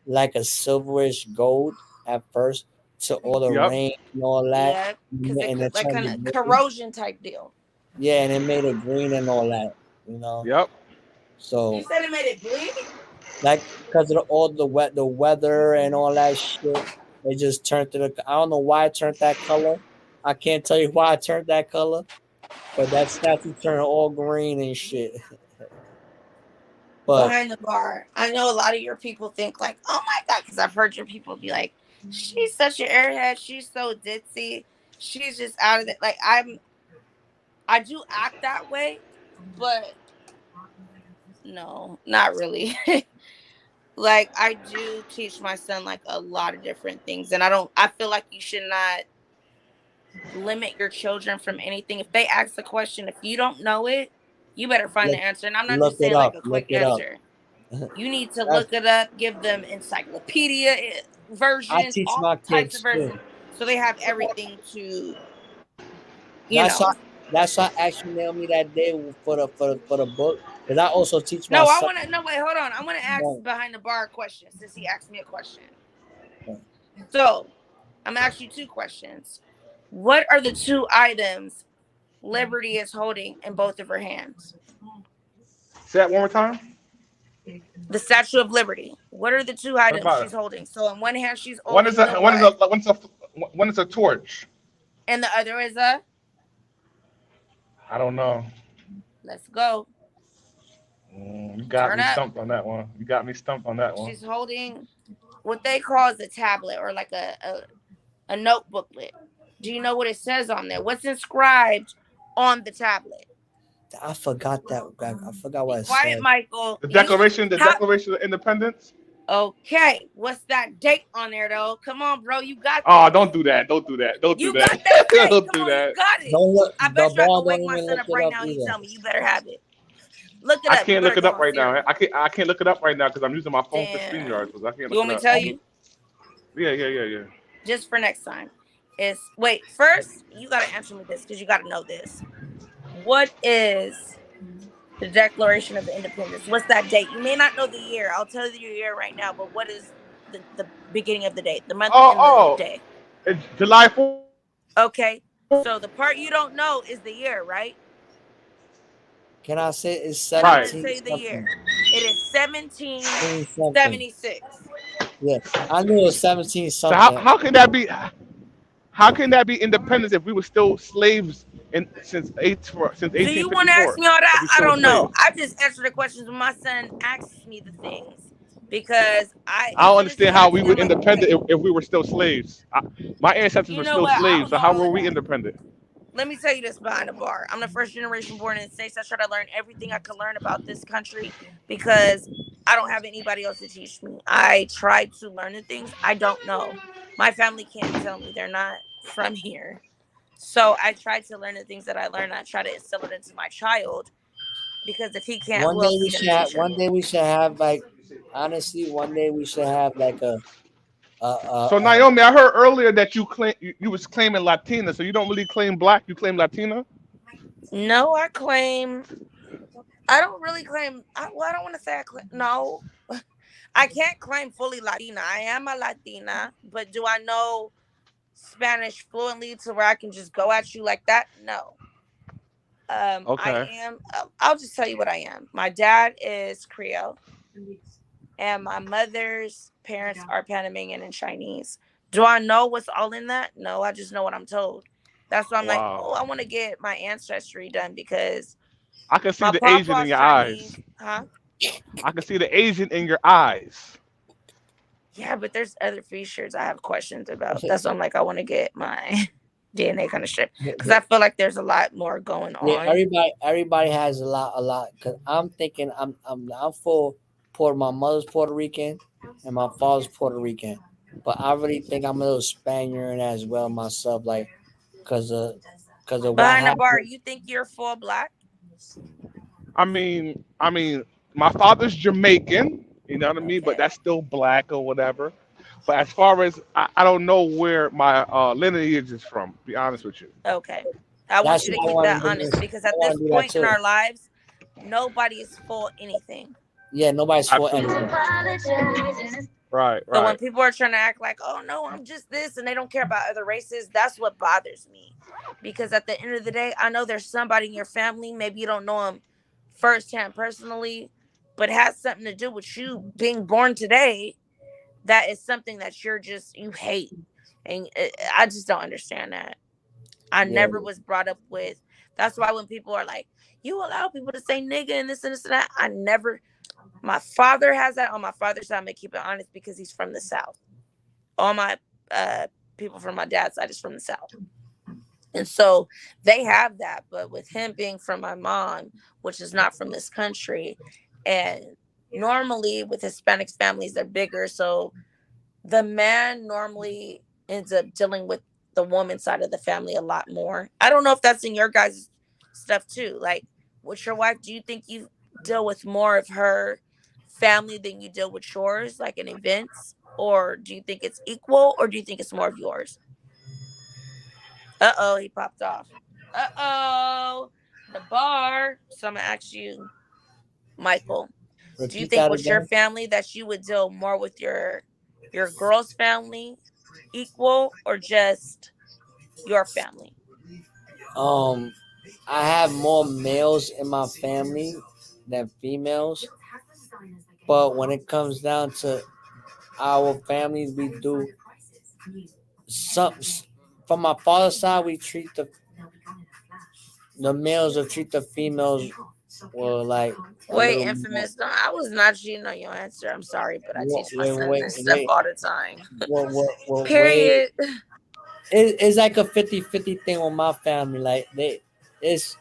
like a silverish gold at first to all the Yep. rain and all that, Yeah, because it and could it like turned kind to of green. corrosion type deal. Yeah, and it made it green and all that. Yep. You So said it made it bleed? like because of all the weather and all that shit, it just turned to the. I don't know why it turned that color. I can't tell you why it turned that color, but that statue turned all green and shit. But Behind the bar. I know a lot of your people think like, oh my God, because I've heard your people be like, she's such an airhead. She's so ditzy. She's just out of it. Like, I do act that way, but no, not really. Like, I do teach my son like a lot of different things, and I feel like you should not limit your children from anything. If they ask a question, if you don't know it, you better find the look, answer. And I'm not look just it saying like up. a Look quick it up. answer. You need to That's, look it up, give them encyclopedia I versions, teach all my types of kids too. versions, so they have everything to, you That's why know. that's why actually nailed me that day for the book because I also teach my No, son. no, wait, hold on. I want to ask Right, behind the bar a question since he asked me a question. right. So I'm gonna ask you two questions. What are the two items Liberty is holding in both of her hands? Say that one more time. The Statue of Liberty. What are the two What items about she's it? holding? So in one hand she's One is holding the a one is what? a one is a torch. And the other is a, I don't know. let's go. You got Turn me up. stumped on that one. You got me stumped on that one. She's holding what they call as a tablet, or like a notebooklet. Do you know what it says on there? What's inscribed on the tablet? I forgot that. I forgot Be what it quiet, said. Michael. The You Declaration, the how Declaration of Independence. Okay, what's that date on there though? Come on, bro, you got Oh, this. don't do that. Don't do that. Don't do You that. got that date. Don't Come do on, that. you got it. Don't look. I The bet you I ball can wake don't my even son look up it right up now and he either. tell me you better have it. Look it I up. You can't better look it go up on right now. Siri. I can't look it up right now because I'm using my phone for StreamYard. Damn. So I can't You look want it me to up. tell you? Yeah. Just for next time. Wait, first you gotta answer me this because you gotta know this. What is the Declaration of Independence? What's that date? You may not know the year. I'll tell you the year right now, but what is the beginning of the date, the month and the Oh, day? it's July 4th. Okay. So the part you don't know is the year, right? Can I say it's And I'm going to 17 tell you the something? year. It is something. 1776. Yeah, I knew it was 17 So something. how can that be? How can that be independence if we were still slaves since Do you want to ask 1854? me all If that? we I still don't know. slaves, I just answer the questions when my son asks me the things. Because I as don't soon as he understand how asks we me, were I'm like, okay, independent if we were still slaves. My ancestors you were know still what? I slaves, don't so know how all were of we that. independent? Let me tell you this behind the bar. I'm the first generation born in the States. I try to learn everything I could learn about this country because I don't have anybody else to teach me. I try to learn the things I don't know. My family can't tell me. They're not from here. So I try to learn the things that I learn. I try to instill it into my child because if he can't, One who day else we is going should to have. teach him? One day we should have like. Honestly, one day we should have like So a Naomi, I heard earlier that you was claiming Latina, so you don't really claim black, you claim Latina. No, I don't really claim, well, I don't want to say I claim, no. I can't claim fully Latina. I am a Latina, but do I know Spanish fluently to where I can just go at you like that? No. I Okay. am. I'll just tell you what I am. My dad is Creole, and my mother's parents are Panamanian and Chinese. Do I know what's all in that? No, I just know what I'm told. That's why I'm like, Wow. oh, I want to get my ancestry done because I can see my the Asian in papa's your Chinese, eyes. huh? I can see the Asian in your eyes. Yeah, but there's other features I have questions about. That's why I'm like, I want to get my DNA kind of shit because I feel like there's a lot more going yeah. on. Everybody has a lot. Cause I'm thinking I'm full Puerto. My mother's Puerto Rican, and my father's Puerto Rican. But I really think I'm a little Spaniard as well myself, like cause of what Behind the bar, happened. you think you're full black? I mean, my father's Jamaican, you know what I mean, but Okay. that's still black or whatever. But as far as I don't know where my lineage is from. Be honest with you. Okay. I want That's you to what I keep want that to do. honest because I at want this to do that point in too. our lives, nobody is full anything. Yeah, nobody's for Absolutely. anything. Right. So when Right. people are trying to act like, oh no, I'm just this, and they don't care about other races, that's what bothers me. Because at the end of the day, I know there's somebody in your family, maybe you don't know them firsthand personally, but it has something to do with you being born today. That is something that you hate. And I just don't understand that. I Yeah, never was brought up with. That's why when people are like, you allow people to say nigga and this and that, I never. My father has that on my father's side. I'm gonna keep it honest because he's from the South. All my uh, people from my dad's side is from the South, and so they have that. But with him being from my mom, which is not from this country, and normally with Hispanic families they're bigger, so the man normally ends up dealing with the woman side of the family a lot more. I don't know if that's in your guys' stuff too. Like with your wife, do you think you deal with more of her family than you deal with yours, like in events? Or do you think it's equal or do you think it's more of yours? Uh-oh, he popped off. Uh-oh. The bar. So I'm gonna ask you, Michael. Do you repeat think that with your again. family that you would deal more with your girl's family equal or just your family? Um, I have more males in my family than females, but when it comes down to our families, we do some. From my father's side, we treat the males or treat the females well, like a Wait, little more. infamous. No, I was not cheating on your answer. I'm sorry, but I teach my son Wait, this stuff all the time. wait. Period. It's like a 50-50 thing with my family. Like it's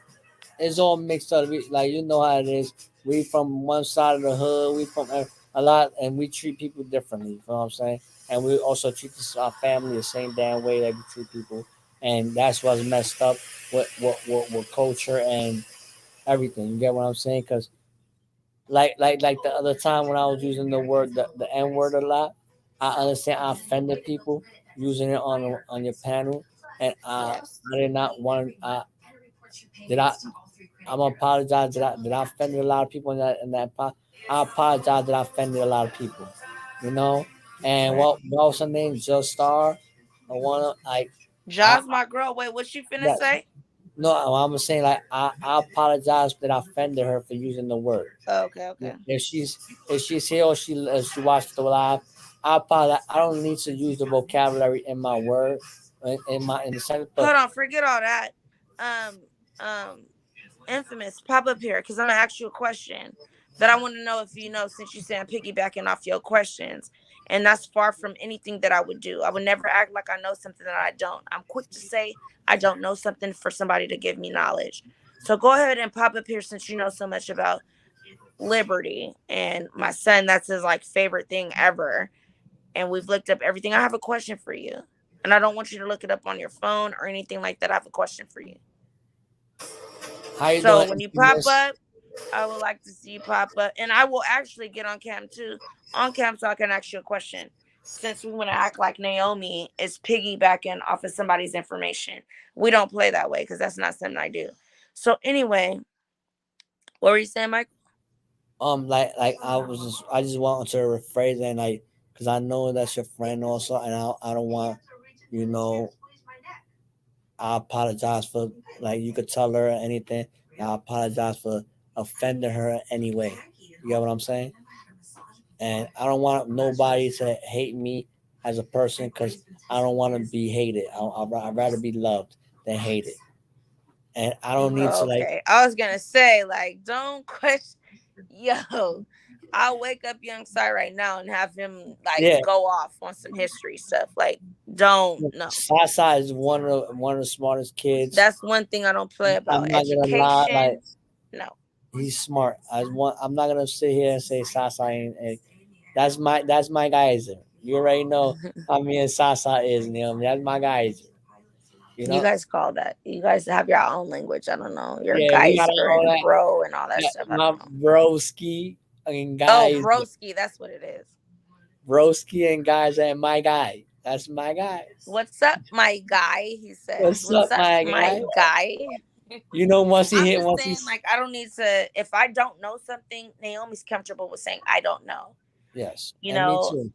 it's all mixed up. Like you know how it is. We from one side of the hood. We from a lot, and we treat people differently. You know what I'm saying? And we also treat our family the same damn way that we treat people, and that's what's messed up with culture and everything. You get what I'm saying? Because like the other time when I was using the N word a lot, I understand I offended people using it on your panel, and Yes. I did not want. Did I? I'm gonna apologize. Did I offended a lot of people I apologize that I offended a lot of people. You know, and Right. what was her name? Just Star. I wanna like I Jaws, my girl. Wait, what you finna that say? no. I'm saying like I apologize that I offended her for using the word. Oh, okay, okay. If she's here or she watched the live, I apologize. I don't need to use the vocabulary in my word in the sentence, but Hold on, forget all that. Um, um, Infamous, pop up here because I'm gonna ask you a question that I want to know if you know since you say I'm piggybacking off your questions. And that's far from anything that I would do. I would never act like I know something that I don't. I'm quick to say I don't know something for somebody to give me knowledge. So go ahead and pop up here since you know so much about liberty and my son, that's his like favorite thing ever. And we've looked up everything. I have a question for you. And I don't want you to look it up on your phone or anything like that. I have a question for you. how you So doing? when you pop Infamous? up, I would like to see you pop up. And I will actually get on cam too. On cam so I can ask you a question. Since we want to act like Naomi is piggybacking off of somebody's information. We don't play that way because that's not something I do. So anyway, what were you saying, Mike? Like I just want to rephrase it, like, because I know that's your friend also, and I don't want, you know, I apologize for, like, you could tell her anything. I apologize for offending her anyway. You get what I'm saying? And I don't want nobody to hate me as a person because I don't want to be hated. I'd rather be loved than hated. And I don't need to, like, Okay. I was gonna say, like, don't question. Yo, I'll wake up young Cy right now and have him like yeah. go off on some history stuff. Like, don't no. Sasa is one of the smartest kids. That's one thing I don't play I'm about. not gonna lie, like, Education, no. he's smart. I'm not gonna sit here and say Sasa ain't. That's my geyser. You already know how me and Sasa is, Neil. That's my geyser. You You know? guys call that. You guys have your own language. I don't know. Your Yeah, we got geyser all and that. bro and all that Yeah, stuff. I my don't know. broski and Oh, guys, broski, that's what it is. broski and guys and my guy. That's my guy. What's up, my guy? He says. What's What's up, up, my my guy? guy? You know, I'm just saying, like, I don't need to. If I don't know something, Naomi's comfortable with saying I don't know. yes, You and me know, too.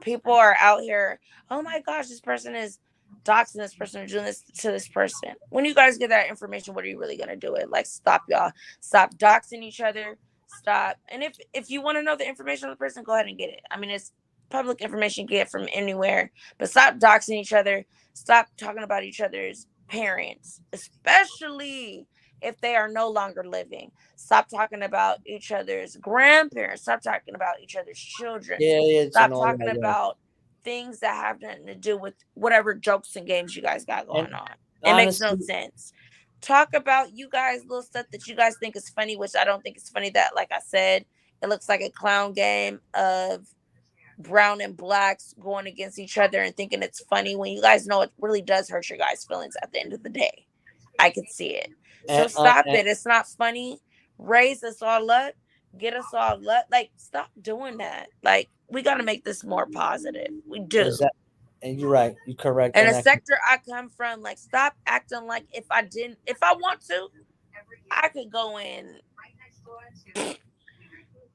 people are out here. Oh my gosh, this person is doxing this person or doing this to this person. When you guys get that information, what are you really gonna do? It like stop, y'all. Stop doxing each other. Stop. And if you want to know the information on the person, go ahead and get it. I mean, it's public information you get from anywhere. But stop doxing each other. Stop talking about each other's parents, especially if they are no longer living. Stop talking about each other's grandparents. Stop talking about each other's children. Yeah, it's and Stop all talking that. Yeah, about things that have nothing to do with whatever jokes and games you guys got and going on. It makes no honestly, sense. Talk about you guys little stuff that you guys think is funny, which I don't think is funny. That, like I said, it looks like a clown game of brown and blacks going against each other and thinking it's funny when you guys know it really does hurt your guys' feelings at the end of the day. I can see it. So stop and it. It's not funny. Raise us all up. Get us all up. Like, stop doing that. Like, we got to make this more positive. We do. is that, and you're right. You're correct, And and a sector I come from, like, stop acting like if I want to, I could go in.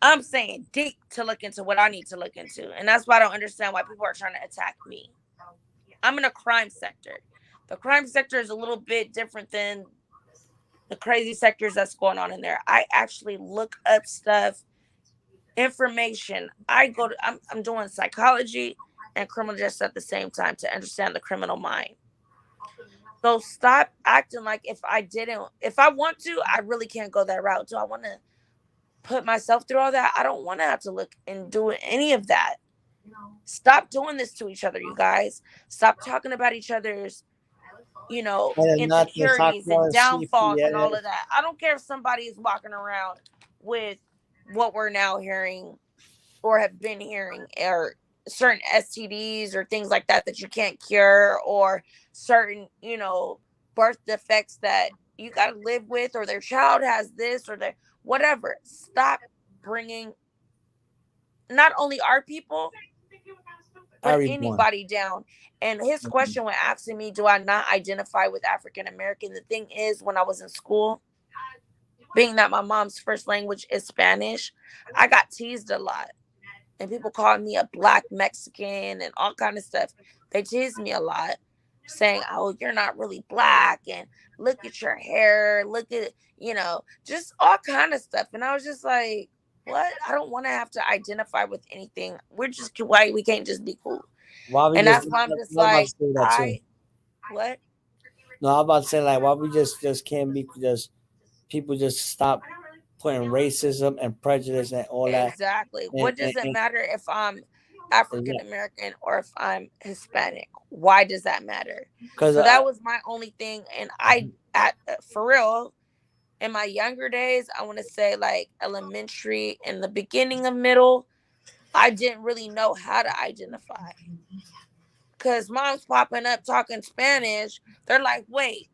I'm saying deep to look into what I need to look into. And that's why I don't understand why people are trying to attack me. I'm in a crime sector. The crime sector is a little bit different than the crazy sectors that's going on in there. I actually look up stuff, information. I'm doing psychology and criminal justice at the same time to understand the criminal mind. So stop acting like if I want to, I really can't go that route. Do I want to put myself through all that? I don't want to have to look and do any of that. Stop doing this to each other, you guys. Stop talking about each other's, nothing. insecurities and downfalls and Yeah, all of that. I don't care if somebody is walking around with what we're now hearing or have been hearing, or certain STDs or things like that that you can't cure, or certain, birth defects that you got to live with, or their child has this or their whatever. Stop bringing not only our people, but Everyone. anybody down. And his question when asking me, do I not identify with African American? The thing is, when I was in school, being that my mom's first language is Spanish, I got teased a lot. And people called me a black Mexican and all kind of stuff. They teased me a lot, saying, oh, you're not really black, and look at your hair, look at, just all kind of stuff. And I was just like, what? I don't want to have to identify with anything. We're just why we can't just be cool. Why we And just that's why I'm just I'm about to like, say that too. what? No, I'm about to say like why we just can't be just people just stop putting racism and prejudice and all that. Exactly. And, What does it and matter if I'm African American or if I'm Hispanic? Why does that matter? because So that was my only thing. And for real, in my younger days, I want to say like elementary and the beginning of middle, I didn't really know how to identify. Because mom's popping up talking Spanish. They're like, wait,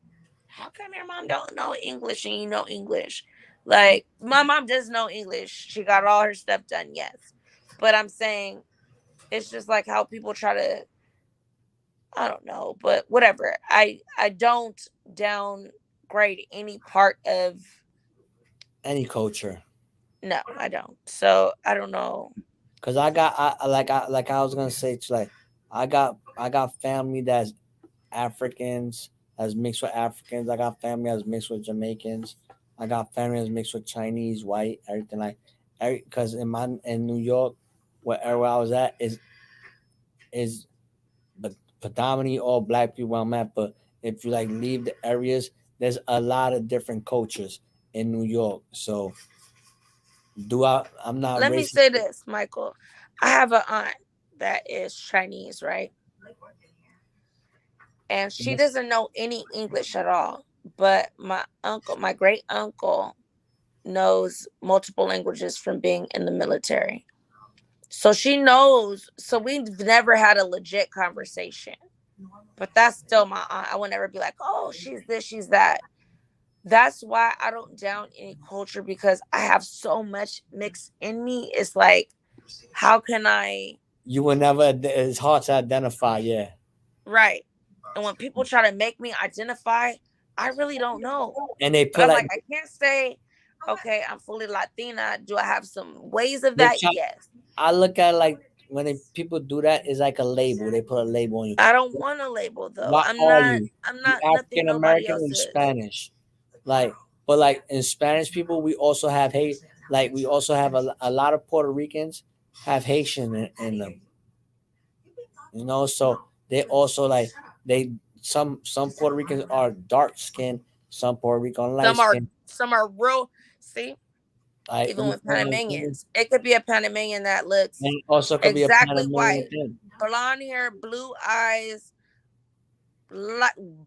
how come your mom don't know English and you know English? Like, my mom does know English. She got all her stuff done, yes. But I'm saying it's just like how people try to, I don't know, but whatever. I don't downgrade any part of any culture. No, I don't. So I don't know. Cause I was gonna say it's like I got family that's Africans that's mixed with Africans. I got family that's mixed with Jamaicans. I got family that's mixed with Chinese, white, everything like because in New York, wherever I was at is predominantly all black people where I'm at. But if you like leave the areas, there's a lot of different cultures in New York. So I'm not Let me racist. say this, Michael. I have an aunt that is Chinese, right? And she doesn't know any English at all. But my great uncle, knows multiple languages from being in the military. So she knows. So we've never had a legit conversation. But that's still my aunt. I would never be like, oh, she's this, she's that. That's why I don't down any culture, because I have so much mixed in me. It's like, how can I? You will never. It's hard to identify. Yeah. Right. And when people try to make me identify, I really don't know. And they But put I'm like like, I can't say, okay, I'm fully Latina. Do I have some ways of that? Yes. I look at it like when people do that, it's like a label. They put a label on you. I don't want a label though. What I'm are not. you? I'm You not nothing African nobody American else or is. Spanish? But like in Spanish people, we also have like we also have a lot of Puerto Ricans have Haitian in them. So they also like some Puerto Ricans are dark skinned, some Puerto Rican light skinned. Some are real. See, Like, even with Panamanians, it could be a Panamanian that looks and also could exactly be a white, thing. blonde hair, blue eyes,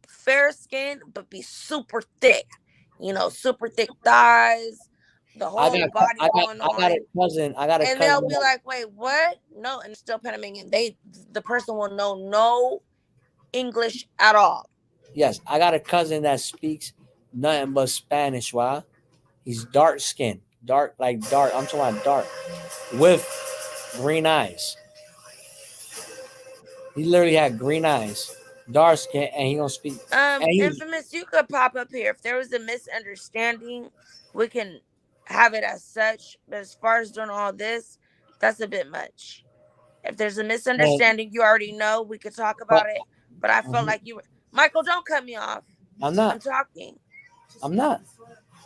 fair skin, but be super thick. Super thick thighs, the whole body going on. I got a cousin. And they'll be like, "Wait, what?" No, and still Panamanian. The person will know no English at all. Yes, I got a cousin that speaks nothing but Spanish. Why? He's dark skinned, dark like dark. I'm talking about dark with green eyes. He literally had green eyes, dark skin, and he don't speak. Infamous, you could pop up here. If there was a misunderstanding, we can have it as such. But as far as doing all this, that's a bit much. If there's a misunderstanding, you already know, we could talk about it. But I felt like you were, Michael, don't cut me off. I'm not. I'm talking. I'm not.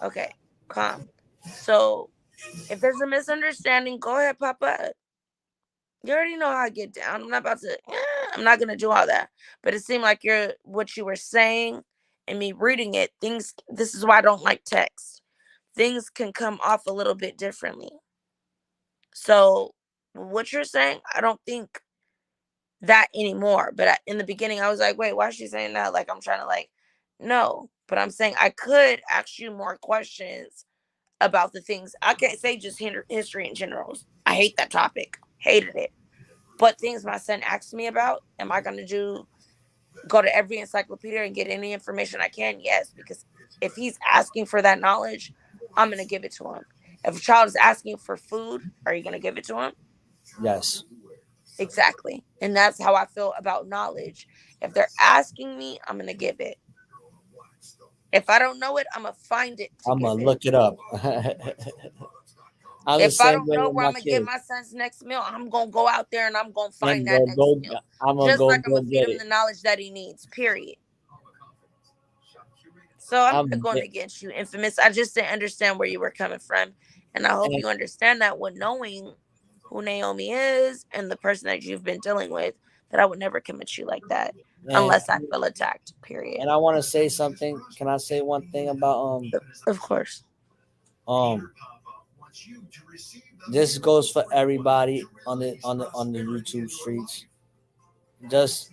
Okay, calm. So if there's a misunderstanding, go ahead, pop up. You already know how I get down. I'm not gonna do all that. But it seemed like what you were saying and me reading it, this is why I don't like text. Things can come off a little bit differently. So what you're saying, I don't think that anymore. But in the beginning, I was like, wait, why is she saying that? Like, I'm trying to no. But I'm saying I could ask you more questions about the things. I can't say just history in general. I hate that topic. Hated it. But things my son asks me about, am I going to go to every encyclopedia and get any information I can? Yes, because if he's asking for that knowledge, I'm going to give it to him. If a child is asking for food, are you going to give it to him? Yes. Exactly. And that's how I feel about knowledge. If they're asking me, I'm going to give it. If I don't know it, I'm going to find it to I'm give gonna it. look it up. I'm the If I same don't way know with where I'm my going to get kids. my son's next meal, I'm going to go out there and I'm going to find And that next go. meal. I'm gonna Just go like I'm going to feed get him it. the knowledge that he needs, period. So I'm not I'm going against you, Infamous. I just didn't understand where you were coming from. And I hope and, you understand that with knowing who Naomi is and the person that you've been dealing with, that I would never commit you like that and unless I feel attacked, period. and I want to say something. Can I say one thing about Of course. um this goes for everybody on the YouTube streets. Just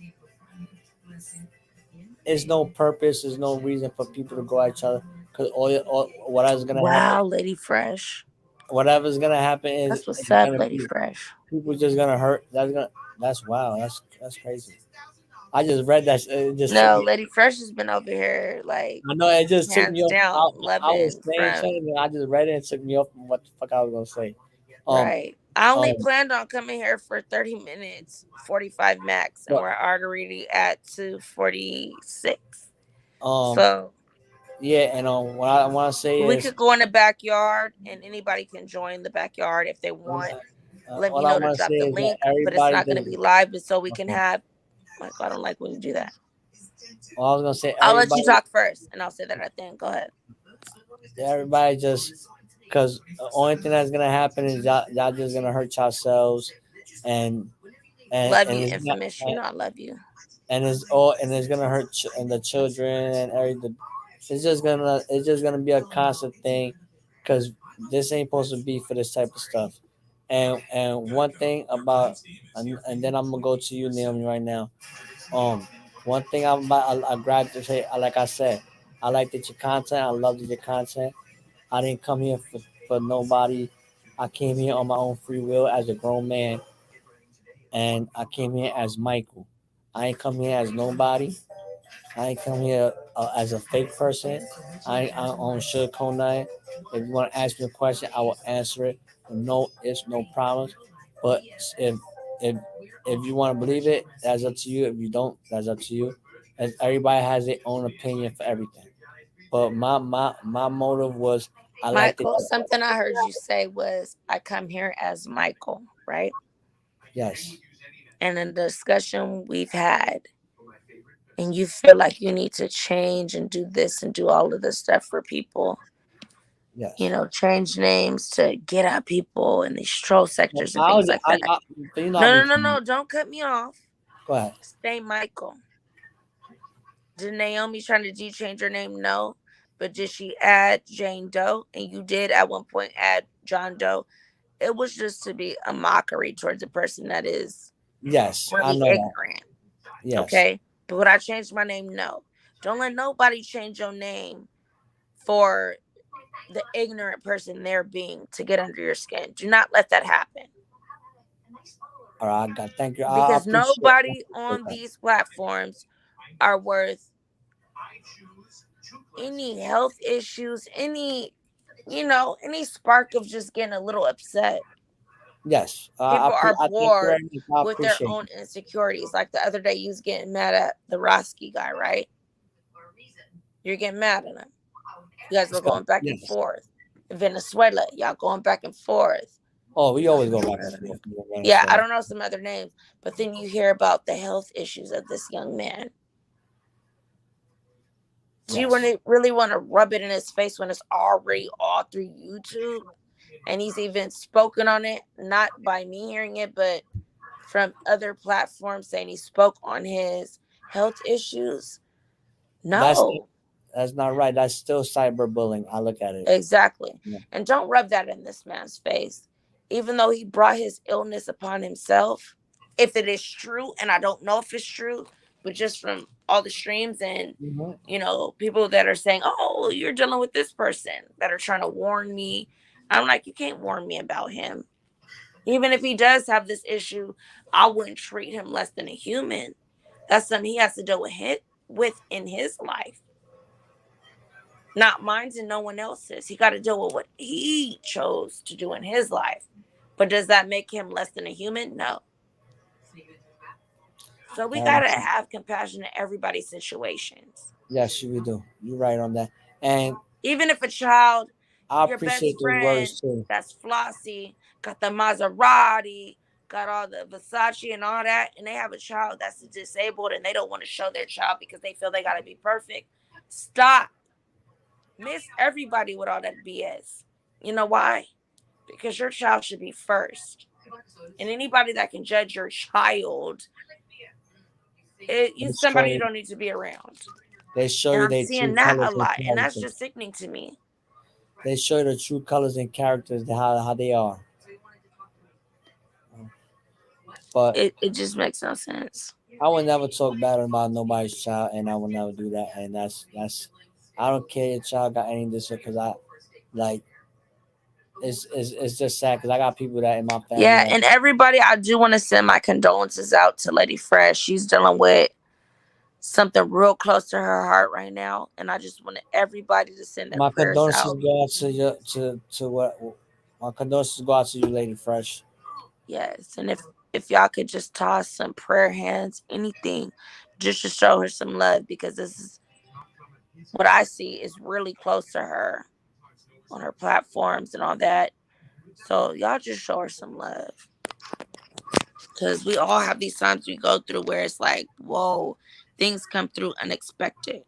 there's no purpose, there's no reason for people to go at each other because all whatever's gonna happen, Wow, Lady Fresh. whatever's gonna happen That's what's is up, gonna Lady be Fresh. people just gonna hurt. That's wow. That's crazy. I just read that. It just took No, me. Lady Fresh has been over here like I know it just took me hands off. down I was loving saying from something, and I just read it and took me off from what the fuck I was gonna say. Um, right. I only um, planned on coming here for 30 minutes, 45 max, and but we're already at 2:46. um, So yeah, and what I want to say we is, could go in the backyard and anybody can join the backyard if they want. Let me what I know to want to say drop the is that link, but it's everybody not going to just be live, but so we can okay. have, Michael, I don't like when you do that. Well, I was gonna say I'll let you everybody, talk first and I'll say that at the end. Go ahead. everybody just because the only thing that's gonna happen is y'all just gonna hurt yourselves, and Love and you, it's not. Infamous. You know I love you. And it's gonna hurt and the children and everything. It's just gonna be a constant thing because this ain't supposed to be for this type of stuff. And one thing about and then I'm gonna go to you, Naomi, right now. One thing I'm glad to say, like I said, I like that your content. I love that your content. I didn't come here for nobody. I came here on my own free will as a grown man, and I came here as Michael. I ain't come here as nobody. I ain't come here as a fake person. I don't sugarcoat nothing. If you want to ask me a question, I will answer it. No ifs, no problems. But if if you want to believe it, that's up to you. If you don't, that's up to you. As everybody has their own opinion for everything. But my motive was I liked it. Michael, something I heard you say was, I come here as Michael, right? Yes, And in the discussion we've had, and you feel like you need to change and do this and do all of this stuff for people, yes. change names to get at people in these troll sectors and I things was like that. you know I'll No, be no, no, fine. no. Don't cut me off. Go ahead. Stay Michael. Did Naomi trying to change her name? No. But did she add Jane Doe? And you did at one point add John Doe. It was just to be a mockery towards a person that is Yes, I really know that. ignorant. Yes. Okay. But would I change my name? No. Don't let nobody change your name for the ignorant person they're being to get under your skin. Do not let that happen. All right, I got. Thank you. I Because appreciate nobody on that. these platforms are worth any health issues, any spark of just getting a little upset. Yes, People are I thank you bored very much. I with their appreciate own it. insecurities. Like the other day, you was getting mad at the Roski guy, right? You're getting mad at him. You guys were going back and Yes. forth. Venezuela, y'all going back and forth. Oh, we always go Some back and other forth. name. Yeah, I don't know some other names, but then you hear about the health issues of this young man. Do you really want to rub it in his face when it's already all through YouTube? And he's even spoken on it, not by me hearing it, but from other platforms saying he spoke on his health issues. No. That's not right. That's still cyberbullying. I look at it. Exactly. Yeah. And don't rub that in this man's face. Even though he brought his illness upon himself, if it is true, and I don't know if it's true, but just from all the streams and people that are saying, oh, you're dealing with this person, that are trying to warn me. I'm like, you can't warn me about him. Even if he does have this issue, I wouldn't treat him less than a human. That's something he has to deal with in his life. Not mine and no one else's. He got to deal with what he chose to do in his life. But does that make him less than a human? No. So we got to have compassion in everybody's situations. Yes, you do. You're right on that. And Even if a child, I your appreciate best those friend, words too. that's Flossie, got the Maserati, got all the Versace and all that, and they have a child that's disabled and they don't want to show their child because they feel they got to be perfect. Stop. Miss everybody with all that BS. You know why? Because your child should be first. And anybody that can judge your child, They somebody show you you, don't need to be around. they show And you I'm their seeing true that a colors and lot, and that's characters. just sickening to me. They show you the true colors and characters, how they are. But It just makes no sense. I would never talk bad about nobody's child, and I would never do that. And that's I don't care your child got any this because I like it's just sad because I got people that in my family Yeah, that and everybody, I do want to send my condolences out to Lady Fresh. She's dealing with something real close to her heart right now, and I just want everybody to send their my prayers condolences out. go out to you to what my condolences go out to you, Lady Fresh. Yes, and if y'all could just toss some prayer hands, anything, just to show her some love, because this is what I see is really close to her on her platforms and all that. So y'all just show her some love, because we all have these times we go through where it's like, whoa, things come through unexpected.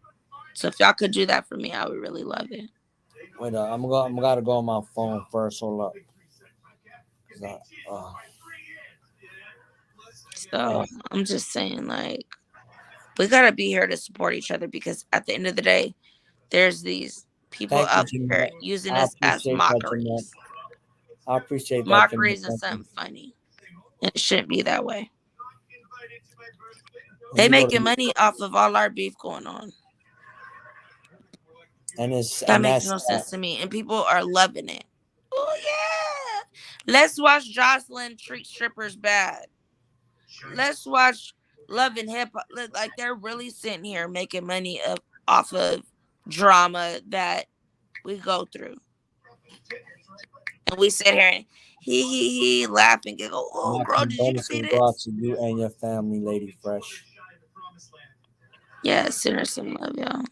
So if y'all could do that for me, I would really love it. Wait, I'm gotta go on my phone first. Hold up. 'Cause So I'm just saying, like, we gotta be here to support each other, because at the end of the day, there's these people thank you, out here Jeanette. using I us as appreciate that, Jeanette. mockeries. I appreciate that, Jeanette. Mockeries and Thank you. something funny. And it shouldn't be that way. Let They me go making to money off of all our beef going on. That and makes that's no sense to me. And people are loving it. Oh yeah. Let's watch Jocelyn treat strippers bad. Let's watch Love and Hip Hop. Like, they're really sitting here making money off of drama that we go through. And we sit here and he laughing and go, oh my girl, did you see condolences go out this? to you and your family, Lady Fresh. Yeah, send her some love, y'all.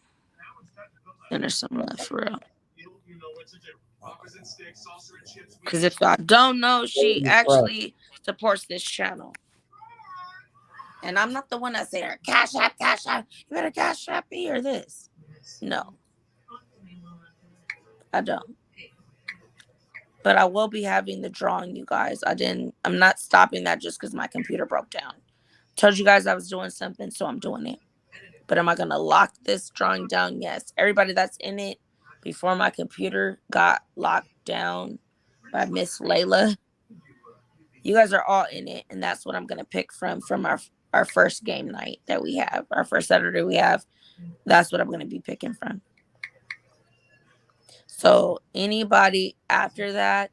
Send her some love for real. Because if y'all don't know, she Lady Fresh. actually supports this channel. And I'm not the one that say her cash app. You better cash app me or this. No, I don't. But I will be having the drawing, you guys. I'm not stopping that just because my computer broke down. Told you guys I was doing something, so I'm doing it. But am I gonna lock this drawing down? Yes. Everybody that's in it before my computer got locked down by Miss Layla, you guys are all in it, and that's what I'm gonna pick from our first game night that we have, our first Saturday we have. That's what I'm gonna be picking from. So anybody after that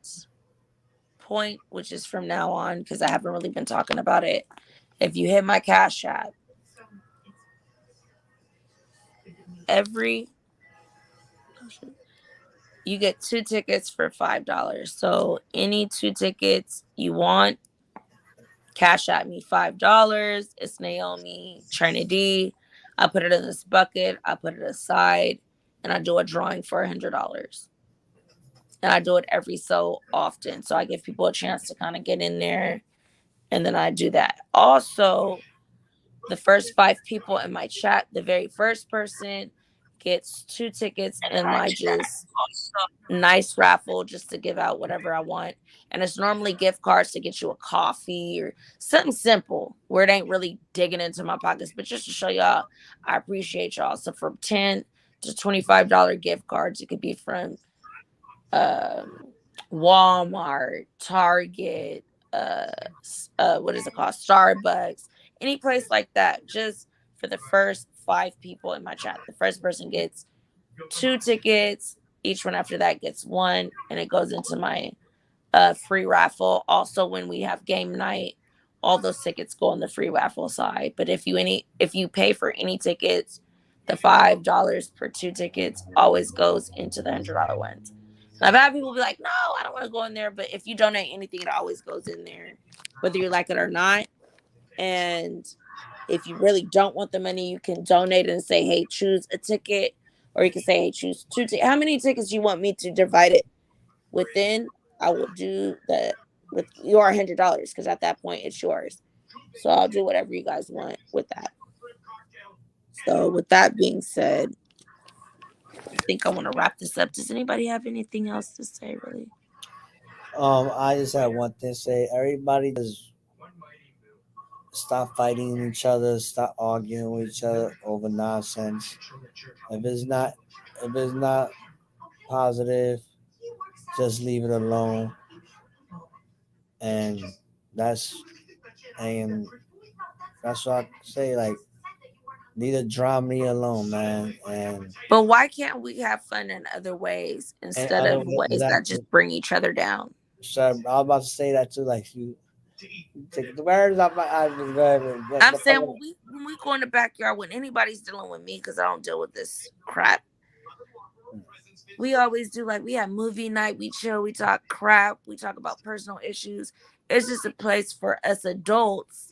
point, which is from now on, because I haven't really been talking about it, if you hit my Cash App, you get 2 tickets for $5. So any 2 tickets you want, Cash App me $5. It's Naomi Trinity. I put it in this bucket. I put it aside, and I do a drawing for $100. And I do it every so often, so I give people a chance to kind of get in there, and then I do that. Also, the first 5 people in my chat, the very first person gets 2 tickets in my just nice raffle, just to give out whatever I want. And it's normally gift cards to get you a coffee or something simple where it ain't really digging into my pockets, but just to show y'all I appreciate y'all. So from $10 to $25 gift cards, it could be from Walmart, Target, what is it called, Starbucks, any place like that. Just for the first 5 people in my chat, the first person gets 2 tickets. Each one after that gets 1, and it goes into my free raffle. Also, when we have game night, all those tickets go on the free raffle side. But if you pay for any tickets, the $5 per 2 tickets always goes into the $100 ones. And I've had people be like, "No, I don't want to go in there." But if you donate anything, it always goes in there, whether you like it or not. And if you really don't want the money, you can donate and say, "Hey, choose a ticket," or you can say, "Hey, choose two tickets. How many tickets you want me to divide it within?" I will do that with your $100 because at that point it's yours. So I'll do whatever you guys want with that. So with that being said, I think I want to wrap this up. Does anybody have anything else to say, really? I just have one thing to say. Everybody just stop fighting each other, stop arguing with each other over nonsense. If it's not if it's not positive, just leave it alone. And that's and that's what I say. Like, leave the drama me alone, man. But why can't we have fun in other ways And instead other of way, ways that exactly. just bring each other down? So I was about to say that too. Like, you take the words off my eyes. I'm saying when we go in the backyard, when anybody's dealing with me, because I don't deal with this crap, we always do, like, we have movie night, we chill, we talk crap, we talk about personal issues. It's just a place for us adults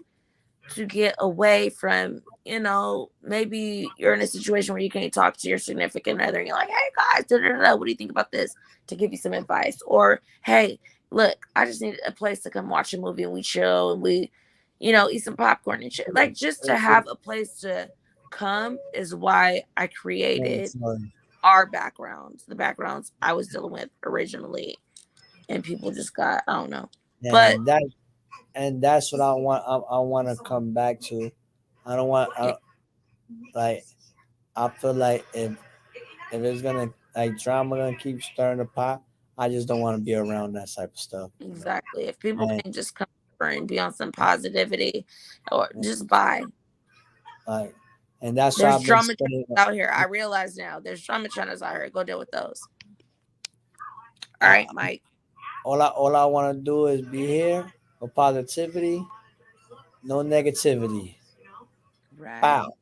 to get away from, maybe you're in a situation where you can't talk to your significant other and you're like, "Hey guys, what do you think about this?" To give you some advice. Or, "Hey, look, I just need a place to come watch a movie and we chill and we, eat some popcorn and shit." Like, just to have a place to come is why I created our backgrounds, the backgrounds I was dealing with originally. And people just got, I don't know. Yeah, But that's what I want. I want to come back to. I don't want. Like, I feel like if it's gonna, like, drama gonna keep stirring the pot, I just don't want to be around that type of stuff. exactly. If people And can just come over and be on some positivity or just buy. like, and that's what There's I've been drama saying. channels out here. I realize now there's drama channels out here. Go deal with those. All I, right, Mike. all I want to do is be here for positivity, no negativity. Right. Wow.